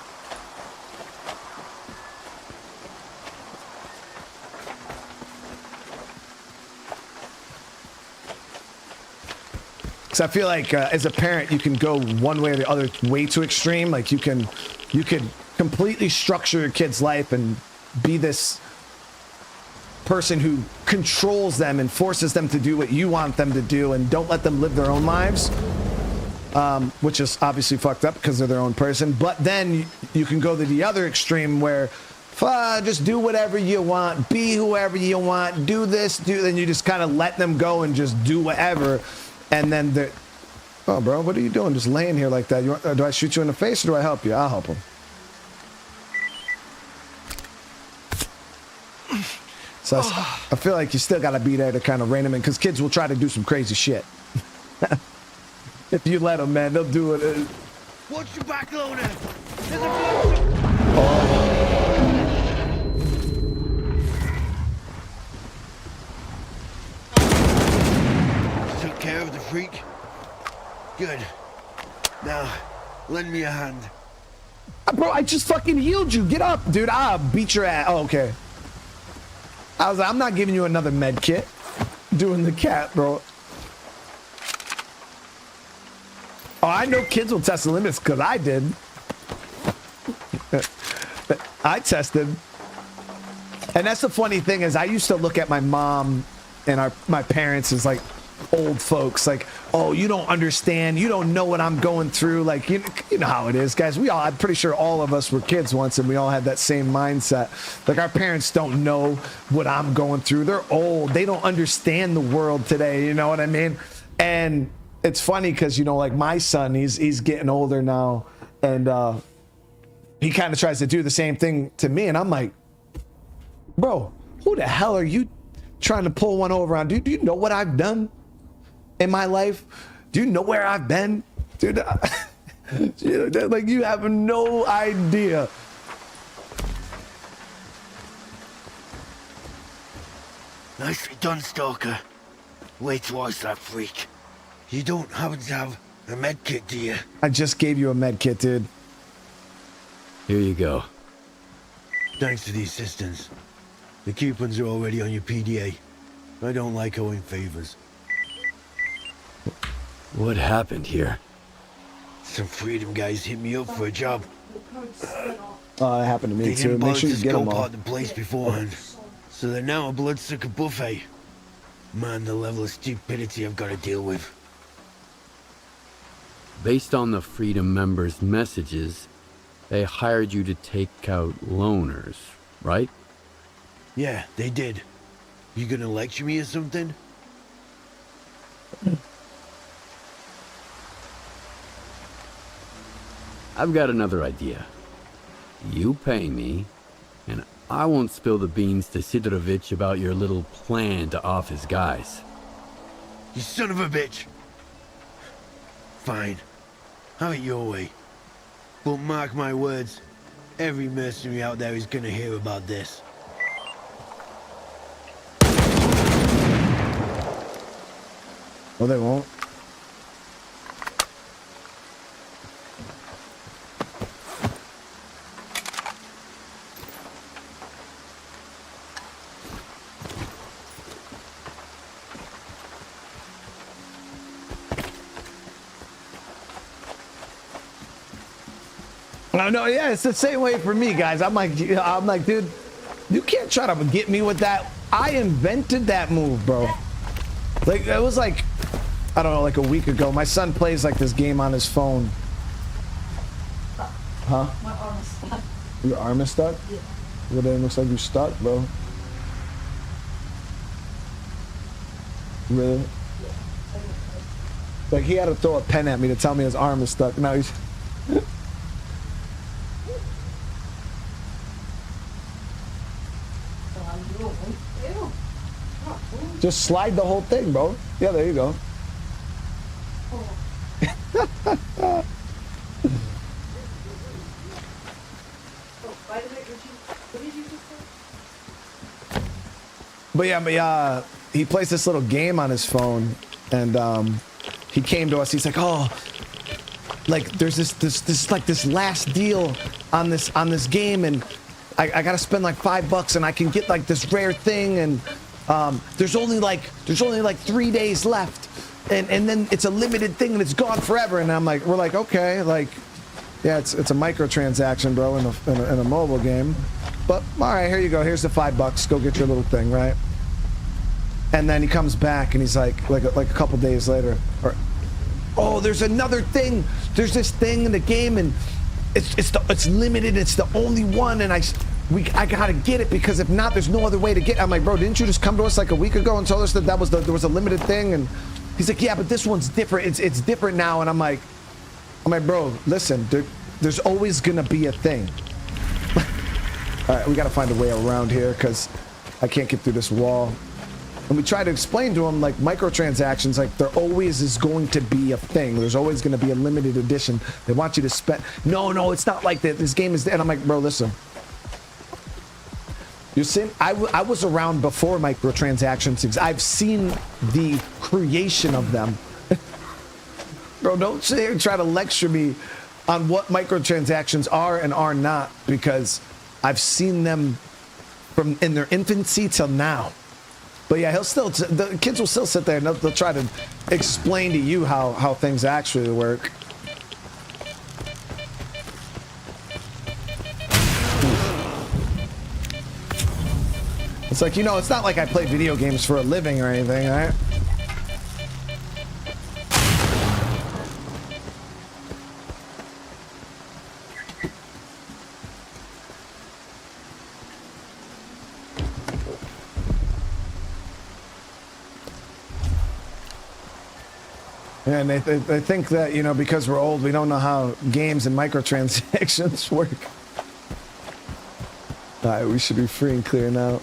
Because I feel like as a parent, you can go one way or the other, way too extreme. Like you could completely structure your kid's life and be this person who controls them and forces them to do what you want them to do and don't let them live their own lives, which is obviously fucked up because they're their own person. But then you can go to the other extreme where just do whatever you want, be whoever you want, do this, then you just kind of let them go and just do whatever. And then they're, oh, bro, what are you doing? Just laying here like that? Do I shoot you in the face or do I help you? I'll help him. So I feel like you still got to be there to kind of rein them in because kids will try to do some crazy shit. If you let them, man, they'll do it. Watch your back, loader. There's a Took care of the freak. Good. Now, lend me a hand. Bro, I just fucking healed you. Get up, dude. I'll beat your ass. Oh, okay. I was like, I'm not giving you another med kit. Doing the cat, bro. Oh, I know kids will test the limits because I did. I tested. And that's the funny thing is I used to look at my mom and my parents as like old folks, like, oh, you don't understand, you don't know what I'm going through. Like, you know how it is, guys. I'm pretty sure all of us were kids once and we all had that same mindset. Like, our parents don't know what I'm going through. They're old. They don't understand the world today. You know what I mean? And it's funny because, you know, like my son, he's getting older now, and he kind of tries to do the same thing to me, and I'm like, bro, who the hell are you trying to pull one over on? Dude, do you know what I've done in my life? Do you know where I've been? Dude, like, you have no idea. Nicely done, Stalker. Wait till I that freak. You don't happen to have a med kit, do you? I just gave you a med kit, dude. Here you go. Thanks for the assistance. The coupons are already on your PDA. I don't like owing favors. What happened here? Some Freedom guys hit me up for a job. It happened to me They too. didn't Make bother sure to you get them scope all. out the place beforehand. So they're now a bloodsucker buffet. Man, the level of stupidity I've got to deal with. Based on the Freedom members' messages, they hired you to take out loners, right? Yeah, they did. You gonna lecture me or something? I've got another idea. You pay me, and I won't spill the beans to Sidorovich about your little plan to off his guys. You son of a bitch! Fine. Have it your way. But mark my words, every mercenary out there is gonna hear about this. Well, they won't. No, yeah, it's the same way for me, guys. I'm like, dude, you can't try to get me with that. I invented that move, bro. Like, it was like, I don't know, like a week ago. My son plays like this game on his phone. Huh? My arm is stuck. Your arm is stuck? Yeah. Well, then it looks like you're stuck, bro. Really? Like, he had to throw a pen at me to tell me his arm is stuck. Now he's... Just slide the whole thing, bro. Yeah, there you go. But yeah, he plays this little game on his phone, and he came to us. He's like, oh, like there's this last deal on this game, and I gotta spend like $5 and I can get like this rare thing, and there's only like 3 days left, and then it's a limited thing and it's gone forever. And I'm like, we're like, okay, like, yeah, it's a microtransaction, bro, in a mobile game, but all right, here you go, here's the $5, go get your little thing, right? And then he comes back and he's like a couple days later, or, oh, there's another thing, there's this thing in the game, and it's limited, it's the only one, and I gotta get it, because if not, there's no other way to get it. I'm like, bro, didn't you just come to us like a week ago and told us that there was a limited thing? And he's like, yeah, but this one's different, it's different now. And I'm like, bro, listen, there's always gonna be a thing. All right, we gotta find a way around here, because I can't get through this wall. And we try to explain to him, like, microtransactions, like, there always is going to be a thing. There's always going to be a limited edition. They want you to spend. No, it's not like that. This game is. And I'm like, bro, listen. You see, I was around before microtransactions. I've seen the creation of them. Bro, don't sit here and try to lecture me on what microtransactions are and are not, because I've seen them from in their infancy till now. But yeah, the kids will still sit there and they'll try to explain to you how things actually work. It's like, it's not like I play video games for a living or anything, right? And they think that, because we're old, we don't know how games and microtransactions work. All right, we should be free and clear now.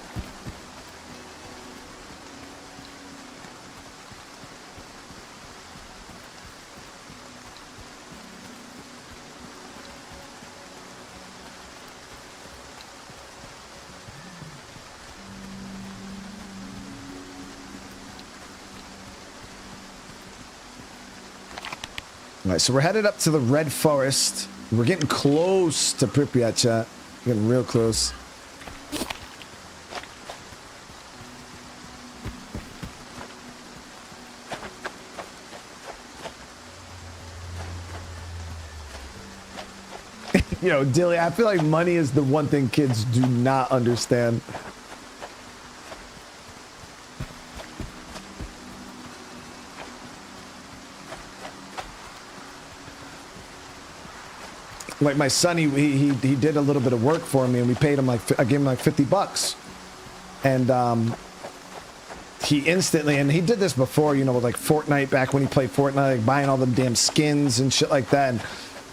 All right, so we're headed up to the Red Forest. We're getting close to Pripyat, chat. We're getting real close. Dilly, I feel like money is the one thing kids do not understand. Like my son, he did a little bit of work for me, and we paid him I gave him like $50, and he instantly, and he did this before, with like Fortnite, back when he played Fortnite, like buying all the damn skins and shit like that. And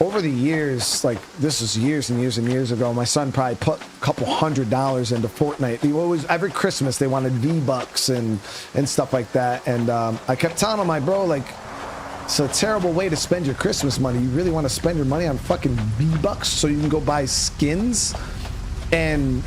over the years, like this was years and years and years ago, my son probably put a couple $100 into Fortnite. He always, every Christmas they wanted V-Bucks and stuff like that, and I kept telling him, my bro, like, it's a terrible way to spend your Christmas money. You really want to spend your money on fucking V-Bucks so you can go buy skins? And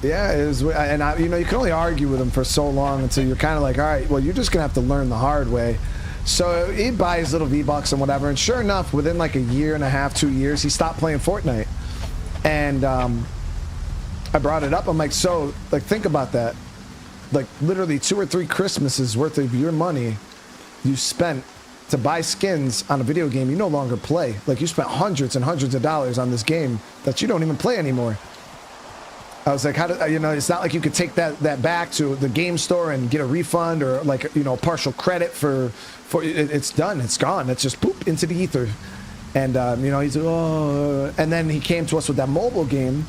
yeah, it was, and you can only argue with him for so long until you're kind of like, all right, well, you're just gonna have to learn the hard way. So he'd buy his little V-Bucks and whatever, and sure enough, within like a year and a half, 2 years, he stopped playing Fortnite. And I brought it up. I'm like, so, like, think about that. Like, literally 2 or 3 Christmases worth of your money you spent to buy skins on a video game you no longer play. Like, you spent hundreds and hundreds of dollars on this game that you don't even play anymore. I was like, how do it's not like you could take that back to the game store and get a refund or like, partial credit for it's done, it's gone, it's just poop into the ether. And he's like, oh, and then he came to us with that mobile game,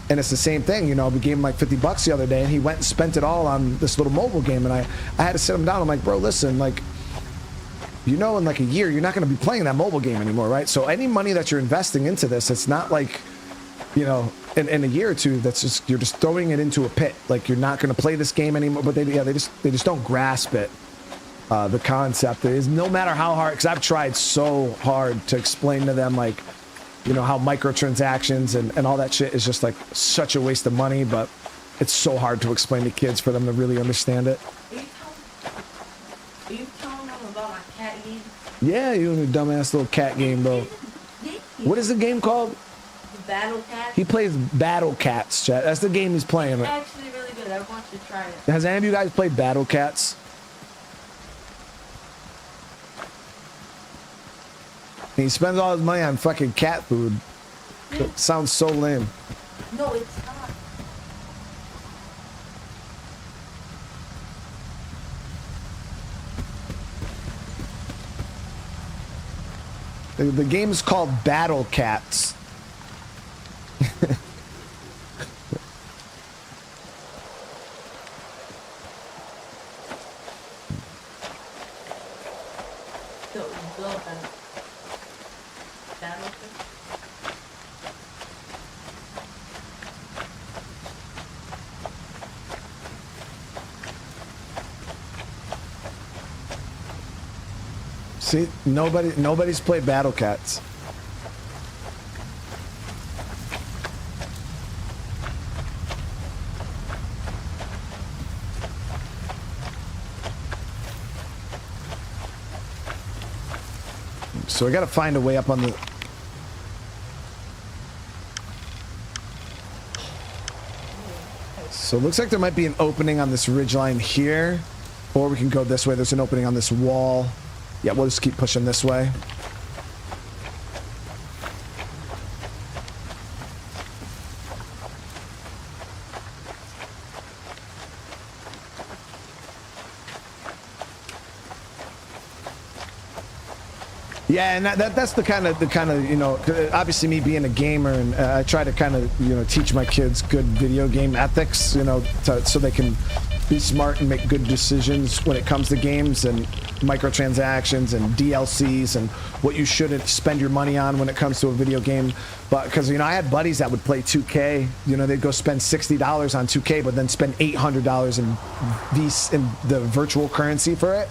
and it's the same thing. We gave him like $50 the other day, and he went and spent it all on this little mobile game. And I had to sit him down. I'm like, bro, listen, like, in like a year, you're not going to be playing that mobile game anymore, right? So any money that you're investing into this, it's not like, in a year or two, you're just throwing it into a pit. Like, you're not going to play this game anymore. But they just don't grasp it. The concept is, no matter how hard, because I've tried so hard to explain to them, like, how microtransactions and all that shit is just like such a waste of money, but it's so hard to explain to kids for them to really understand it. Are you telling them about my cat game? Yeah, you and your dumbass little cat game, bro. What is the game called? The Battle Cat? He plays Battle Cats, chat. That's the game he's playing. It's actually really good. I want you to try it. Has any of you guys played Battle Cats? He spends all his money on fucking cat food. It sounds so lame. No, it's not. The game is called Battle Cats. See, nobody's played Battle Cats. So I gotta find a way up on the... So it looks like there might be an opening on this ridgeline here, or we can go this way. There's an opening on this wall. Yeah, we'll just keep pushing this way. Yeah, and that's the kind of you know, obviously me being a gamer, and I try to kind of, you know, teach my kids good video game ethics, you know, so they can be smart and make good decisions when it comes to games and microtransactions and DLCs and what you shouldn't spend your money on when it comes to a video game. But because, you know, I had buddies that would play 2K, you know, they'd go spend $60 on 2K, but then spend $800 in the virtual currency for it.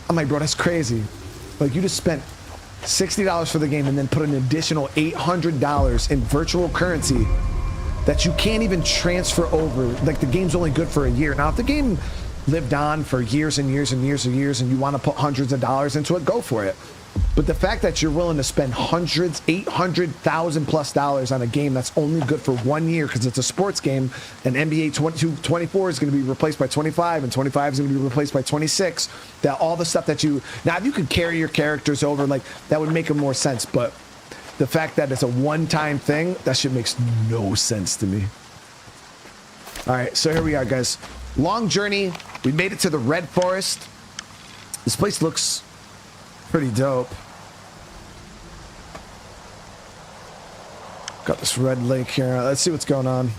I'm like, bro, that's crazy. Like, you just spent $60 for the game and then put an additional $800 in virtual currency that you can't even transfer over. Like, the game's only good for a year. Now, if the game lived on for years and years and years and years and you want to put hundreds of dollars into it, go for it. But the fact that you're willing to spend hundreds, $800,000+ on a game that's only good for 1 year because it's a sports game, and NBA 24 is going to be replaced by 25, and 25 is going to be replaced by 26, that all the stuff that you... Now, if you could carry your characters over, like, that would make more sense, but the fact that it's a one-time thing, that shit makes no sense to me. All right, so here we are, guys. Long journey. We made it to the Red Forest. This place looks pretty dope. Got this red lake here. Let's see what's going on.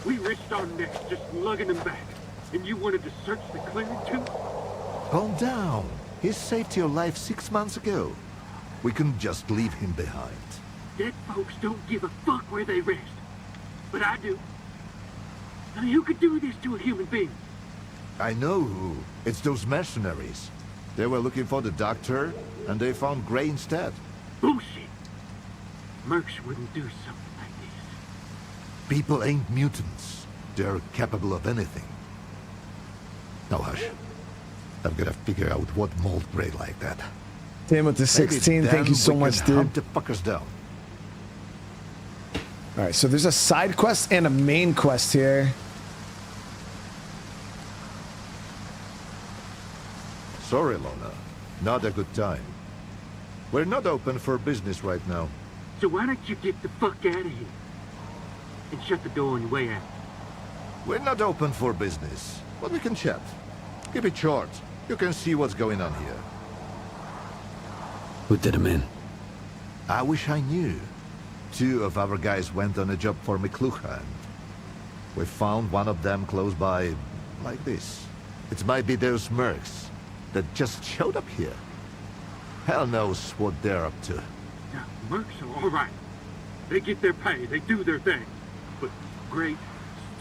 We risked our necks just lugging him back, and you wanted to search the clearing too? Calm down. He saved your life 6 months ago. We couldn't just leave him behind. Dead folks don't give a fuck where they rest. But I do. I mean, who could do this to a human being? I know who. It's those mercenaries. They were looking for the doctor, and they found Gray instead. Bullshit. Mercs wouldn't do something like this. People ain't mutants. They're capable of anything. Now hush. I've got to figure out what mold Gray like that. Damn with the 16. Thank you so much, dude. Hunt the fuckers down. All right, so there's a side quest and a main quest here. Sorry, Lona. Not a good time. We're not open for business right now. So why don't you get the fuck out of here? And shut the door on your way out. We're not open for business, but we can chat. Keep it short. You can see what's going on here. Who did him in? I wish I knew. 2 of our guys went on a job for McLuhan. We found one of them close by, like this. It might be those mercs that just showed up here. Hell knows what they're up to. Now, mercs are all right. They get their pay, they do their thing. But, Gray,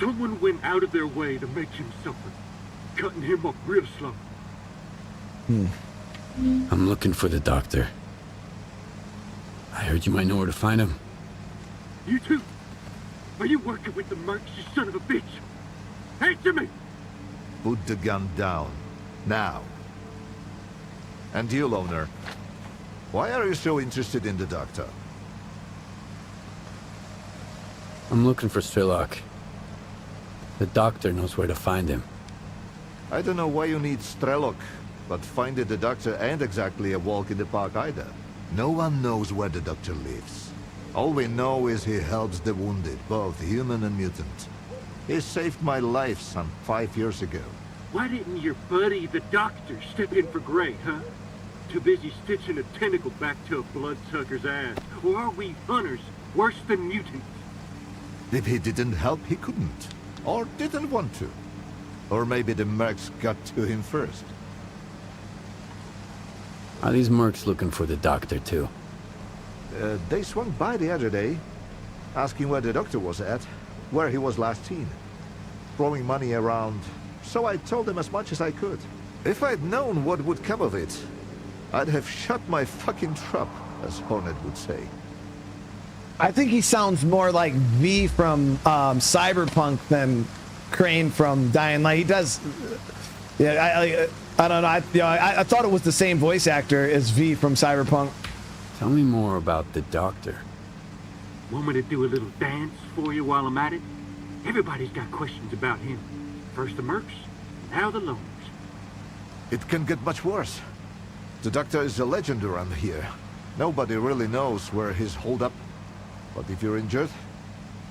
someone went out of their way to make him suffer. Cutting him up real slow. I'm looking for the doctor. I heard you might know where to find him. You too. Are you working with the mercs, you son of a bitch? Answer me! Put the gun down. Now. And you, Loner. Why are you so interested in the doctor? I'm looking for Strelok. The doctor knows where to find him. I don't know why you need Strelok, but finding the doctor ain't exactly a walk in the park either. No one knows where the doctor lives. All we know is he helps the wounded, both human and mutant. He saved my life some 5 years ago. Why didn't your buddy, the doctor, step in for Gray, huh? Too busy stitching a tentacle back to a bloodsucker's ass. Or are we hunters, worse than mutants? If he didn't help, he couldn't. Or didn't want to. Or maybe the mercs got to him first. Are these mercs looking for the doctor, too? They swung by the other day, asking where the doctor was at, where he was last seen. Throwing money around, so I told them as much as I could. If I'd known what would come of it, I'd have shut my fucking trap, as Hornet would say. I think he sounds more like V from Cyberpunk than Crane from Dying Light. He does. Yeah, I don't know. I thought it was the same voice actor as V from Cyberpunk. Tell me more about the doctor. Want me to do a little dance for you while I'm at it? Everybody's got questions about him. First the mercs, now the loners. It can get much worse. The doctor is a legend around here. Nobody really knows where he's holed up. But if you're injured,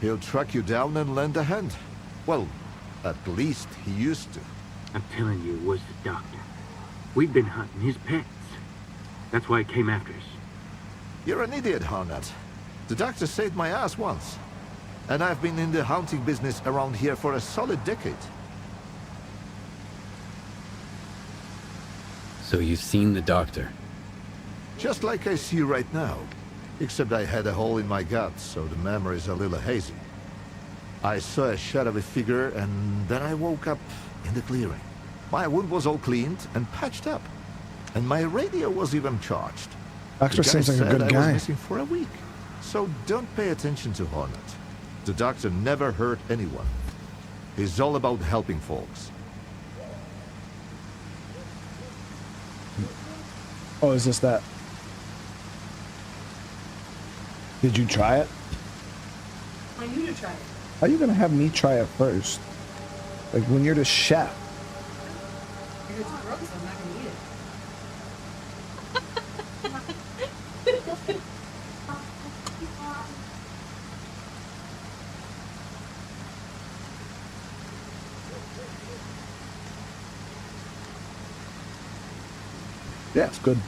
he'll track you down and lend a hand. Well, at least he used to. I'm telling you, it was the doctor. We've been hunting his pets. That's why he came after us. You're an idiot, Hornet. The doctor saved my ass once. And I've been in the hunting business around here for a solid decade. So you've seen the doctor? Just like I see right now. Except I had a hole in my gut, so the memory's a little hazy. I saw a shadowy figure, and then I woke up in the clearing. My wound was all cleaned and patched up. And my radio was even charged. Doctor seems like a good I guy. was missing for a week. So don't pay attention to Hornet. The doctor never hurt anyone. He's all about helping folks. Oh, is this that? Did you try it? I want you to try it. How are you gonna have me try it first? Like when you're the chef. If it's gross, I'm not gonna eat it. Yeah, it's good.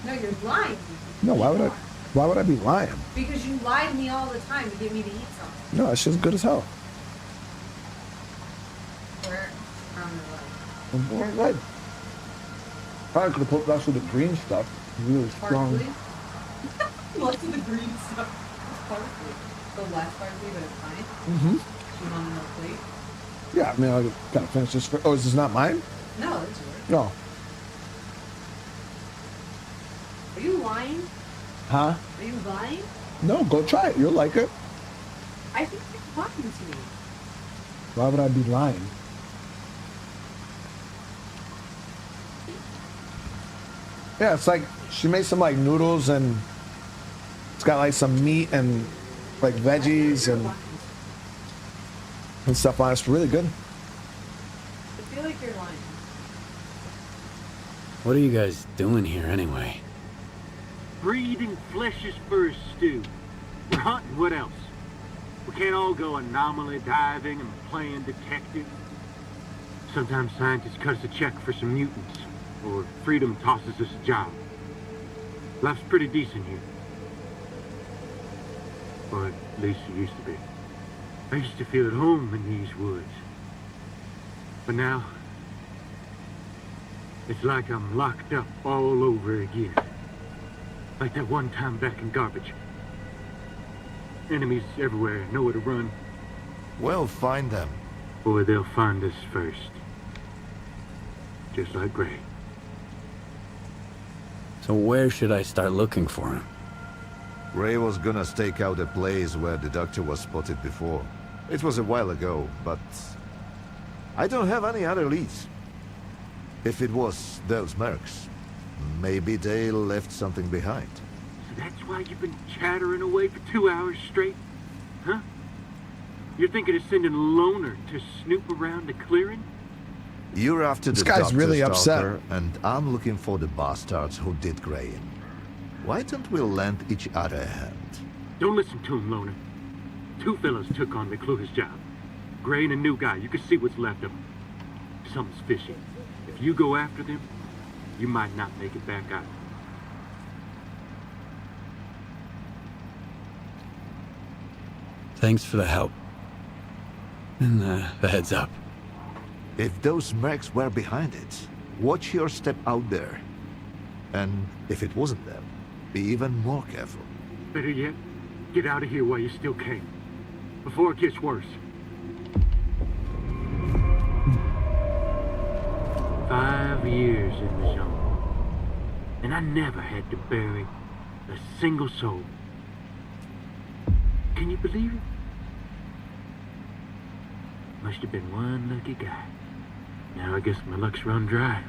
No, you're lying. No, why would I be lying? Because you lie to me all the time to get me to eat something. No, it's just good as hell. Where? Well, good. Probably could have put less of the green stuff. It's really strong. Parsley? Lots of the green stuff. It's parsley. The last parsley, but it's fine. Mm-hmm. You want another plate? Yeah, I mean, I gotta finish this. Oh, is this not mine? No, it's yours. No. Are you lying? Huh? Are you lying? No, go try it. You'll like it. I think you're talking to me. Why would I be lying? Yeah, it's like she made some like noodles and it's got like some meat and like veggies and stuff on it. It's really good. I feel like you're lying. What are you guys doing here anyway? Breeding flesh is first, Stu. We're hunting, what else? We can't all go anomaly diving and playing detective. Sometimes scientists cut us a check for some mutants, or freedom tosses us a job. Life's pretty decent here. Or at least it used to be. I used to feel at home in these woods. But now, it's like I'm locked up all over again. Like that one time back in Garbage. Enemies everywhere, nowhere to run. Well, find them. Or they'll find us first. Just like Gray. So where should I start looking for him? Ray was gonna stake out a place where the doctor was spotted before. It was a while ago, but I don't have any other leads. If it was those mercs, maybe they left something behind. So that's why you've been chattering away for 2 hours straight? Huh? You're thinking of sending Loner to snoop around the clearing? You're after This the guy's doctor, really Stalker, upset. and I'm looking for the bastards who did Gray in. Why don't we lend each other a hand? Don't listen to him, Loner. 2 fellas took on McClure's job. Gray and a new guy. You can see what's left of him. Something's fishy. If you go after them, you might not make it back out. Thanks for the help. And the heads up. If those mercs were behind it, watch your step out there. And if it wasn't them, be even more careful. Better yet, get out of here while you still can. Before it gets worse. 5 years in the zone. And I never had to bury a single soul. Can you believe it? Must have been one lucky guy. Now I guess my luck's run dry.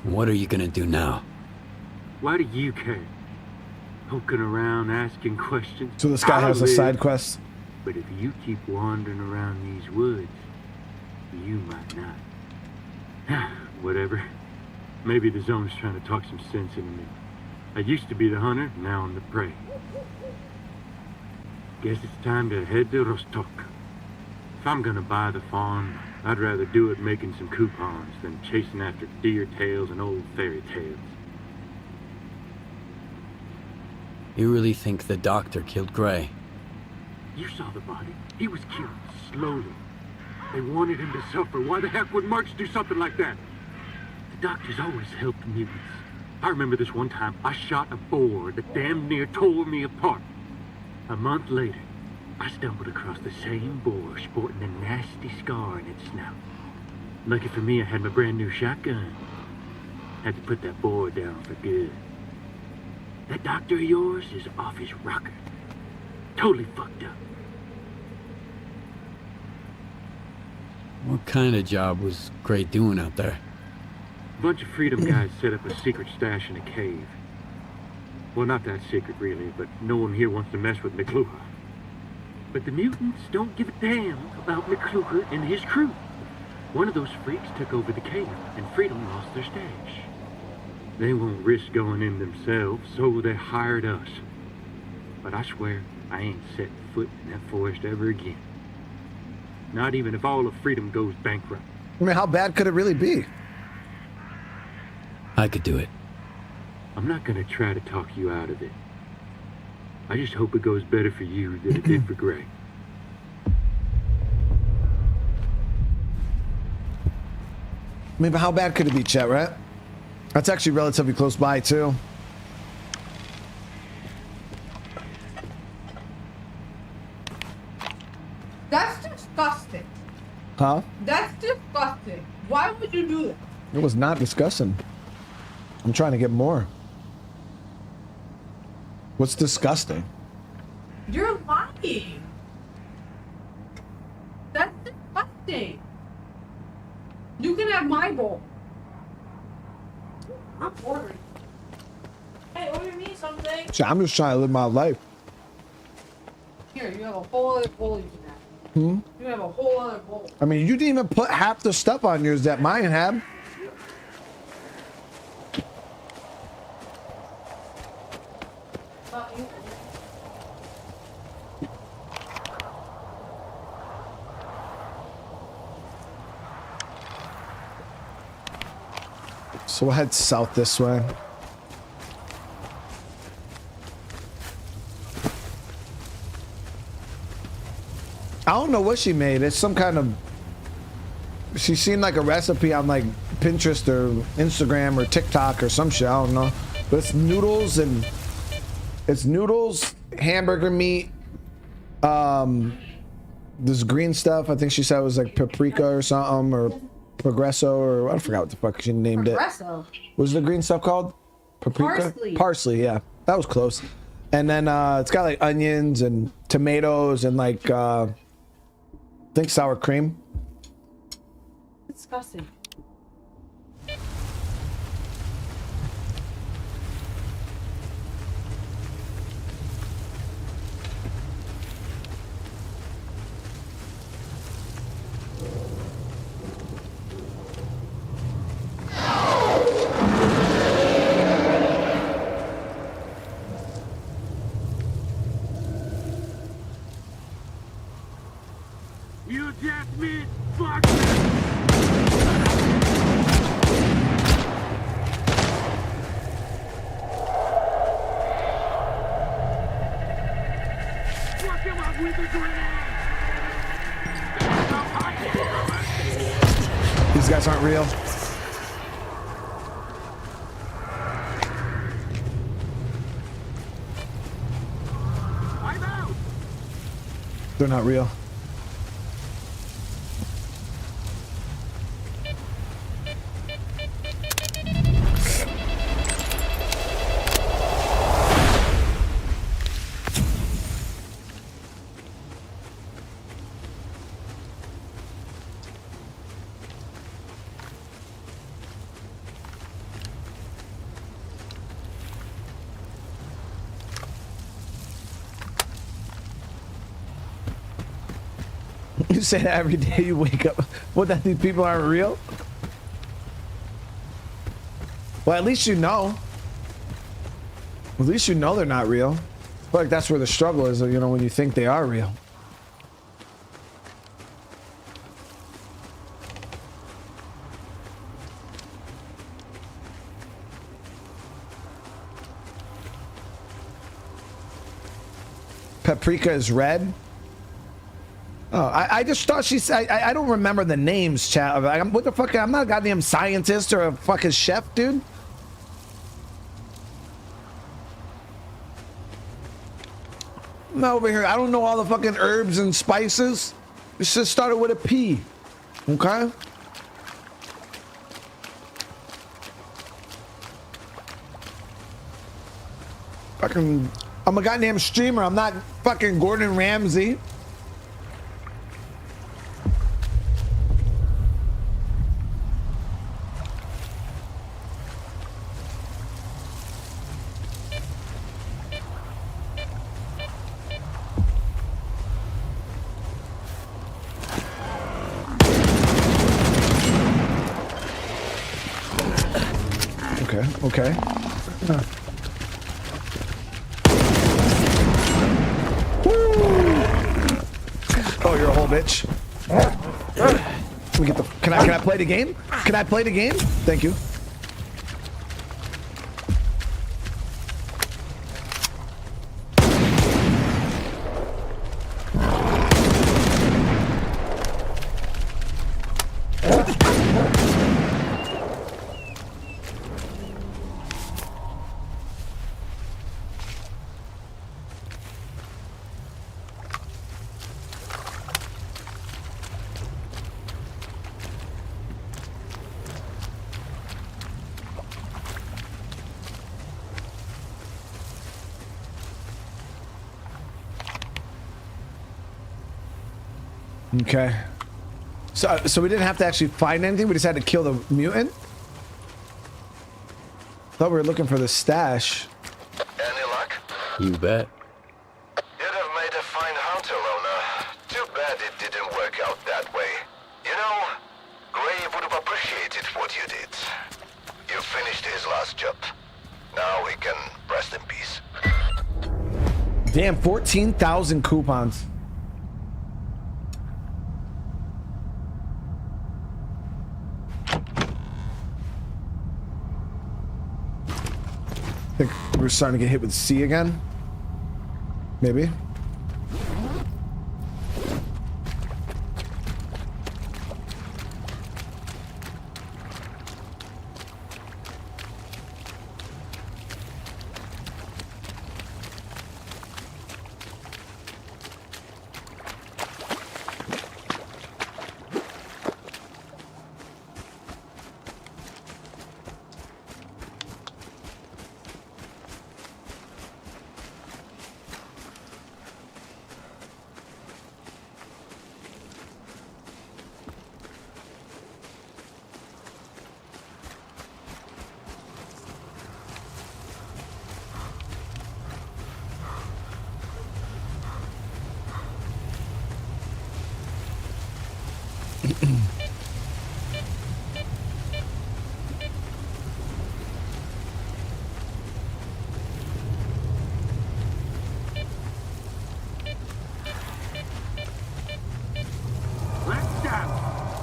What are you gonna do now? Why do you care? Poking around, asking questions. So this guy has a side quest. But if you keep wandering around these woods, you might not. Whatever. Maybe the zone's trying to talk some sense into me. I used to be the hunter, now I'm the prey. Guess it's time to head to Rostok. If I'm gonna buy the farm, I'd rather do it making some coupons than chasing after deer tails and old fairy tales. You really think the doctor killed Gray? You saw the body. He was killed slowly. They wanted him to suffer. Why the heck would mercs do something like that? The doctors always helped mutants. I remember this one time I shot a boar that damn near tore me apart. A month later, I stumbled across the same boar sporting a nasty scar in its snout. Lucky for me, I had my brand new shotgun. Had to put that boar down for good. That doctor of yours is off his rocker. Totally fucked up. What kind of job was Gray doing out there? A bunch of freedom guys set up a secret stash in a cave. Well, not that secret really, but no one here wants to mess with McClure. But the mutants don't give a damn about McClure and his crew. One of those freaks took over the cave, and Freedom lost their stash. They won't risk going in themselves, so they hired us. But I swear, I ain't set foot in that forest ever again. Not even if all of Freedom goes bankrupt. I mean, how bad could it really be? I could do it. I'm not gonna try to talk you out of it. I just hope it goes better for you than it did for Gray. I mean, but how bad could it be, Chet, right? That's actually relatively close by, too. That's disgusting. Huh? That's disgusting. Why would you do that? It was not disgusting. I'm trying to get more. What's disgusting? You're lying. That's disgusting. You can have my bowl. I'm ordering. Hey, order me something. See, I'm just trying to live my life. Here, you have a whole other bowl you can have. Hmm? You have a whole other bowl. I mean, you didn't even put half the stuff on yours that mine had. So we'll head south this way. I don't know what she made. It's some kind of... She seemed like a recipe on like Pinterest or Instagram or TikTok or some shit. I don't know. But it's noodles and... It's noodles, hamburger meat, this green stuff. I think she said it was like paprika or something, or Progresso, or I forgot what the fuck she named Progresso. it. What was the green stuff called? Paprika? Parsley. Parsley, yeah. That was close. And then it's got like onions and tomatoes and like I think sour cream. Disgusting. You just missed, fuck! Fuck him up with a grenade! These guys aren't real. I'm out! They're not real. You say that every day you wake up. What, that these people aren't real? Well, at least you know. At least you know they're not real. I feel like that's where the struggle is, you know, when you think they are real. Paprika is red. Oh, I just thought she said, I don't remember the names, chat. What the fuck? I'm not a goddamn scientist or a fucking chef, dude. I'm not over here. I don't know all the fucking herbs and spices. This just started with a P. Okay? Fucking, I'm a goddamn streamer. I'm not fucking Gordon Ramsay. Okay. Oh, you're a whole bitch. Let me get the. Can I play the game? Can I play the game? Thank you. Okay. So we didn't have to actually find anything. We just had to kill the mutant. Thought we were looking for the stash. Any luck? You bet. You'd have made a fine hunter, owner. Too bad it didn't work out that way. You know, Gray would have appreciated what you did. You finished his last job. Now he can rest in peace. Damn, 14,000 coupons. I think we're starting to get hit with C again. Maybe.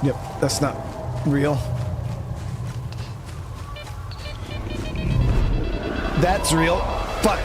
Yep, that's not real. That's real. Fuck.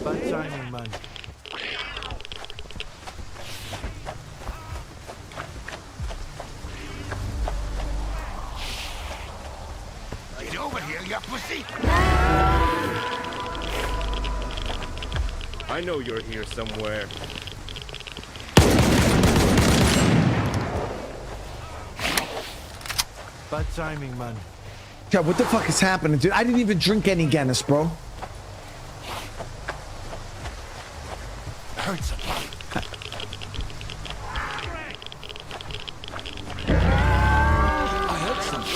Bad timing, man. Get over here, you pussy! I know you're here somewhere. Bad timing, man. God, what the fuck is happening, dude? I didn't even drink any Guinness, bro. Hurt somebody. I hurt somebody.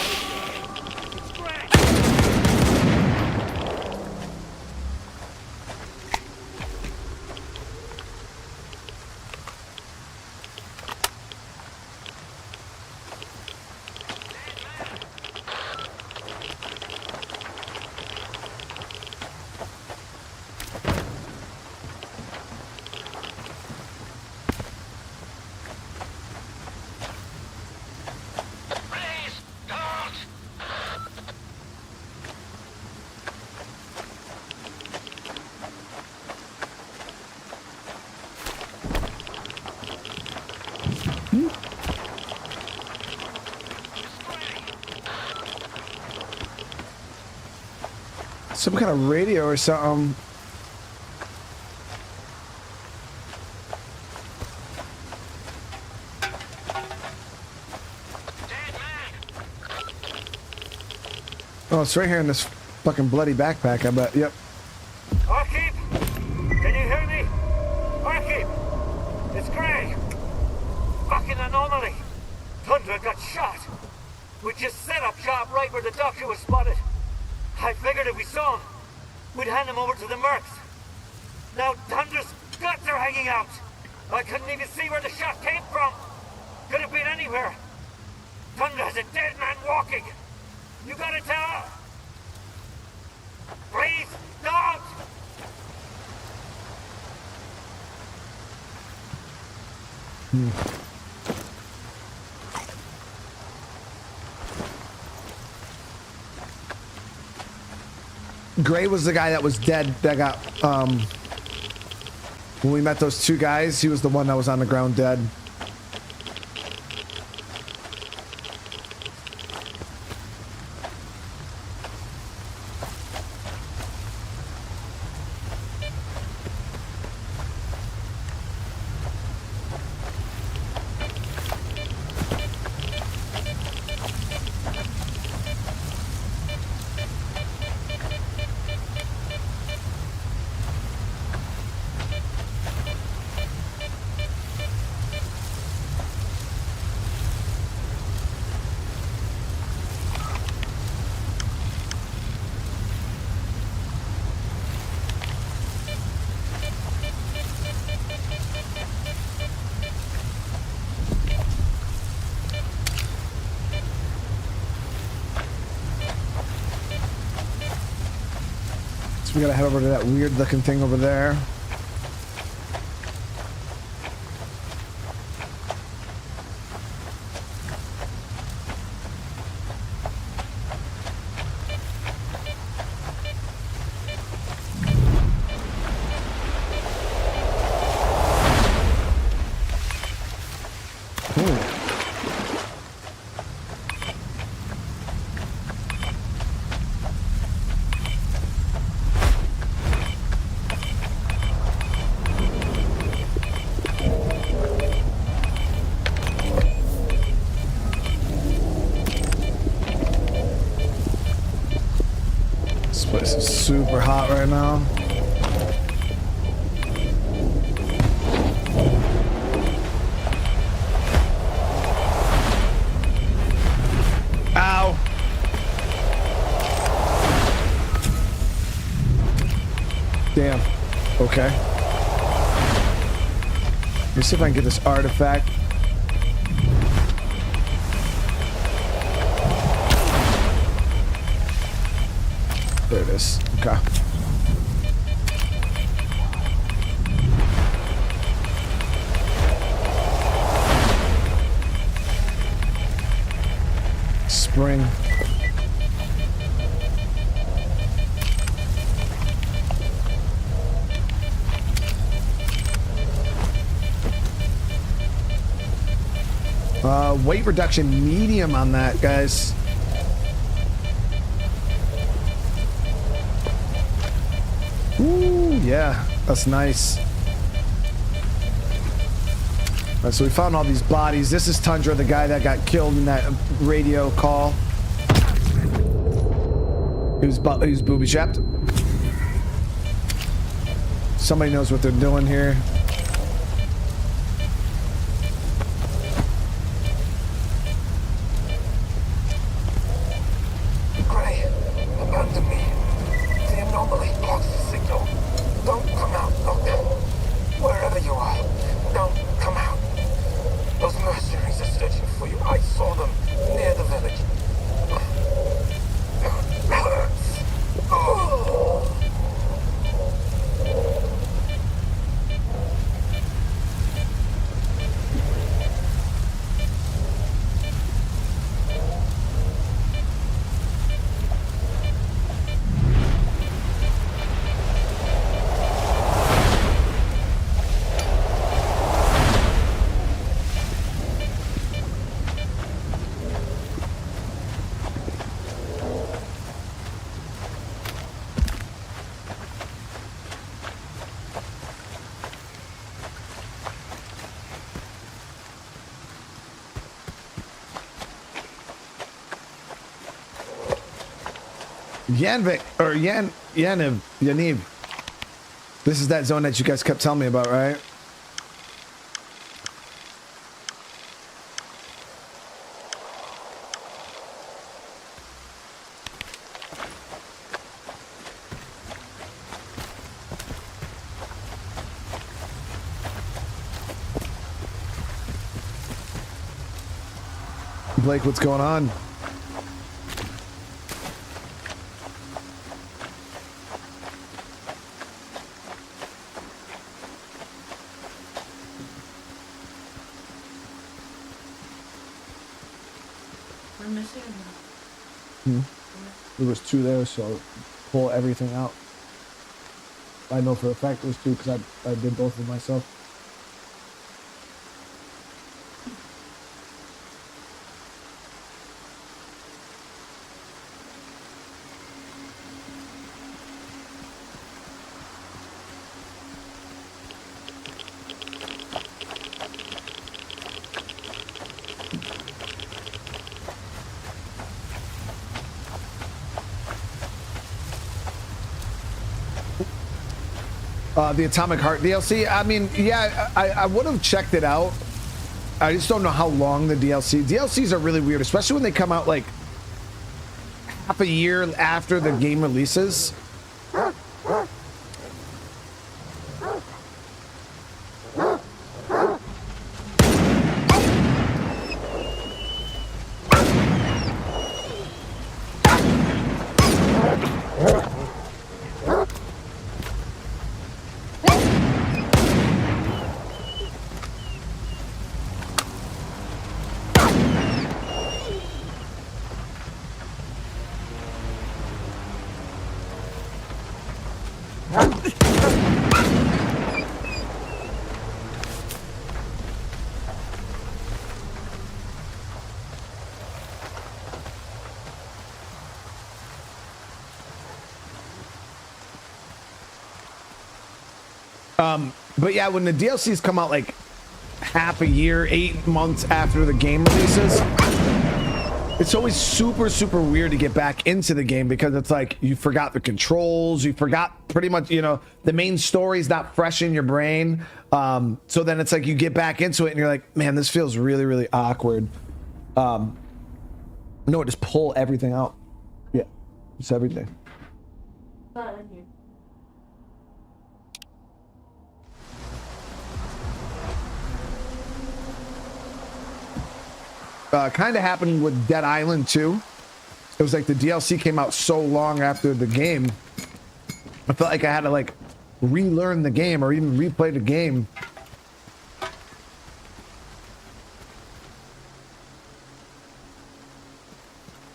Some kind of radio or something. Oh, it's right here in this fucking bloody backpack, I bet. Yep. Arkip! Can you hear me? Arkip! It's Gray! Fucking anomaly! Tundra got shot! We just set up shop right where the doctor was spotted. I figured if we saw him, we'd hand him over to the mercs. Now Tundra's guts are hanging out! I couldn't even see where the shot came from! Could have been anywhere! Tundra has a dead man walking! You gotta tell! Please, don't! Gray was the guy that was dead that got, when we met those two guys, he was the one that was on the ground dead. So we gotta head over to that weird looking thing over there. hot right now. Ow. Damn. Okay. Let me see if I can get this artifact. There it is. Okay. Spring. Weight reduction medium on that, guys. Ooh, yeah, that's nice. All right, so we found all these bodies. This is Tundra, the guy that got killed in that radio call. He was booby trapped. Somebody knows what they're doing here. Gray, abandon me. The anomaly blocks the signal. Don't come out, Doctor. Wherever you are, don't come out. Those mercenaries are searching for you. I saw them near the village. Yaniv. This is that zone that you guys kept telling me about, right? Blake, what's going on? There was 2 there, so pull everything out. I know for a fact there's 2 because I did both of them myself. The Atomic Heart DLC, I mean, yeah, I would have checked it out. I just don't know how long the DLCs are really weird, especially when they come out like half a year after the game releases. But yeah, when the DLCs come out like half a year, 8 months after the game releases, It's always super, super weird to get back into the game because it's like you forgot the controls, you forgot pretty much, you know, the main story's not fresh in your brain. So then it's like you get back into it and you're like, man, this feels really, really awkward. No, just pull everything out. Yeah, just everything. Kind of happened with Dead Island 2. It was like the DLC came out so long after the game. I felt like I had to like relearn the game or even replay the game.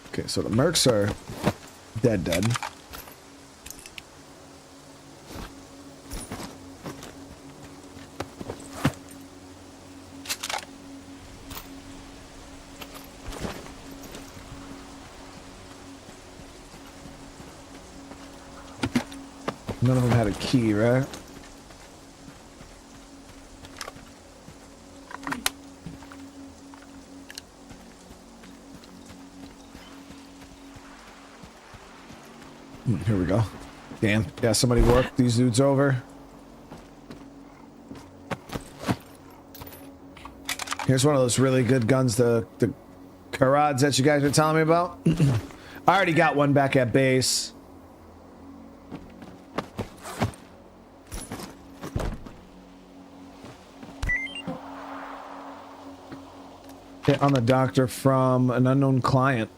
Okay, so the mercs are dead. None of them had a key, right? Here we go. Damn. Yeah, somebody worked these dudes over. Here's one of those really good guns, the Carads that you guys were telling me about. I already got one back at base. Hit on the doctor from an unknown client.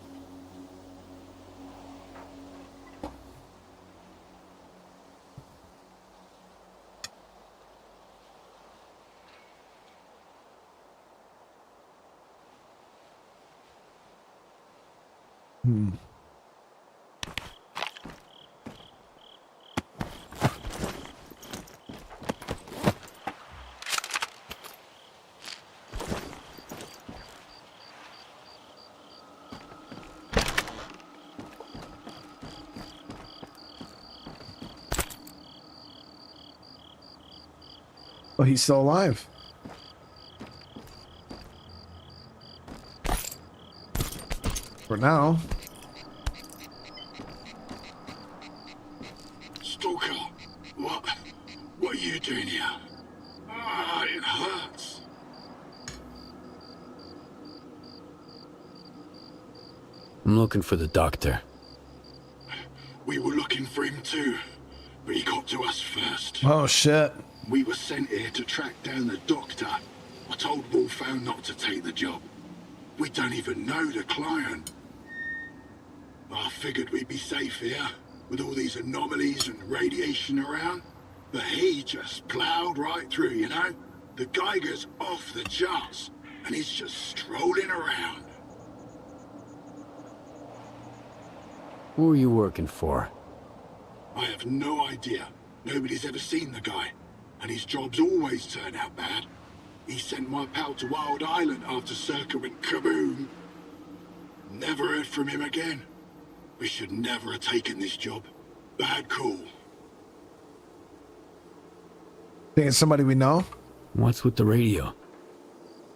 Oh, he's still alive. For now. Stalker, what are you doing here? Ah, it hurts. I'm looking for the doctor. We were looking for him too, but he got to us first. Oh, shit. We were sent here to track down the doctor. I told Wolfhound not to take the job. We don't even know the client. I figured we'd be safe here, with all these anomalies and radiation around. But he just plowed right through, you know? The Geiger's off the charts, and he's just strolling around. Who are you working for? I have no idea. Nobody's ever seen the guy. And his jobs always turn out bad. He sent my pal to Wild Island after Circa went kaboom. Never heard from him again. We should never have taken this job. Bad call. Think it's somebody we know? What's with the radio?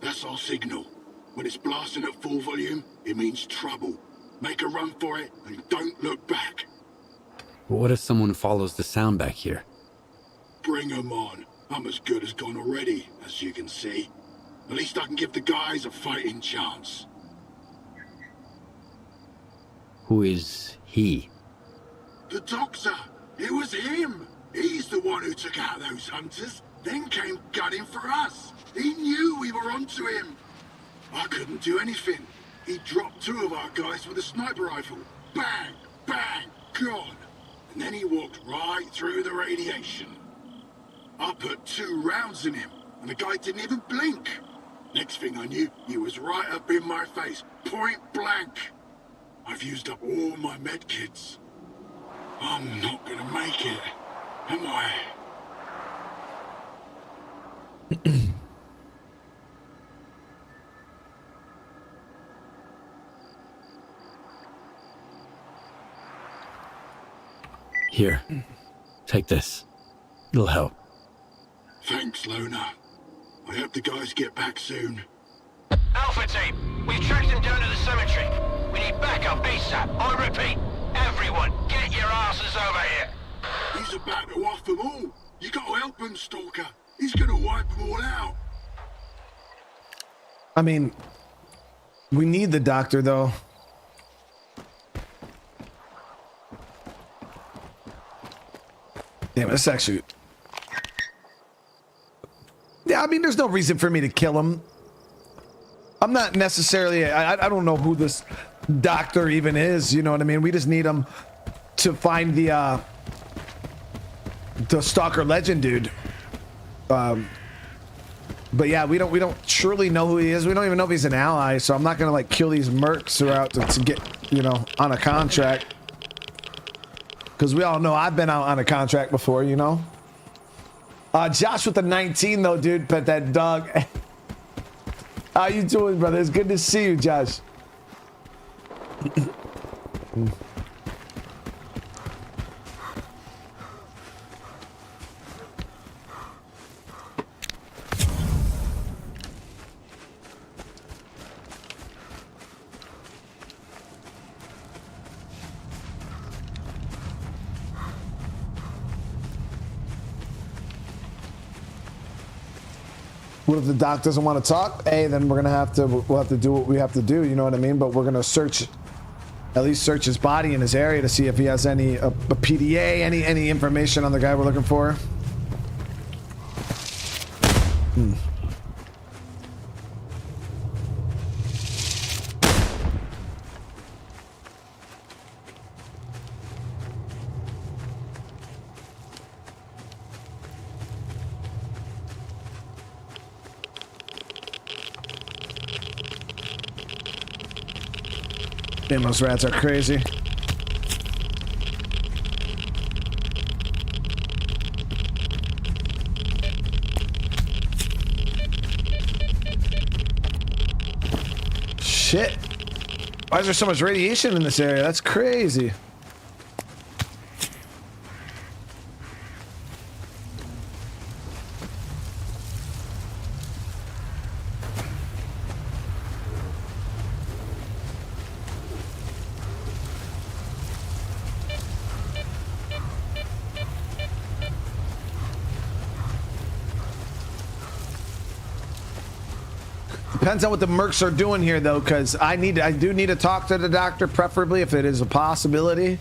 That's our signal. When it's blasting at full volume, it means trouble. Make a run for it and don't look back. But what if someone follows the sound back here? Bring 'em on. I'm as good as gone already, as you can see. At least I can give the guys a fighting chance. Who is he? The doctor! It was him! He's the one who took out those hunters, then came gunning for us. He knew we were onto him. I couldn't do anything. He dropped 2 of our guys with a sniper rifle. Bang! Bang! Gone! And then he walked right through the radiation. I put 2 rounds in him, and the guy didn't even blink. Next thing I knew, he was right up in my face, point blank. I've used up all my medkits. I'm not gonna make it, am I? Here, take this. It'll help. Thanks, Loner. I hope the guys get back soon. Alpha team, we've tracked him down to the cemetery. We need backup ASAP. I repeat, everyone, get your asses over here. He's about to off them all. You gotta help him, Stalker. He's gonna wipe them all out. I mean, we need the doctor, though. Damn, this actually... Yeah, I mean, there's no reason for me to kill him. I'm not necessarily... I don't know who this doctor even is, you know what I mean? We just need him to find the Stalker legend dude. But yeah, we don't truly know who he is. We don't even know if he's an ally, so I'm not gonna like kill these mercs who are out to get, you know, on a contract. Because we all know I've been out on a contract before, you know. Josh with the 19 though, dude. Pet that dog. How you doing, brother? It's good to see you, Josh. What if the doc doesn't want to talk? Hey, then we'll have to do what we have to do, you know what I mean? But we're gonna search, at least search his body in his area to see if he has any a PDA, any information on the guy we're looking for. Damn, those rats are crazy. Shit. Why is there so much radiation in this area? That's crazy. Depends on what the mercs are doing here, though, because I do need to talk to the doctor, preferably if it is a possibility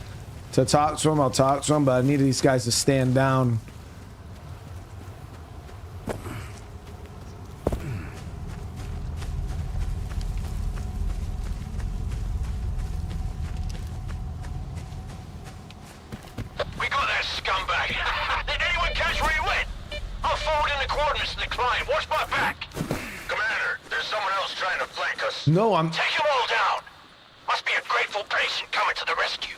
to talk to him. I'll talk to him, but I need these guys to stand down. We got that scumbag. Did anyone catch where he went? I'll forward in the coordinates to the client. Watch my back. Commander, there's someone else trying to flank us. No, I'm... Take them all down. Must be a grateful patient coming to the rescue.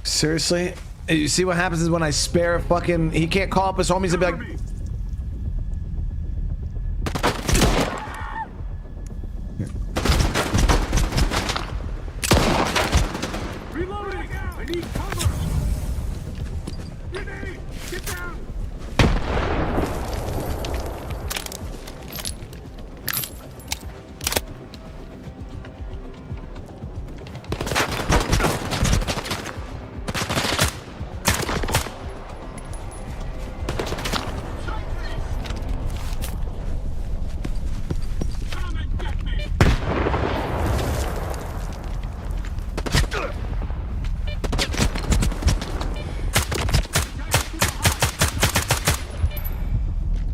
Seriously? You see what happens is when I spare fucking... He can't call up his homies and be like... Reloading! I need cover! Grenade! Get down!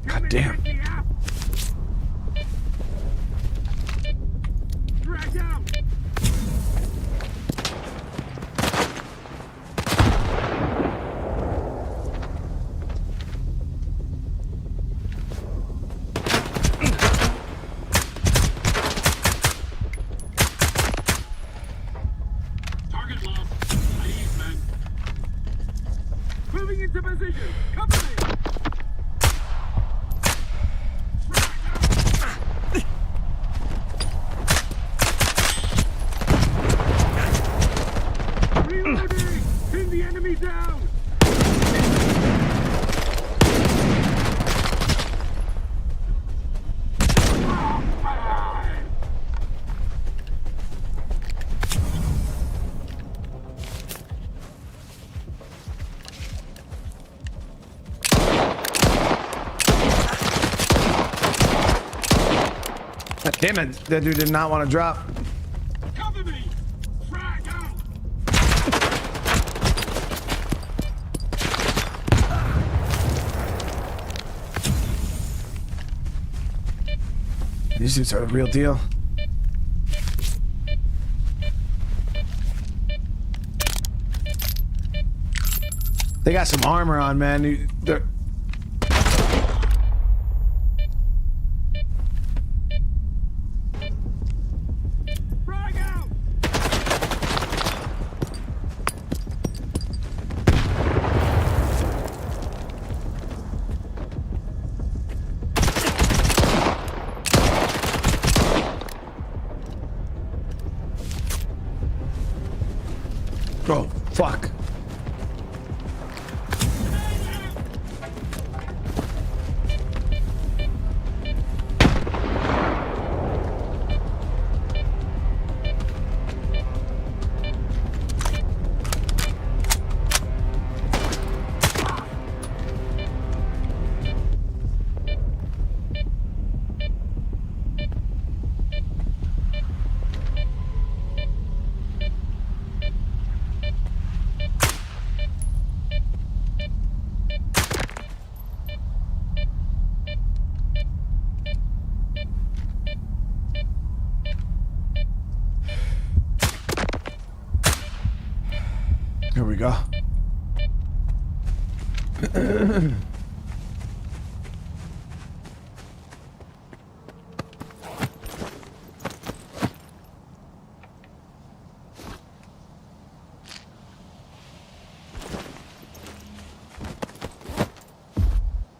God damn. Drag out! Target lost. Leave, men. Moving into position. Cover me! Reloading! Pin the enemy down! Damn it, that dude did not want to drop. Cover me! Frag out! These dudes are the real deal. They got some armor on, man. They're... Oh, fuck. Here we go.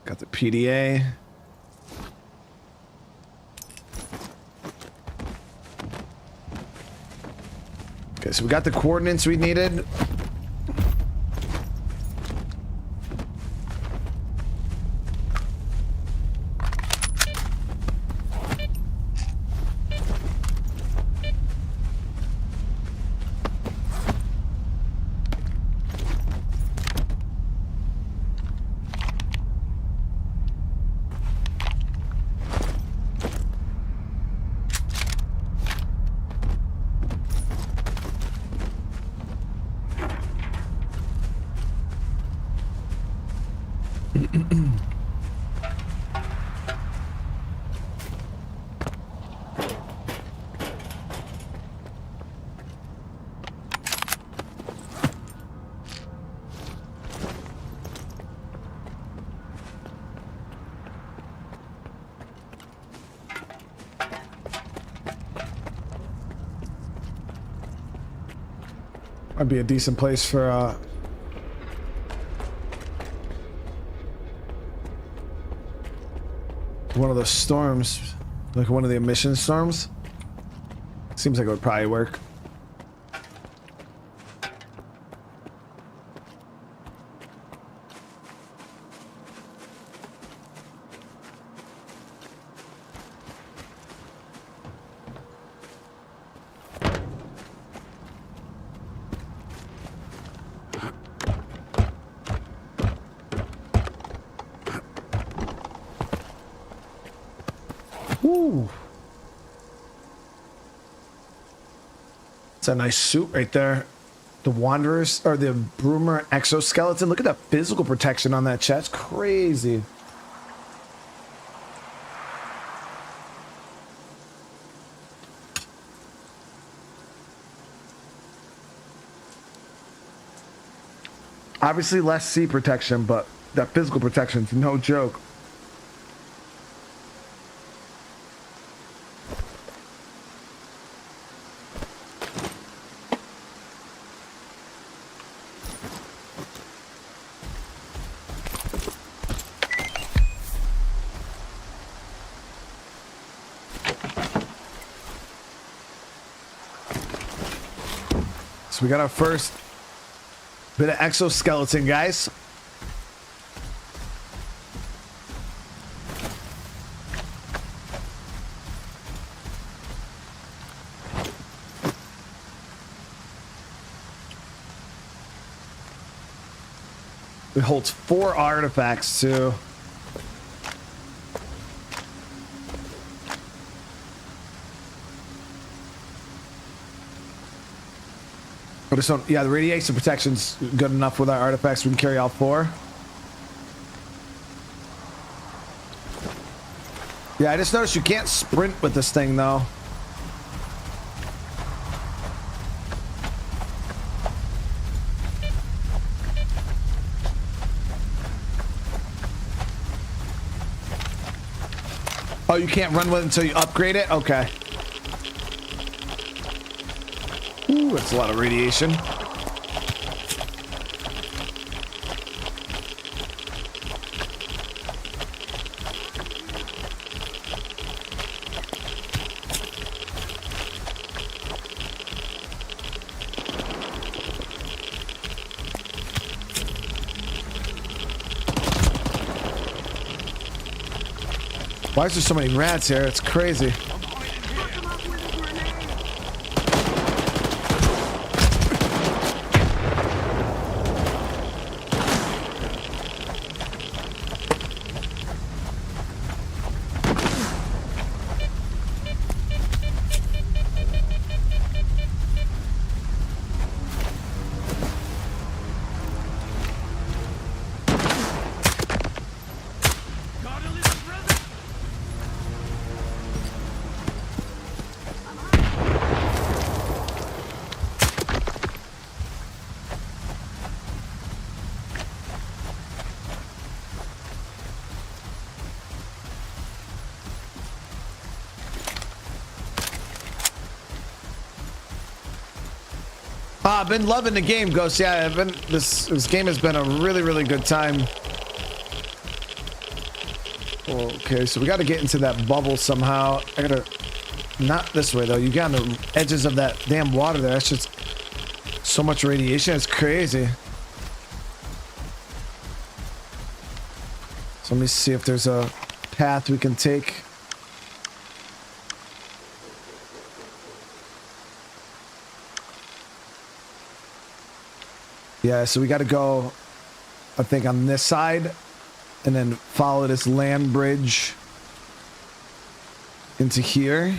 Got the PDA. Okay, so we got the coordinates we needed. Might be a decent place for one of the storms, like one of the emission storms. Seems like it would probably work. Woo. It's a nice suit right there. The Wanderers or the Broomer exoskeleton. Look at the physical protection on that chest. Crazy. Obviously less sea protection, but that physical protection is no joke. So we got our first bit of exoskeleton, guys. It holds 4 artifacts too. I just don't. Yeah, the radiation protection's good enough with our artifacts. We can carry all 4. Yeah, I just noticed you can't sprint with this thing though. Oh, you can't run with it until you upgrade it? Okay. Ooh, that's a lot of radiation. Why is there so many rats here? It's crazy. I've been loving the game, Ghost. Yeah, this game has been a really good time. Okay, so we got to get into that bubble somehow. I gotta, not this way though. You got on the edges of that damn water there. That's just so much radiation. It's crazy. So let me see if there's a path we can take. Yeah, so we got to go, I think, on this side and then follow this land bridge into here.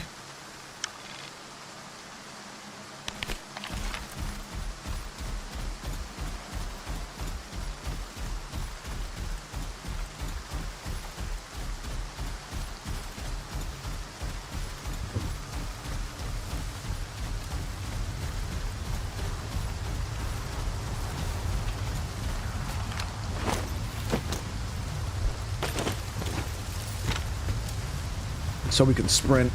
So we can sprint.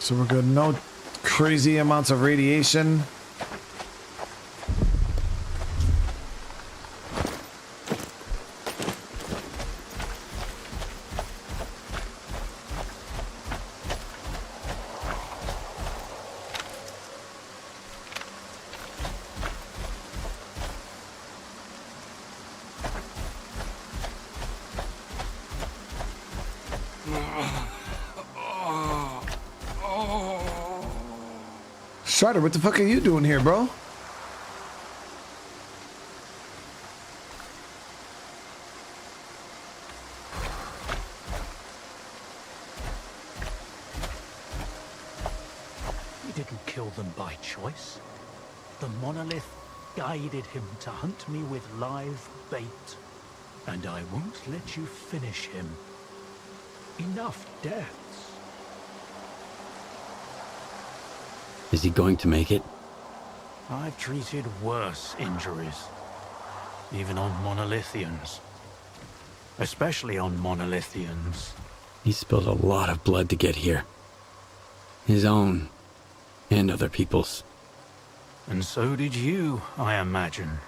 So we're good. No crazy amounts of radiation. Strider, what the fuck are you doing here, bro? He didn't kill them by choice. The monolith guided him to hunt me with live bait. And I won't let you finish him. Enough deaths. Is he going to make it? I've treated worse injuries. Even on monolithians. Especially on monolithians. He spilled a lot of blood to get here. His own. And other people's. And so did you, I imagine.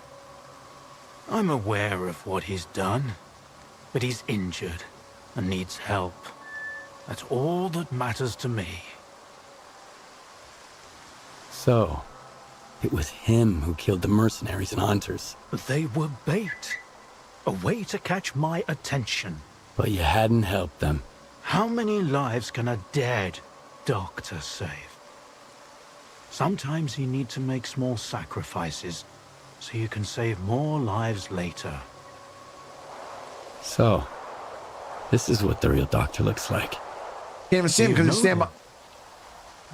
I'm aware of what he's done. But he's injured and needs help. That's all that matters to me. So, it was him who killed the mercenaries and hunters. They were bait. A way to catch my attention. But you hadn't helped them. How many lives can a dead doctor save? Sometimes you need to make small sacrifices, so you can save more lives later. So, this is what the real doctor looks like. Can't even see him because he's standing by.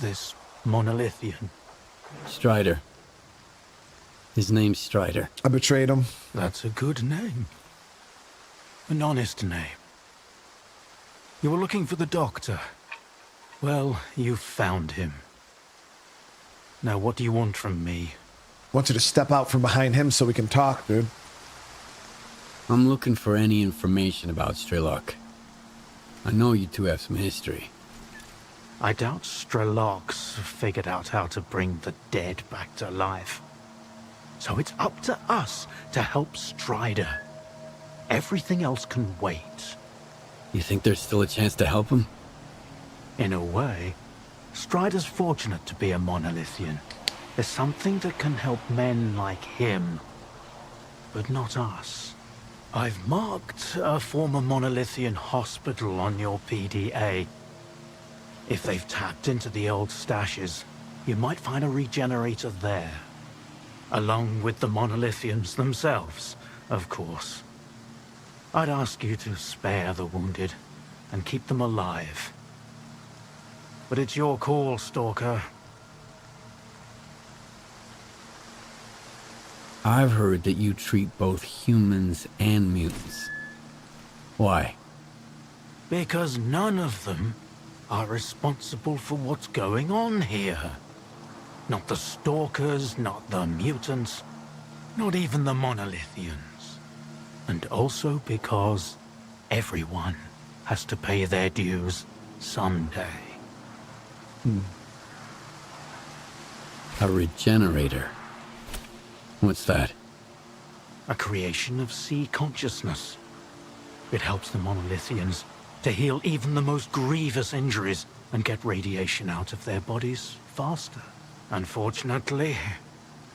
This monolithian. Strider. His name's Strider. I betrayed him. That's a good name. An honest name. You were looking for the doctor. Well, you found him. Now, what do you want from me? I want you to step out from behind him so we can talk, dude. I'm looking for any information about Strelok. I know you two have some history. I doubt Strelok's figured out how to bring the dead back to life. So it's up to us to help Strider. Everything else can wait. You think there's still a chance to help him? In a way, Strider's fortunate to be a monolithian. There's something that can help men like him, but not us. I've marked a former monolithian hospital on your PDA. If they've tapped into the old stashes, you might find a regenerator there. Along with the monolithians themselves, of course. I'd ask you to spare the wounded and keep them alive. But it's your call, Stalker. I've heard that you treat both humans and mutants. Why? Because none of them are responsible for what's going on here. Not the Stalkers, not the mutants, not even the monolithians. And also because everyone has to pay their dues someday. A regenerator. What's that? A creation of sea consciousness. It helps the monolithians to heal even the most grievous injuries and get radiation out of their bodies faster. Unfortunately,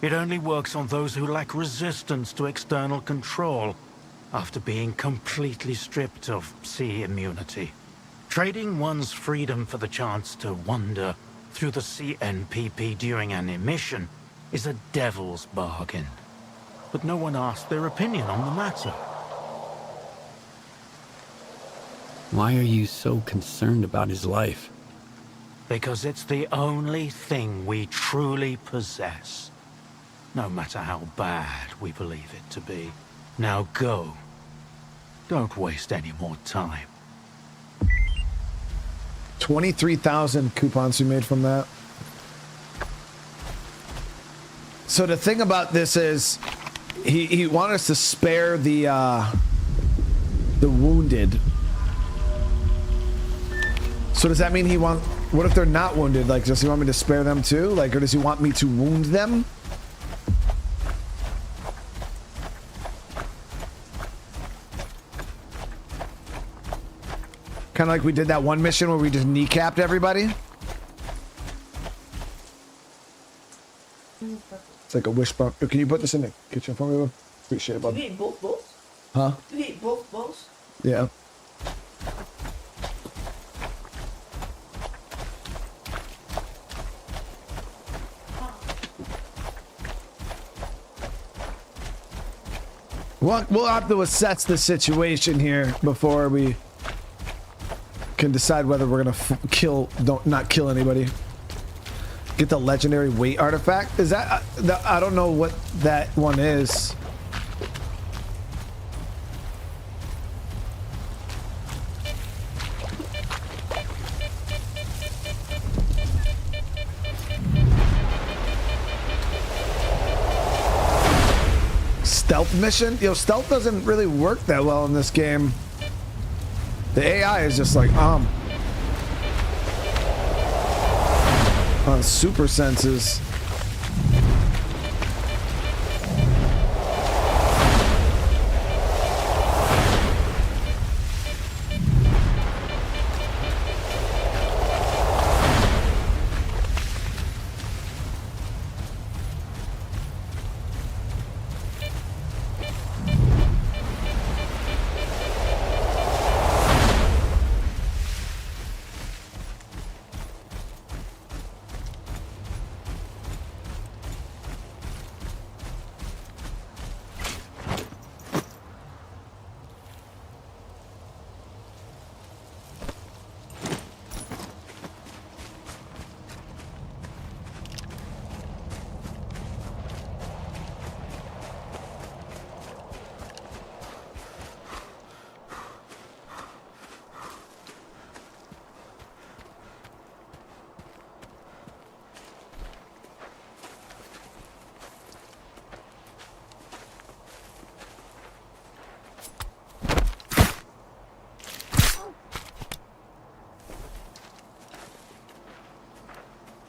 it only works on those who lack resistance to external control after being completely stripped of sea immunity. Trading one's freedom for the chance to wander through the CNPP during an emission is a devil's bargain. But no one asked their opinion on the matter. Why are you so concerned about his life? Because it's the only thing we truly possess. No matter how bad we believe it to be. Now go. Don't waste any more time. 23,000 coupons we made from that. So the thing about this is, he wanted us to spare the wounded. So does that mean he wants? What if they're not wounded? Like, does he want me to spare them too? Like, or does he want me to wound them? Kind of like we did that one mission where we just kneecapped everybody. It's like a wishbone. Can you put this in the kitchen for me? Appreciate it, bud. Do you eat both bowls? Huh? Do you eat both bowls? Yeah. We'll have to assess the situation here before we can decide whether we're gonna not kill anybody. Get the legendary weight artifact. Is that I don't know what that one is. Stealth mission? Yo, stealth doesn't really work that well in this game. The AI is just like, on super senses.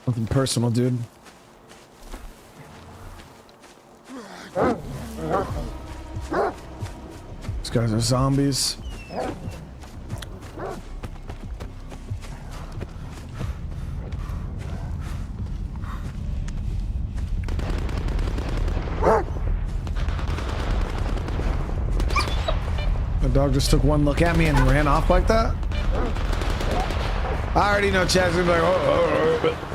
Nothing personal, dude. These guys are zombies. The dog just took one look at me and ran off like that. I already know Chad's gonna be like, oh.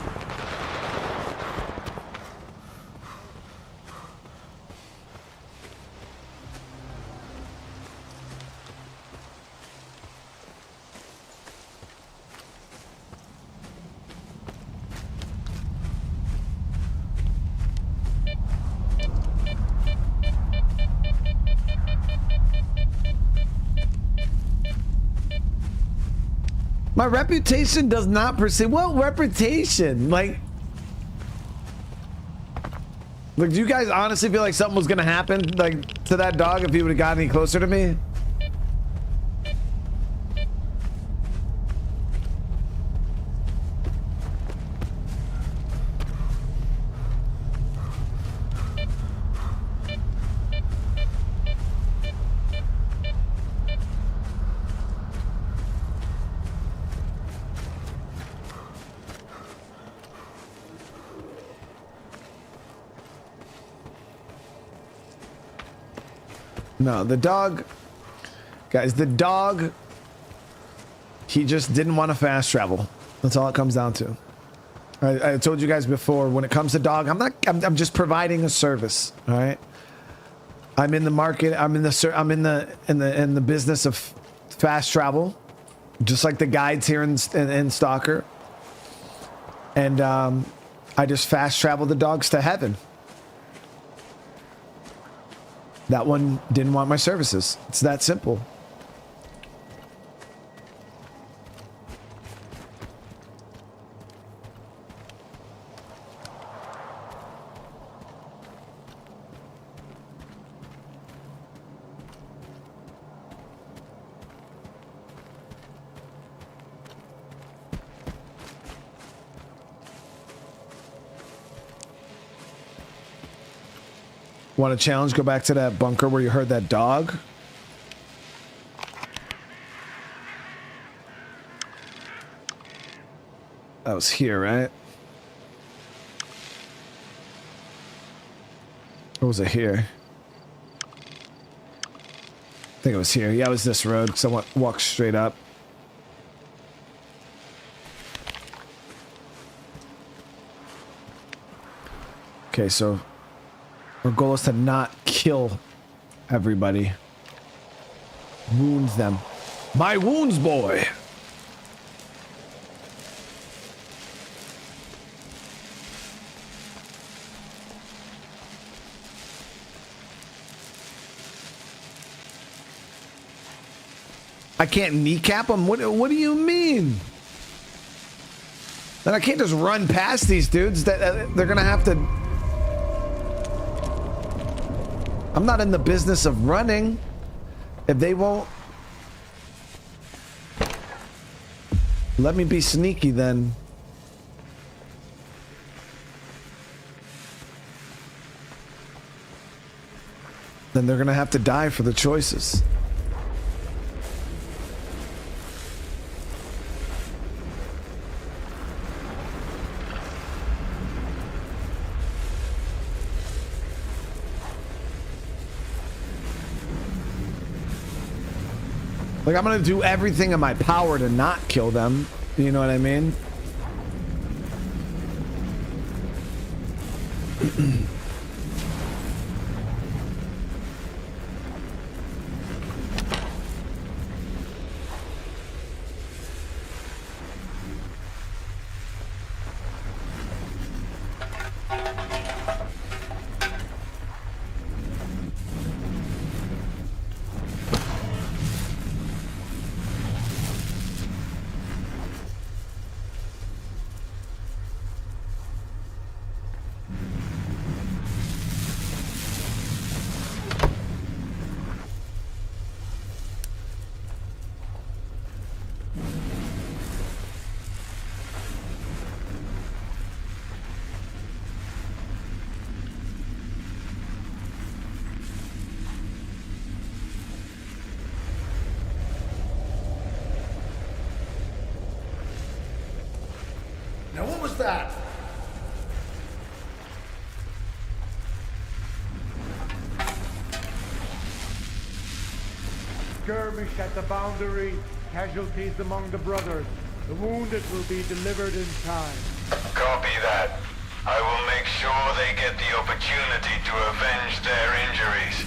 My reputation does not proceed. What reputation? Like, do you guys honestly feel like something was gonna happen, like, to that dog if he would have got any closer to me? No, the dog, guys, the dog, he just didn't want to fast travel. That's all it comes down to. I told you guys before, when it comes to dog, I'm just providing a service. All right. I'm in the market. I'm in the business of fast travel, just like the guides here in Stalker. And I just fast travel the dogs to heaven. That one didn't want my services. It's that simple. Want a challenge? Go back to that bunker where you heard that dog. That was here, right? Or was it here? I think it was here. Yeah, it was this road. Someone walked straight up. Okay, so our goal is to not kill everybody. Wound them. My wounds, boy! I can't kneecap them? What do you mean? Then I can't just run past these dudes. They're gonna have to... I'm not in the business of running. If they won't... let me be sneaky then. Then they're gonna have to die for the choices. Like, I'm gonna do everything in my power to not kill them. You know what I mean? Now what was that? Skirmish at the boundary. Casualties among the brothers. The wounded will be delivered in time. Copy that. I will make sure they get the opportunity to avenge their injuries.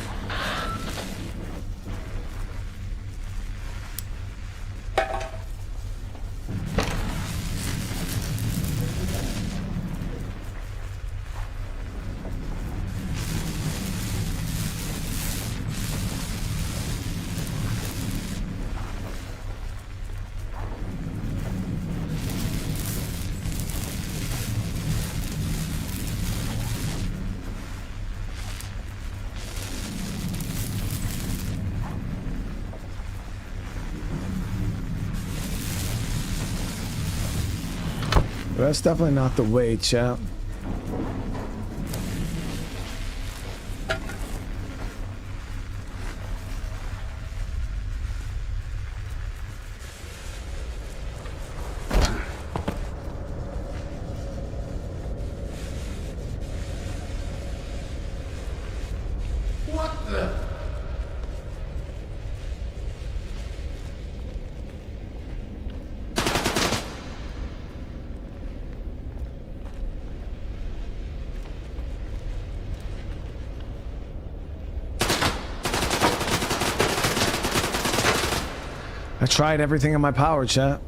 That's definitely not the way, chap. What the? I tried everything in my power, chat.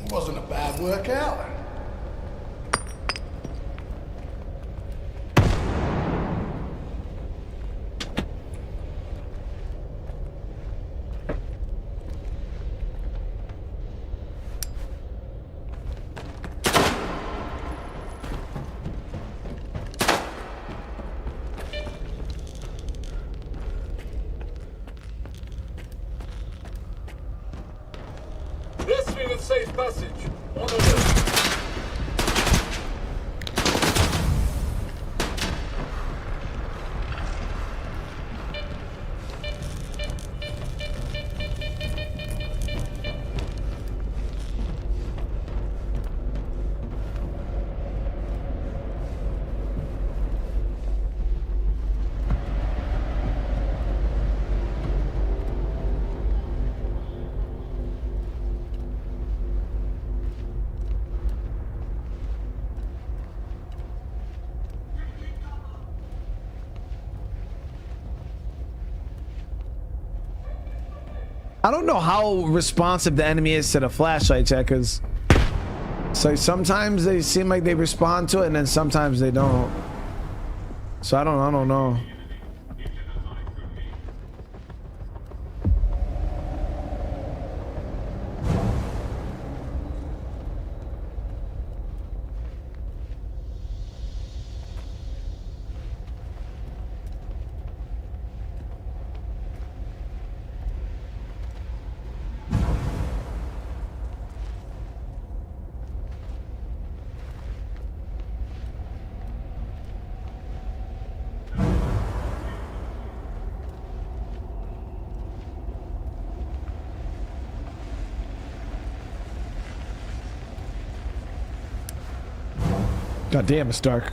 It wasn't a bad workout. This thing is a safe passage. Monolith. I don't know how responsive the enemy is to the flashlight checkers. So sometimes they seem like they respond to it, and then sometimes they don't. So I don't know. God damn, it's dark.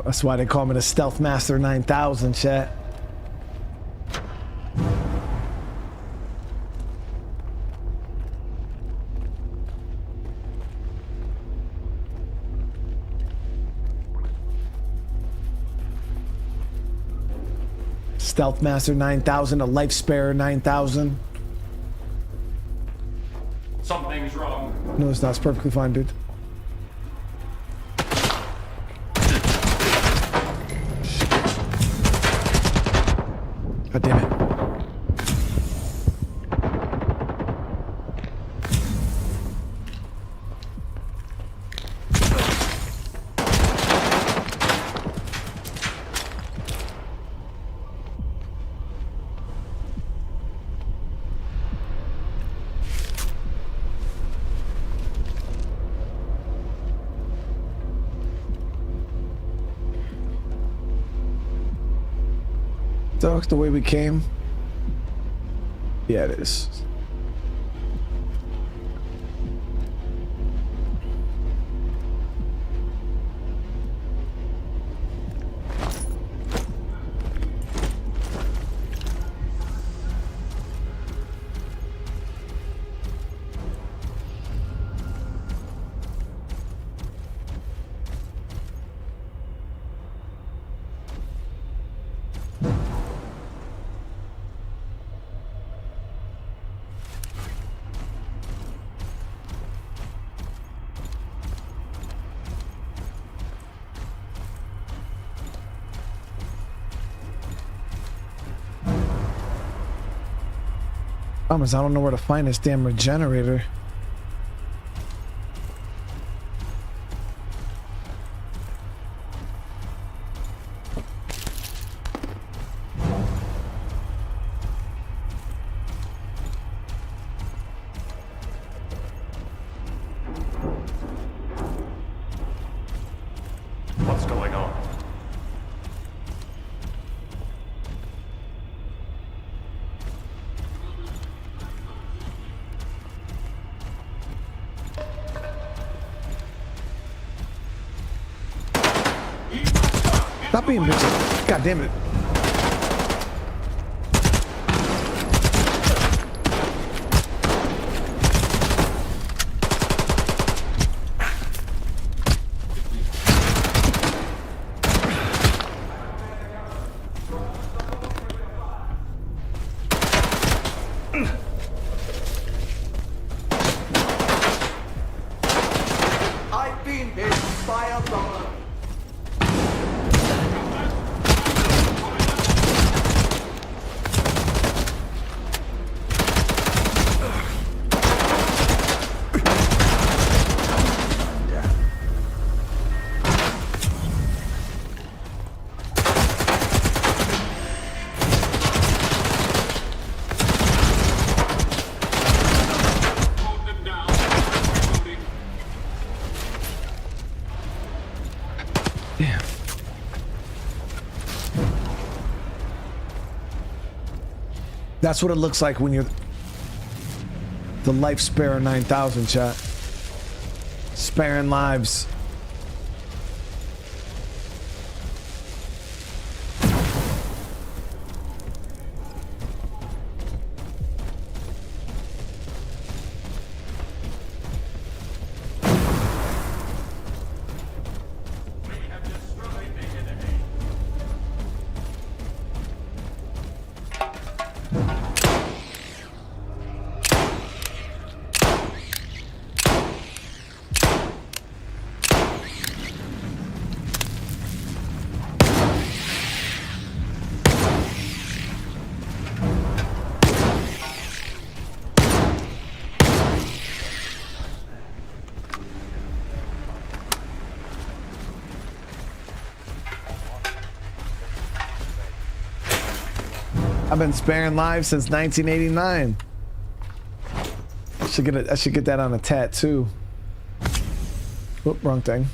That's why they call me the Stealth Master 9000, chat. Stealth Master 9000, a Life Sparer 9000. Something's wrong. No, it's not. It's perfectly fine, dude. God damn it. Dark the way we came. Yeah, it is. Thomas, I don't know where to find this damn regenerator. What's going on? Stop being bitches. God damn it. I've been hit by a bomber. That's what it looks like when you're the Life Sparer 9000, chat. Sparing lives. I've been sparing lives since 1989. I should get that on a tattoo. Oop, wrong thing.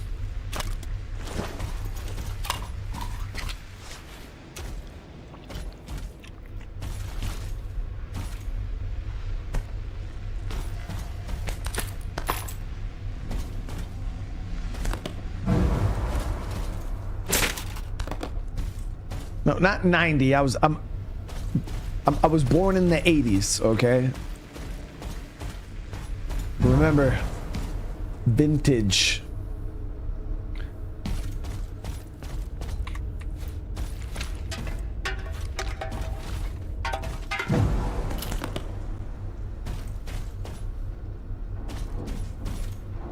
No, not 90. I was born in the 80s, okay? Remember, vintage.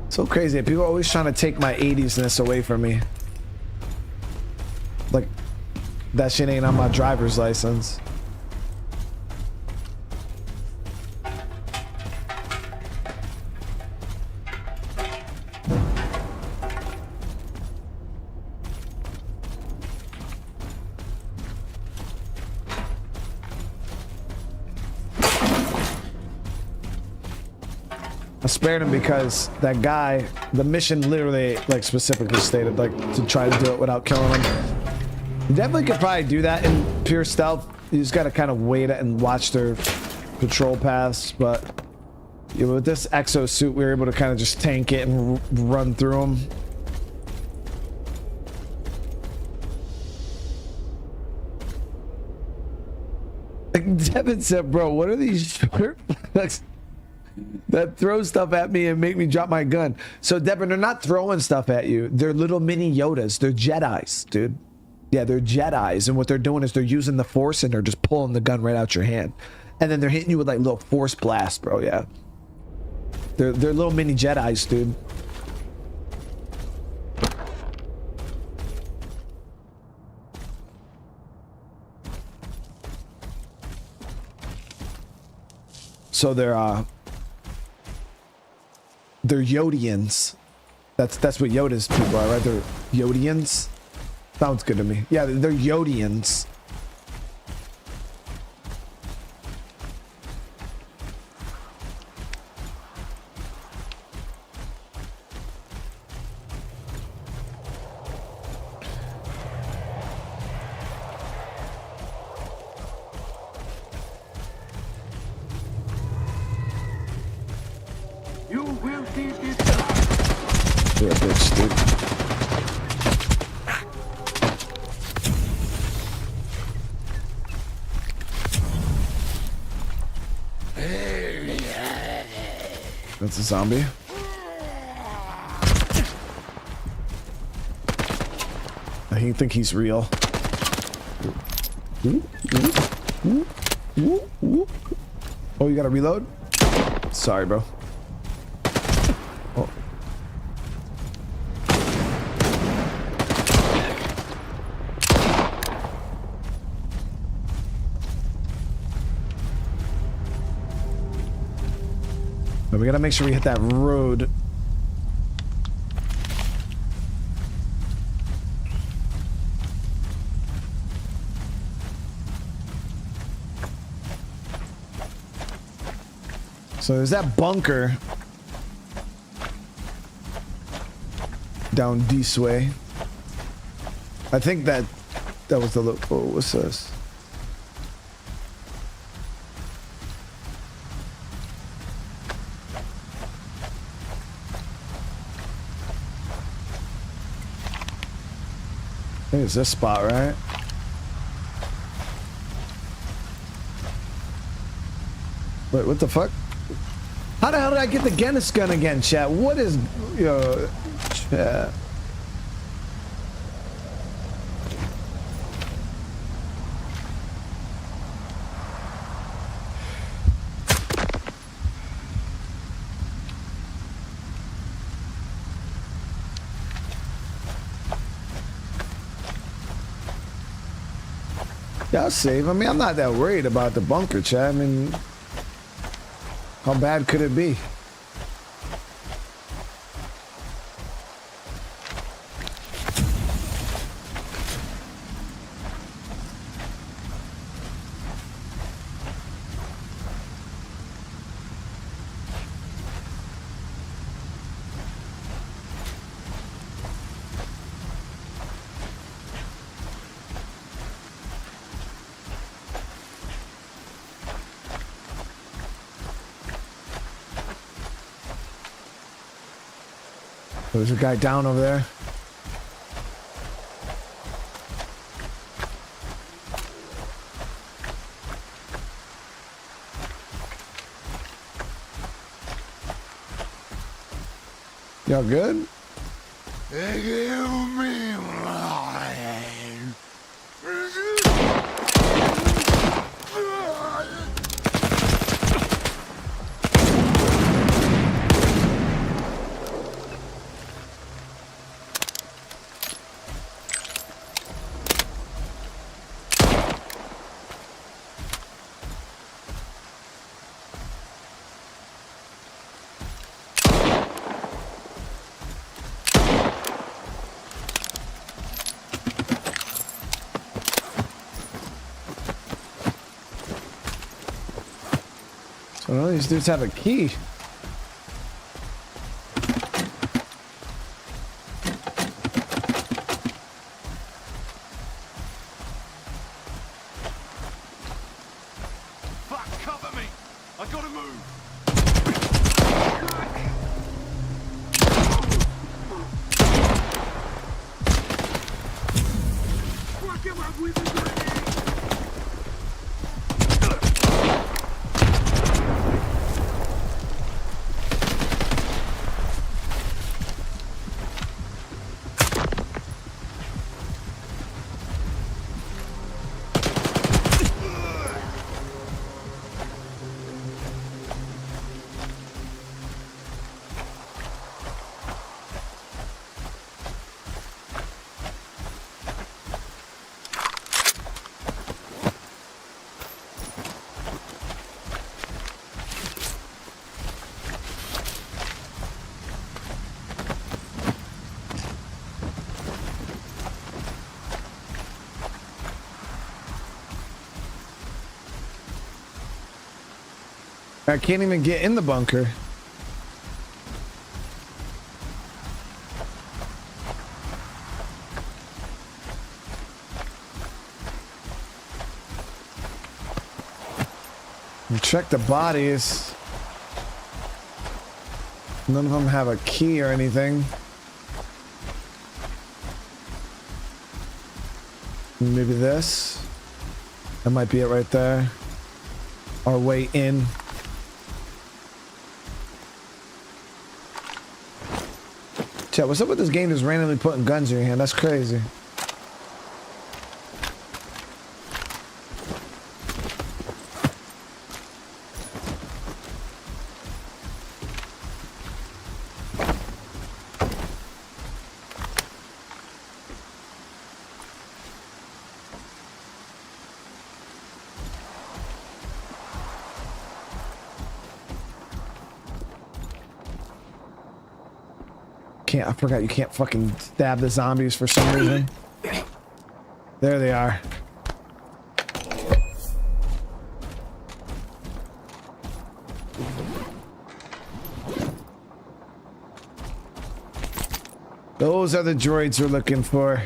So crazy. People are always trying to take my 80s-ness away from me. Like, that shit ain't on my driver's license. I spared him because that guy, the mission literally like specifically stated like to try to do it without killing him. You definitely could probably do that in pure stealth. You just gotta kind of wait and watch their patrol paths, but you know, with this exosuit we were able to kind of just tank it and run through them. Like Devin said, bro, what are these short flags that throw stuff at me and make me drop my gun? So Devin, they're not throwing stuff at you. They're little mini Yodas. They're Jedis, dude. Yeah, they're Jedis, and what they're doing is they're using the Force and they're just pulling the gun right out your hand, and then they're hitting you with like little Force blast, bro. Yeah, they're little mini Jedis, dude. So they're Yodians. That's what Yoda's people are, right? They're Yodians. Sounds good to me. Yeah, they're Yodians. You will see this. You're a bitch, dude. That's a zombie. I think he's real. Oh, you gotta reload? Sorry, bro. Oh. But we gotta make sure we hit that road. So there's that bunker down this way. I think that was the look. Oh, what's this? I think it's this spot, right? Wait, what the fuck? How the hell did I get the Guinness gun again, chat? What is, chat? Yeah, I'll save. I mean, I'm not that worried about the bunker, chat. I mean, how bad could it be? There's a guy down over there. Y'all good? So none of these dudes have a key. Fuck, cover me! I gotta move! I can't even get in the bunker. And check the bodies. None of them have a key or anything. Maybe this. That might be it right there. Our way in. Chat, what's up with this game just randomly putting guns in your hand? That's crazy. I forgot you can't fucking stab the zombies for some reason. There they are. Those are the droids we're looking for.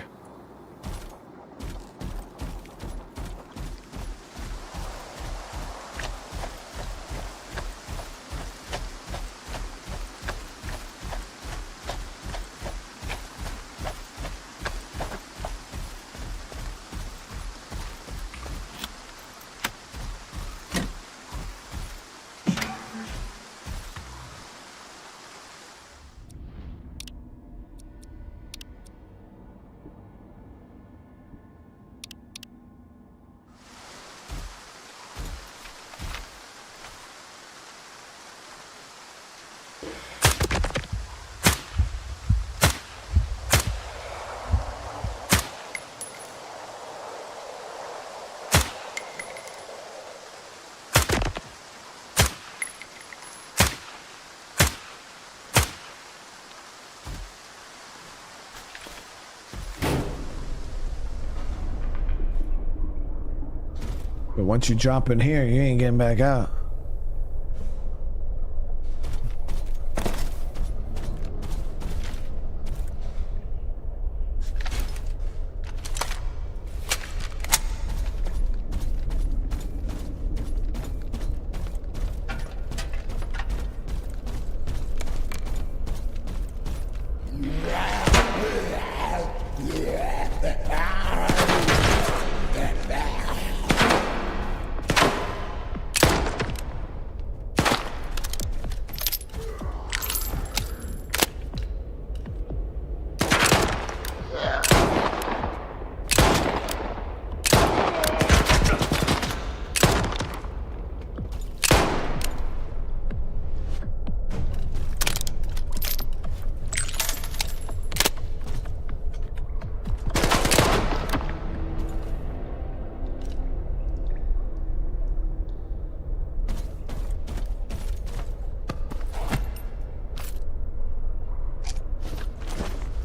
But once you drop in here, you ain't getting back out.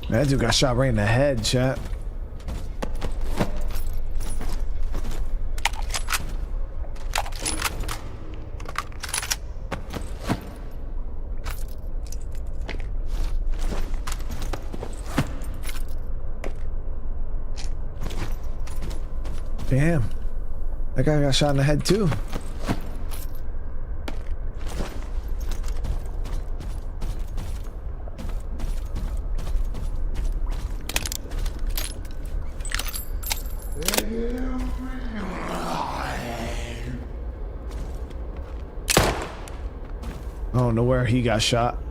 That dude got shot right in the head, chat. Damn. That guy got shot in the head too. I don't know where he got shot.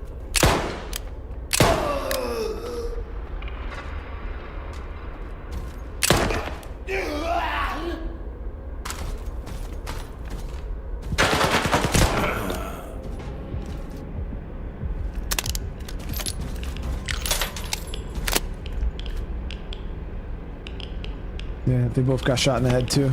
Yeah, they both got shot in the head too.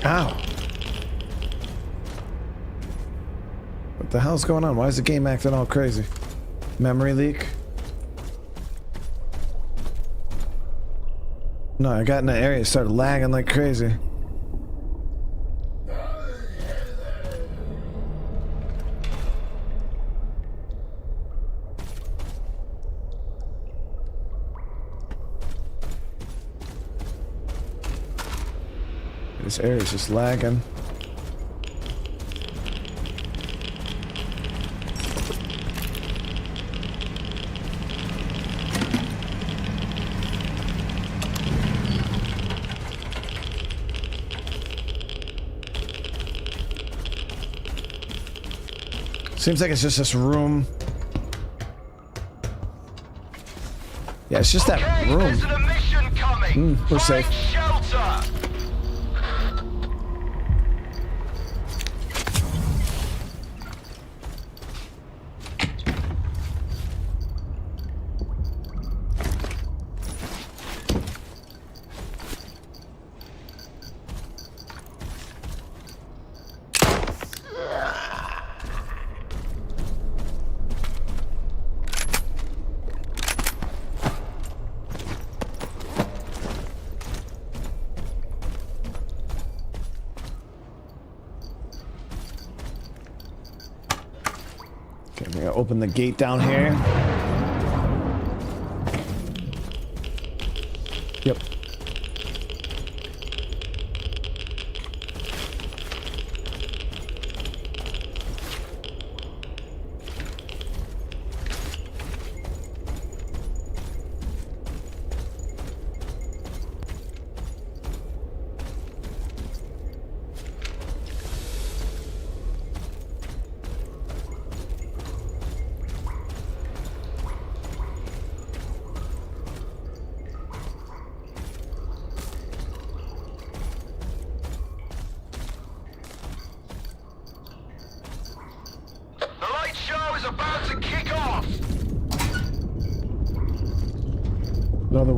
Ow. What the hell's going on? Why is the game acting all crazy? Memory leak? No, I got in the area, it started lagging like crazy. This area is just lagging. Seems like it's just this room. Yeah, it's just that room. We're safe. Okay, we're gonna open the gate down here. Yep. Another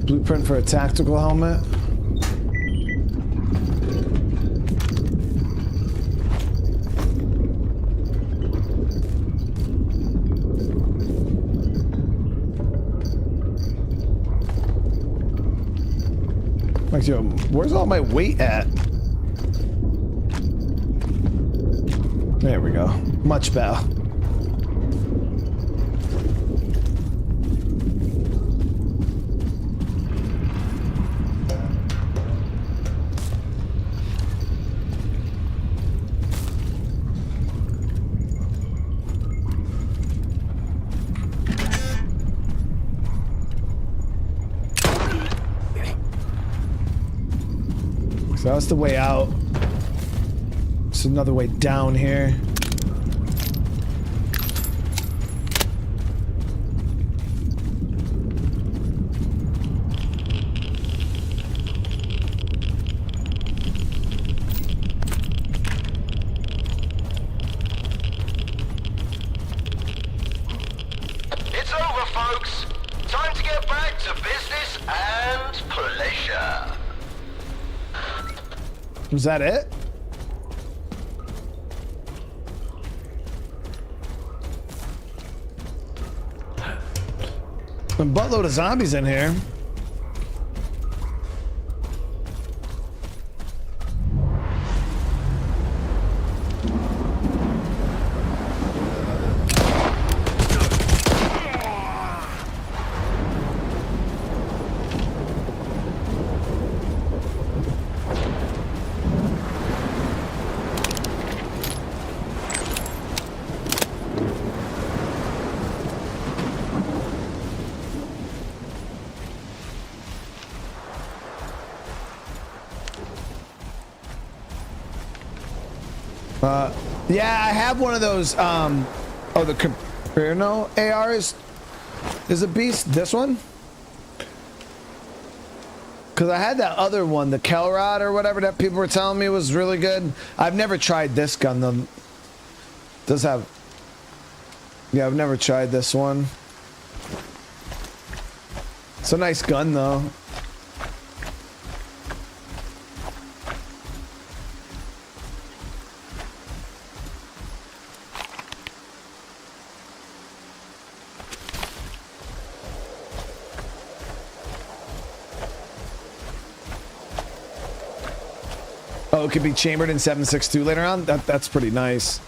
blueprint for a tactical helmet. Like, yo, where's all my weight at? There we go. Much better. So that's the way out. It's another way down here. It's over, folks. Time to get back to business and pleasure. Was that it? A buttload of zombies in here. Yeah, I have one of those, oh, the Caperno AR is a beast. This one? Because I had that other one, the Kelrod or whatever that people were telling me was really good. I've never tried this gun, though. Does have... Yeah, I've never tried this one. It's a nice gun, though. Oh, it could be chambered in 7.62 later on? That's pretty nice.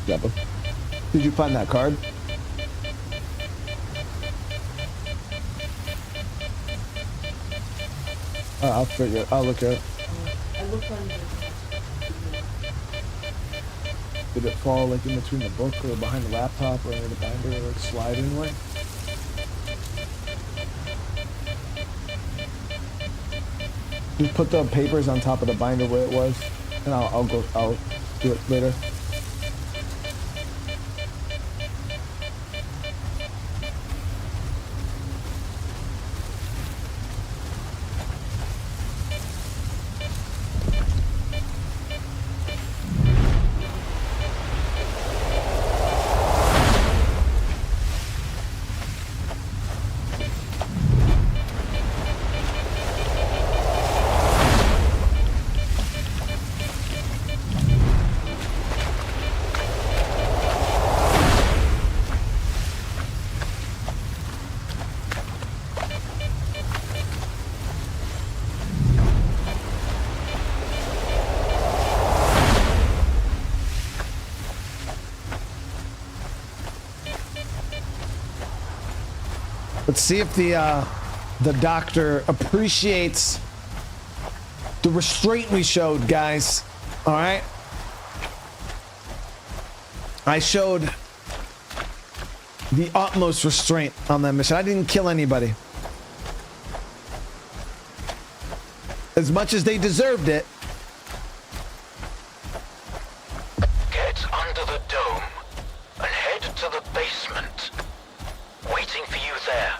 Yeah, but did you find that card? I'll figure it. I'll look at it. I looked on the... Did it fall like in between the book or behind the laptop or under the binder or like slide anyway? Just put the papers on top of the binder where it was, and I'll do it later. Let's see if the doctor appreciates the restraint we showed, guys. All right. I showed the utmost restraint on that mission. I didn't kill anybody. As much as they deserved it. Get under the dome and head to the basement. Waiting for you there.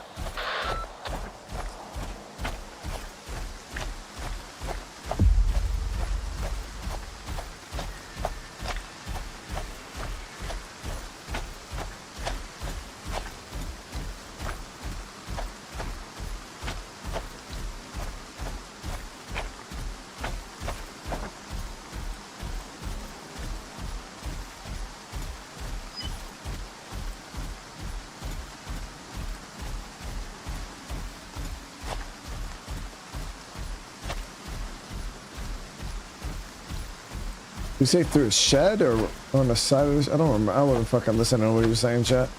You say through his shed or on the side of his? I don't remember. I wasn't fucking listening to what he was saying, chat.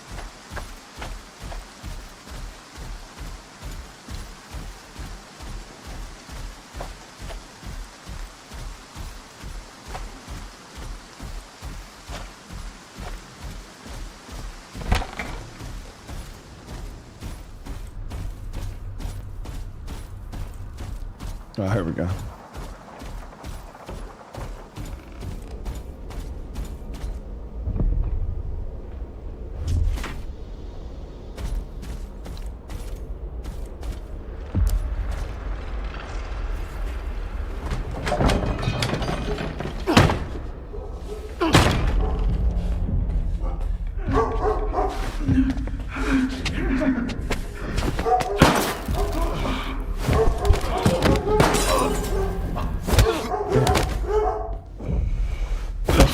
Oh, here we go.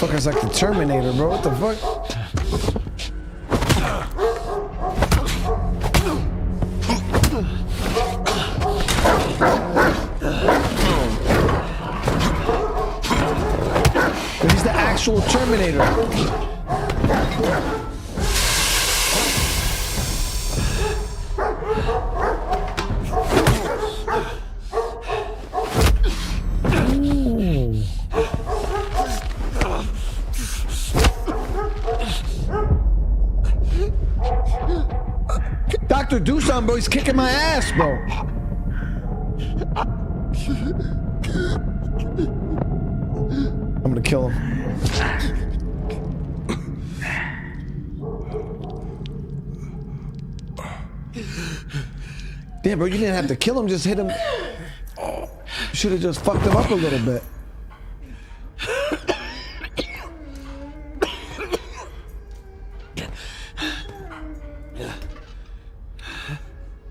Motherfucker's like the Terminator, bro. What the fuck? He's the actual Terminator. Doctor, do something, bro. He's kicking my ass, bro. I'm gonna kill him. Damn, bro, you didn't have to kill him, just hit him. You should have just fucked him up a little bit.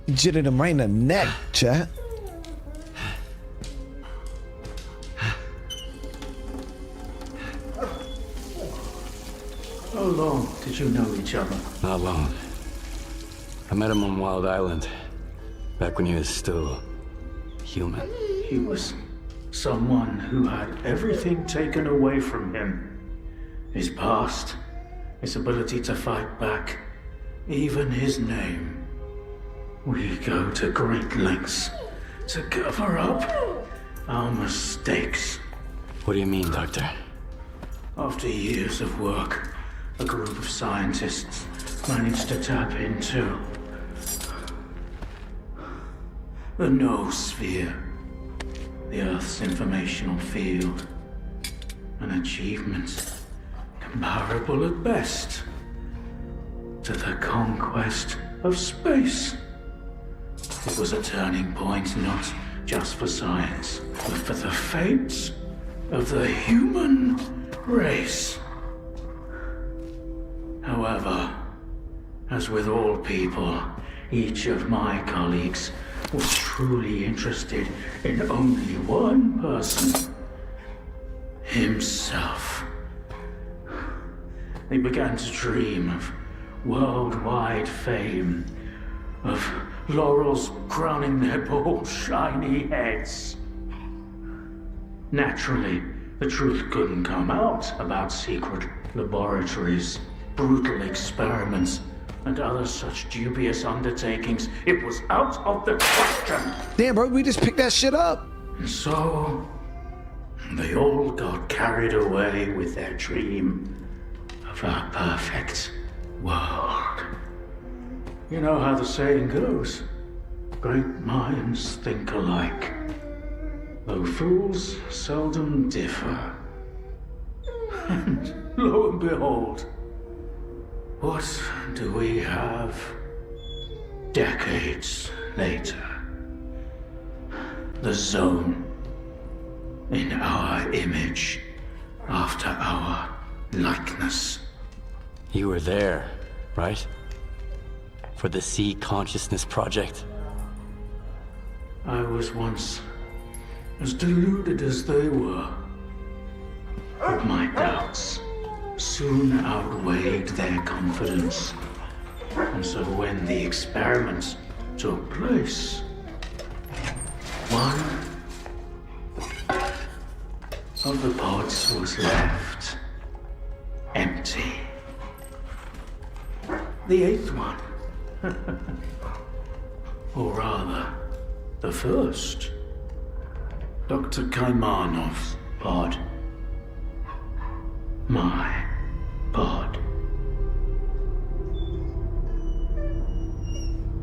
You jittered him right in the neck, chat. How long did you know each other? Not long. I met him on Wild Island, back when he was still human. He was someone who had everything taken away from him. His past, his ability to fight back, even his name. We go to great lengths to cover up our mistakes. What do you mean, Doctor? After years of work, a group of scientists managed to tap into the noosphere, the Earth's informational field. An achievement comparable at best to the conquest of space. It was a turning point not just for science, but for the fates of the human race. However, as with all people, each of my colleagues was truly interested in only one person. Himself. They began to dream of worldwide fame, of laurels crowning their bald, shiny heads. Naturally, the truth couldn't come out about secret laboratories, brutal experiments, and other such dubious undertakings. It was out of the question. Damn, bro, we just picked that shit up. And so, they all got carried away with their dream of a perfect world. You know how the saying goes, great minds think alike, though fools seldom differ. And lo and behold, what do we have decades later? The zone. In our image, after our likeness. You were there, right? For the Sea Consciousness Project. I was once as deluded as they were. But my doubts soon outweighed their confidence. And so when the experiments took place, one of the pods was left empty. The eighth one. Or rather, the first. Dr. Kaimanov's pod. My pod.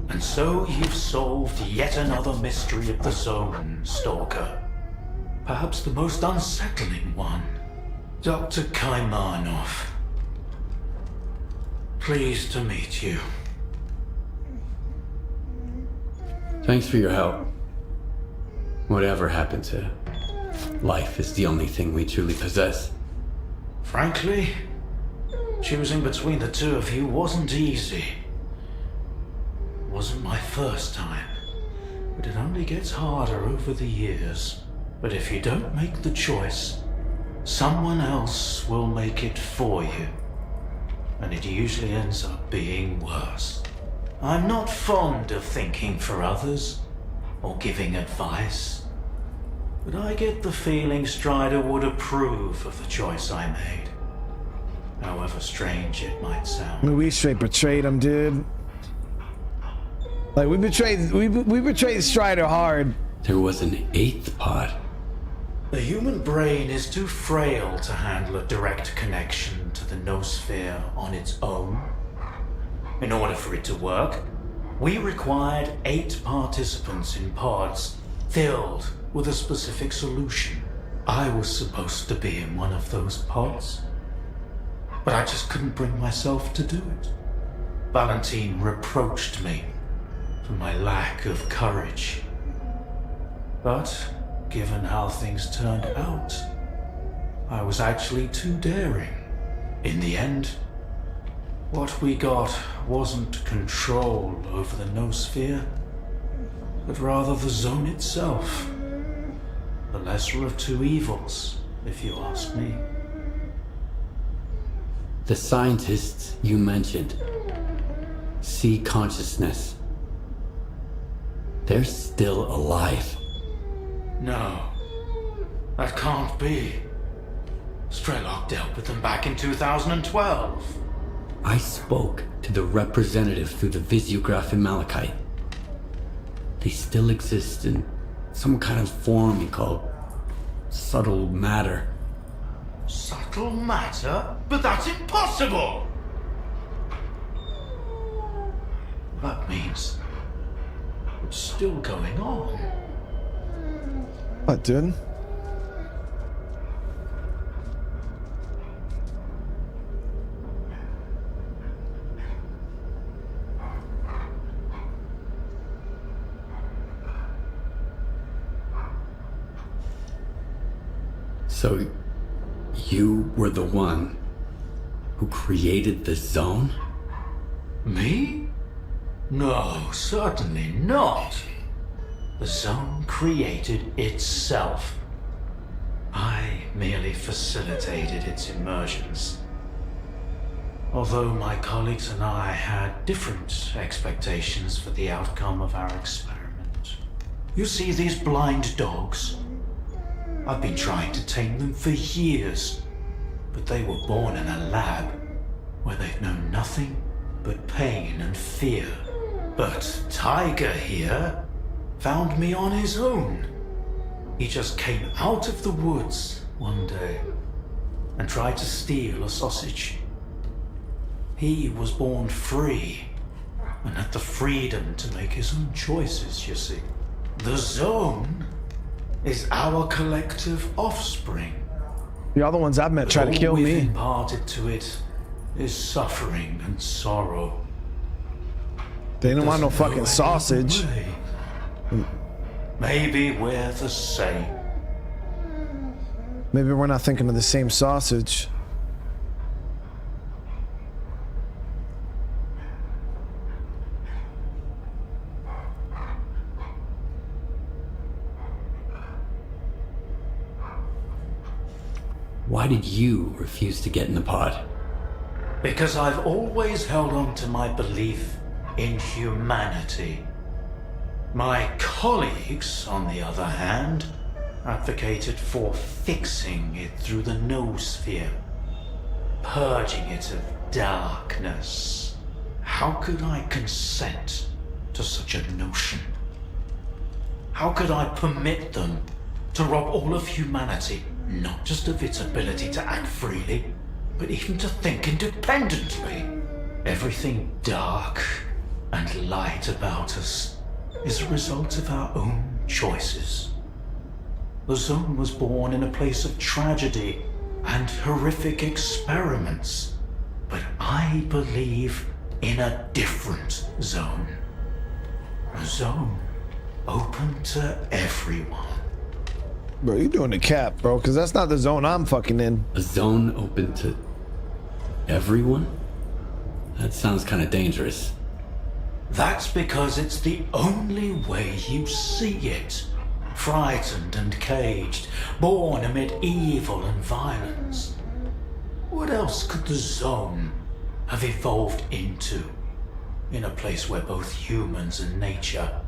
And so you've solved yet another mystery of the zone, Stalker. Perhaps the most unsettling one. Dr. Kaimanov. Pleased to meet you. Thanks for your help. Whatever happened to life is the only thing we truly possess. Frankly, choosing between the two of you wasn't easy. It wasn't my first time, but it only gets harder over the years. But if you don't make the choice, someone else will make it for you. And it usually ends up being worse. I'm not fond of thinking for others, or giving advice. But I get the feeling Strider would approve of the choice I made. However strange it might sound. I mean, we straight betrayed him, dude. Like, we betrayed Strider hard. There was an eighth pod. The human brain is too frail to handle a direct connection to the noosphere on its own. In order for it to work, we required 8 participants in pods filled with a specific solution. I was supposed to be in one of those pods, but I just couldn't bring myself to do it. Valentine reproached me for my lack of courage. But given how things turned out, I was actually too daring. In the end, what we got wasn't control over the noosphere, but rather the zone itself. The lesser of two evils, if you ask me. The scientists you mentioned, Sea Consciousness, they're still alive. No, that can't be. Strelok dealt with them back in 2012. I spoke to the representative through the visiograph in Malachite. They still exist in some kind of form he called subtle matter. Subtle matter? But that's impossible! That means it's still going on. What, dude? So, you were the one who created the zone? Me? No, certainly not. The zone created itself. I merely facilitated its immersions. Although my colleagues and I had different expectations for the outcome of our experiment. You see these blind dogs? I've been trying to tame them for years, but they were born in a lab where they've known nothing but pain and fear. But Tiger here found me on his own. He just came out of the woods one day and tried to steal a sausage. He was born free and had the freedom to make his own choices, you see. The zone is our collective offspring. The other ones I've met try to kill all we've me. imparted to it is suffering and sorrow. They didn't want no fucking sausage. Maybe we're the same. Maybe we're not thinking of the same sausage. Why did you refuse to get in the pod? Because I've always held on to my belief in humanity. My colleagues, on the other hand, advocated for fixing it through the noosphere, purging it of darkness. How could I consent to such a notion? How could I permit them to rob all of humanity, not just of its ability to act freely, but even to think independently? Everything dark and light about us is a result of our own choices. The zone was born in a place of tragedy and horrific experiments, but I believe in a different zone. A zone open to everyone. Bro, you doing the cap, bro, because that's not the zone I'm fucking in. A zone open to everyone? That sounds kind of dangerous. That's because it's the only way you see it. Frightened and caged, born amid evil and violence. What else could the zone have evolved into? In a place where both humans and nature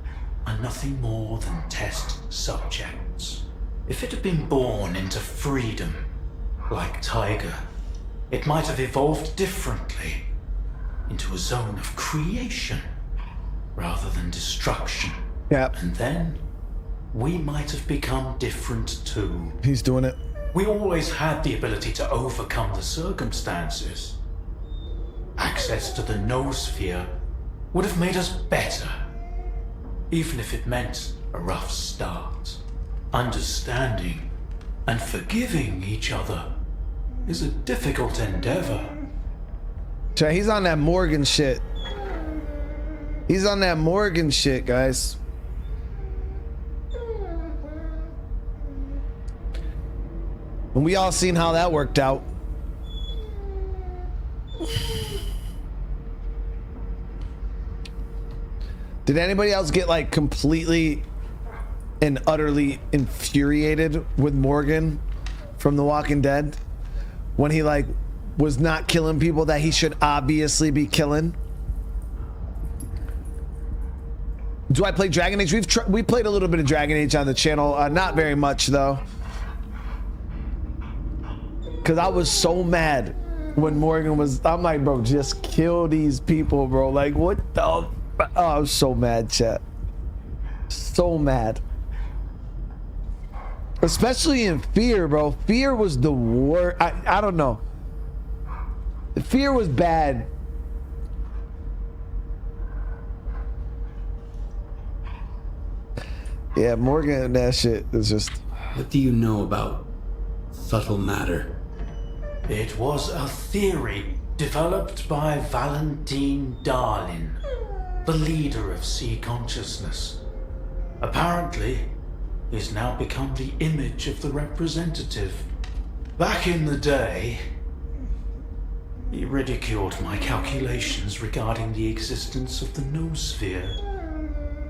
are nothing more than test subjects. If it had been born into freedom, like Tiger, it might have evolved differently, into a zone of creation, rather than destruction. Yep. And then, we might have become different too. He's doing it. We always had the ability to overcome the circumstances. Access to the noosphere would have made us better, even if it meant a rough start. Understanding and forgiving each other is a difficult endeavor. Chat, he's on that Morgan shit. He's on that Morgan shit, guys. And we all seen how that worked out. Did anybody else get like completely and utterly infuriated with Morgan from The Walking Dead when he like was not killing people that he should obviously be killing? Do I play Dragon Age? We played a little bit of Dragon Age on the channel, not very much though, because I was so mad when Morgan was, I'm like, bro, just kill these people, bro. Like, what the? Oh, I was so mad, chat. So mad. Especially in Fear, bro. Fear was the worst. I don't know. Fear was bad. Yeah, Morgan, that shit is just... What do you know about subtle matter? It was a theory developed by Valentine Darlin, the leader of sea consciousness. Apparently, he's now become the image of the representative. Back in the day, he ridiculed my calculations regarding the existence of the noosphere,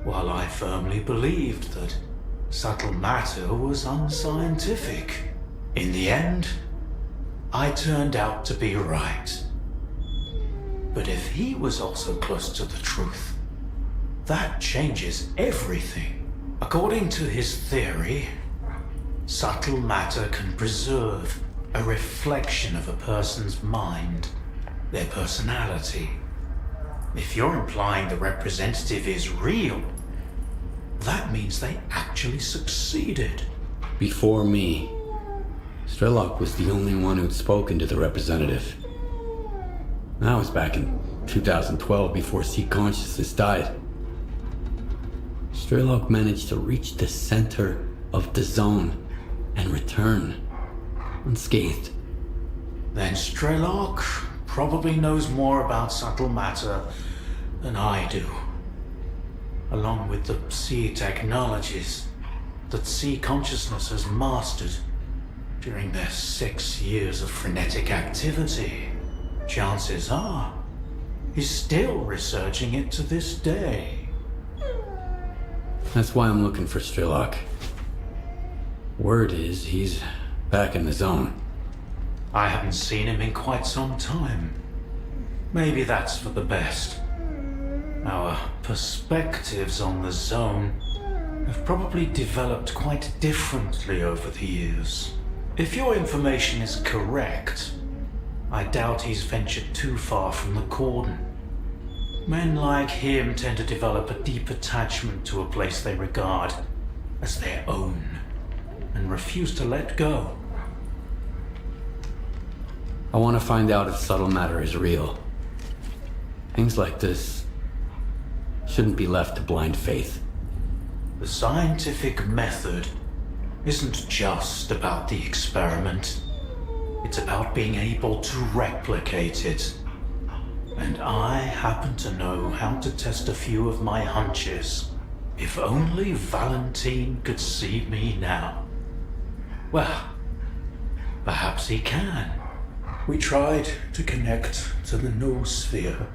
while I firmly believed that subtle matter was unscientific. In the end, I turned out to be right. But if he was also close to the truth, that changes everything. According to his theory, subtle matter can preserve a reflection of a person's mind, their personality. If you're implying the representative is real, that means they actually succeeded. Before me, Strelok was the only one who'd spoken to the representative. That was back in 2012, before Sea Consciousness died. Strelok managed to reach the center of the zone and return unscathed. Then Strelok probably knows more about subtle matter than I do. Along with the sea technologies that Sea Consciousness has mastered during their 6 years of frenetic activity, chances are he's still researching it to this day. That's why I'm looking for Strelok. Word is he's back in the zone. I haven't seen him in quite some time. Maybe that's for the best. Our perspectives on the zone have probably developed quite differently over the years. If your information is correct, I doubt he's ventured too far from the cordon. Men like him tend to develop a deep attachment to a place they regard as their own and refuse to let go. I want to find out if subtle matter is real. Things like this shouldn't be left to blind faith. The scientific method isn't just about the experiment. It's about being able to replicate it. And I happen to know how to test a few of my hunches. If only Valentine could see me now. Well, perhaps he can. We tried to connect to the noosphere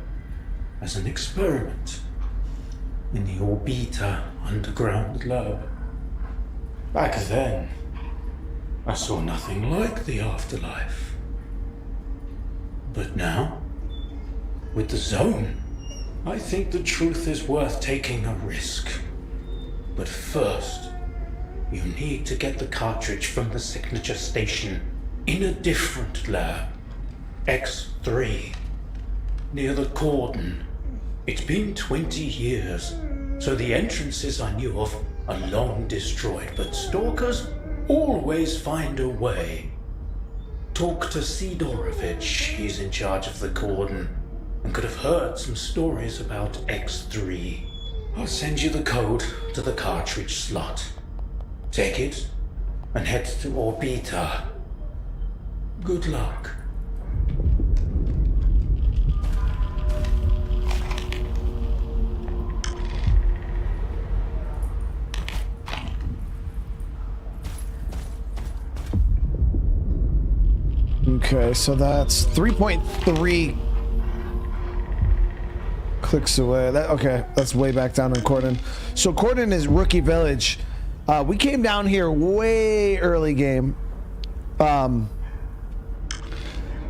as an experiment in the Orbita underground lab. Back then, I saw nothing like the afterlife. But now, with the zone, I think the truth is worth taking a risk. But first, you need to get the cartridge from the signature station in a different lab. X3, near the cordon. It's been 20 years, so the entrances I knew of are long destroyed, but stalkers always find a way. Talk to Sidorovich, he's in charge of the cordon, and could have heard some stories about X3. I'll send you the code to the cartridge slot. Take it, and head to Orbita. Good luck. Okay, so that's 3.3 clicks away. Okay, that's way back down in Cordon. So Cordon is Rookie Village. We came down here way early game. And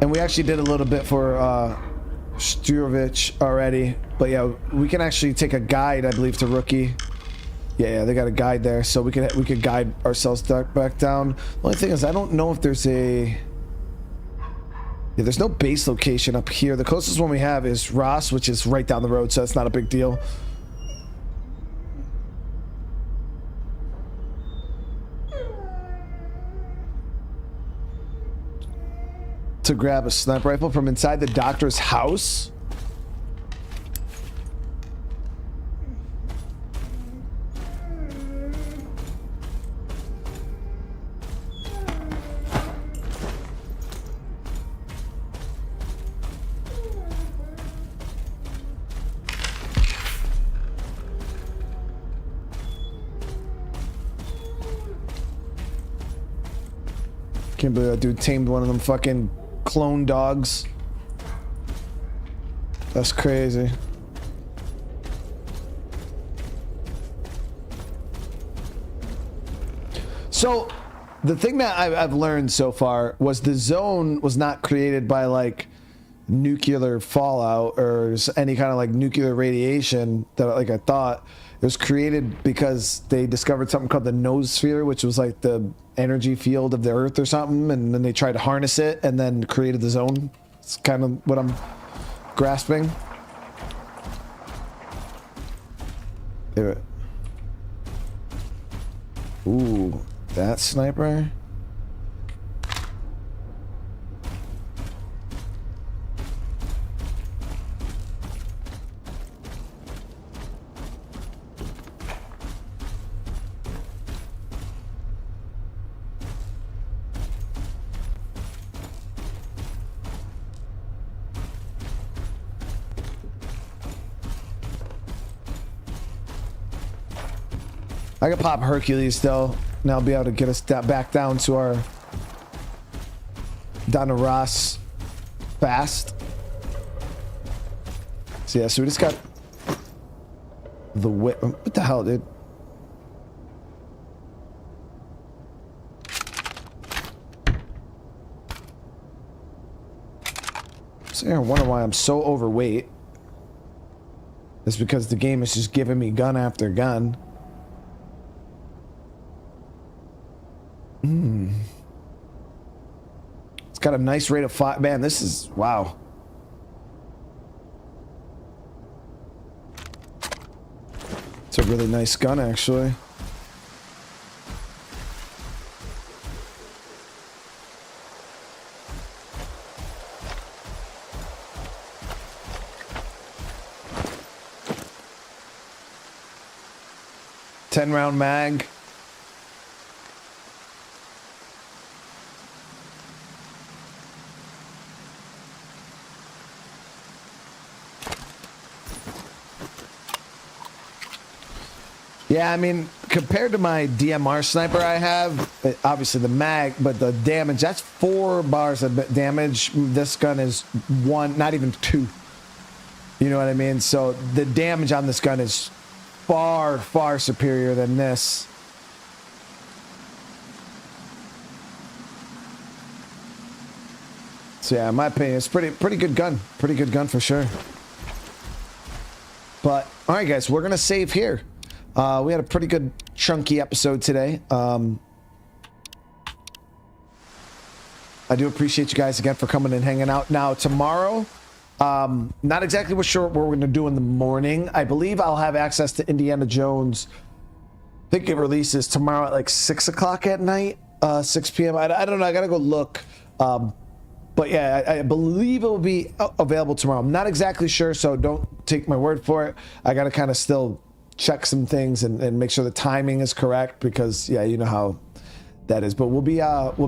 we actually did a little bit for Sturovich already. But yeah, we can actually take a guide, I believe, to Rookie. Yeah, they got a guide there, so we could guide ourselves back down. The only thing is, I don't know if there's a... Yeah, there's no base location up here. The closest one we have is Ross, which is right down the road, so that's not a big deal. To grab a sniper rifle from inside the doctor's house? Can't believe that dude tamed one of them fucking clone dogs. That's crazy. So the thing that I've learned so far was the zone was not created by like nuclear fallout or any kind of like nuclear radiation that like I thought. It was created because they discovered something called the noosphere, which was like the energy field of the earth or something, and then they tried to harness it and then created the zone. It's kind of what I'm grasping. There. Ooh, that sniper. I can pop Hercules though, and I'll be able to get us back down to our Ross fast. So yeah, so we just got the whip. What the hell, dude? So I wonder why I'm so overweight. It's because the game is just giving me gun after gun. It's got a nice rate of fire. Man, this is wow. It's a really nice gun, actually. Ten-round mag. Yeah, I mean, compared to my DMR sniper I have, obviously the mag, but the damage, that's 4 bars of damage. This gun is 1, not even 2. You know what I mean? So the damage on this gun is far, far superior than this. So yeah, in my opinion, it's pretty good gun. Pretty good gun for sure. But, all right, guys, we're going to save here. We had a pretty good chunky episode today. I do appreciate you guys again for coming and hanging out. Now tomorrow, not exactly sure what we're going to do in the morning. I believe I'll have access to Indiana Jones. I think it releases tomorrow at like 6 o'clock at night, 6 p.m. I don't know. I got to go look. But yeah, I believe it will be available tomorrow. I'm not exactly sure, so don't take my word for it. I got to kind of still check some things and make sure the timing is correct, because yeah, you know how that is. But we'll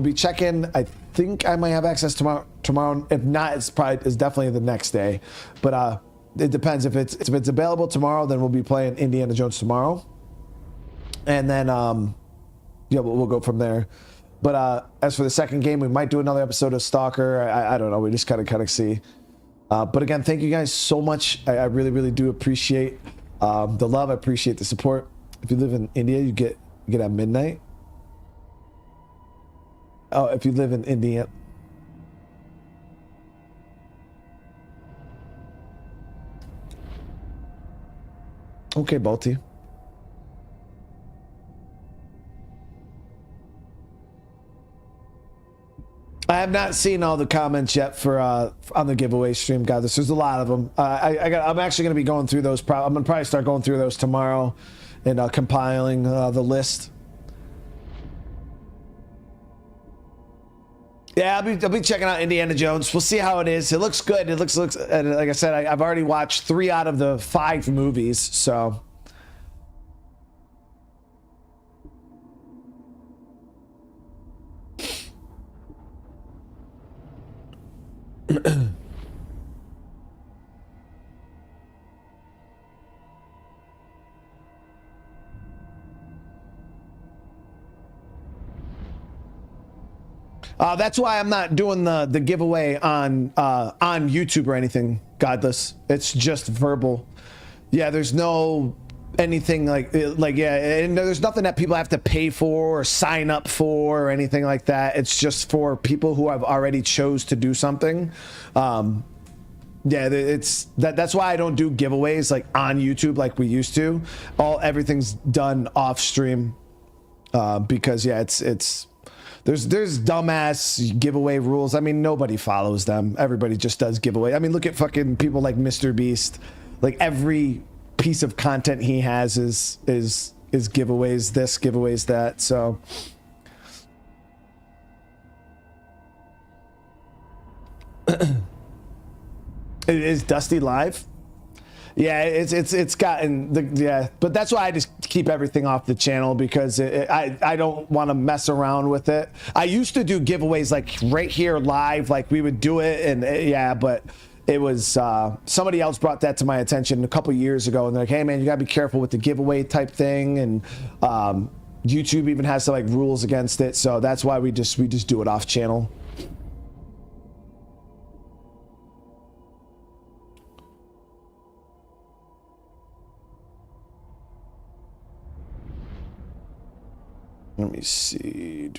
be checking. I think I might have access tomorrow. If not, it's definitely the next day. But it depends. If it's available tomorrow, then we'll be playing Indiana Jones tomorrow, and then yeah, we'll go from there. But as for the second game, we might do another episode of Stalker. I don't know. We just kind of see. But again, thank you guys so much. I really do appreciate the love. I appreciate the support. If you live in India, you get at midnight. Oh, if you live in India. Okay, Balti. I have not seen all the comments yet for on the giveaway stream, guys. There's a lot of them. I'm actually going to be going through those. I'm going to probably start going through those tomorrow and compiling the list. Yeah, I'll be checking out Indiana Jones. We'll see how it is. It looks good. It looks and like I said, I've already watched 3 out of the 5 movies, so. That's why I'm not doing the giveaway on YouTube or anything, Godless. It's just verbal. Yeah, there's no anything like yeah, and there's nothing that people have to pay for or sign up for or anything like that. It's just for people who have already chose to do something. Yeah, that's why I don't do giveaways like on YouTube like we used to. Everything's done off stream because yeah, it's there's dumbass giveaway rules. I mean, nobody follows them. Everybody just does giveaway. I mean, look at fucking people like Mr. Beast. Like every piece of content he has is giveaways this, giveaways that. So is Dusty live? Yeah, it's gotten yeah, but that's why I just keep everything off the channel because I don't want to mess around with it. I used to do giveaways like right here live, like we would do it, and yeah, but it was somebody else brought that to my attention a couple years ago, and they're like, hey man, you gotta be careful with the giveaway type thing, and YouTube even has some like rules against it, so that's why we just do it off channel. Let me see.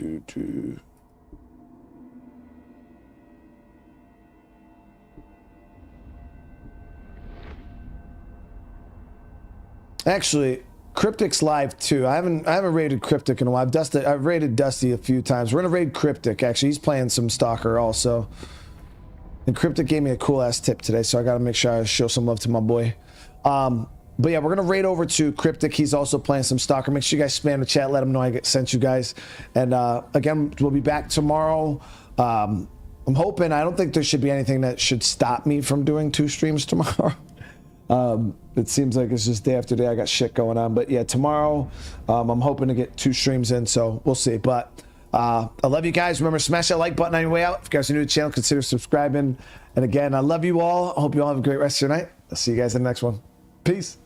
Actually, Cryptic's live too. I haven't raided Cryptic in a while. I've raided Dusty a few times. We're gonna raid Cryptic. Actually, he's playing some Stalker also. And Cryptic gave me a cool ass tip today, so I gotta make sure I show some love to my boy. But yeah, we're gonna raid over to Cryptic. He's also playing some Stalker. Make sure you guys spam the chat. Let him know I sent you guys. And again, we'll be back tomorrow. I'm hoping. I don't think there should be anything that should stop me from doing 2 streams tomorrow. It seems like it's just day after day. I got shit going on. But yeah, tomorrow I'm hoping to get 2 streams in. So we'll see. But I love you guys. Remember, smash that like button on your way out. If you guys are new to the channel, consider subscribing. And again, I love you all. I hope you all have a great rest of your night. I'll see you guys in the next one. Peace.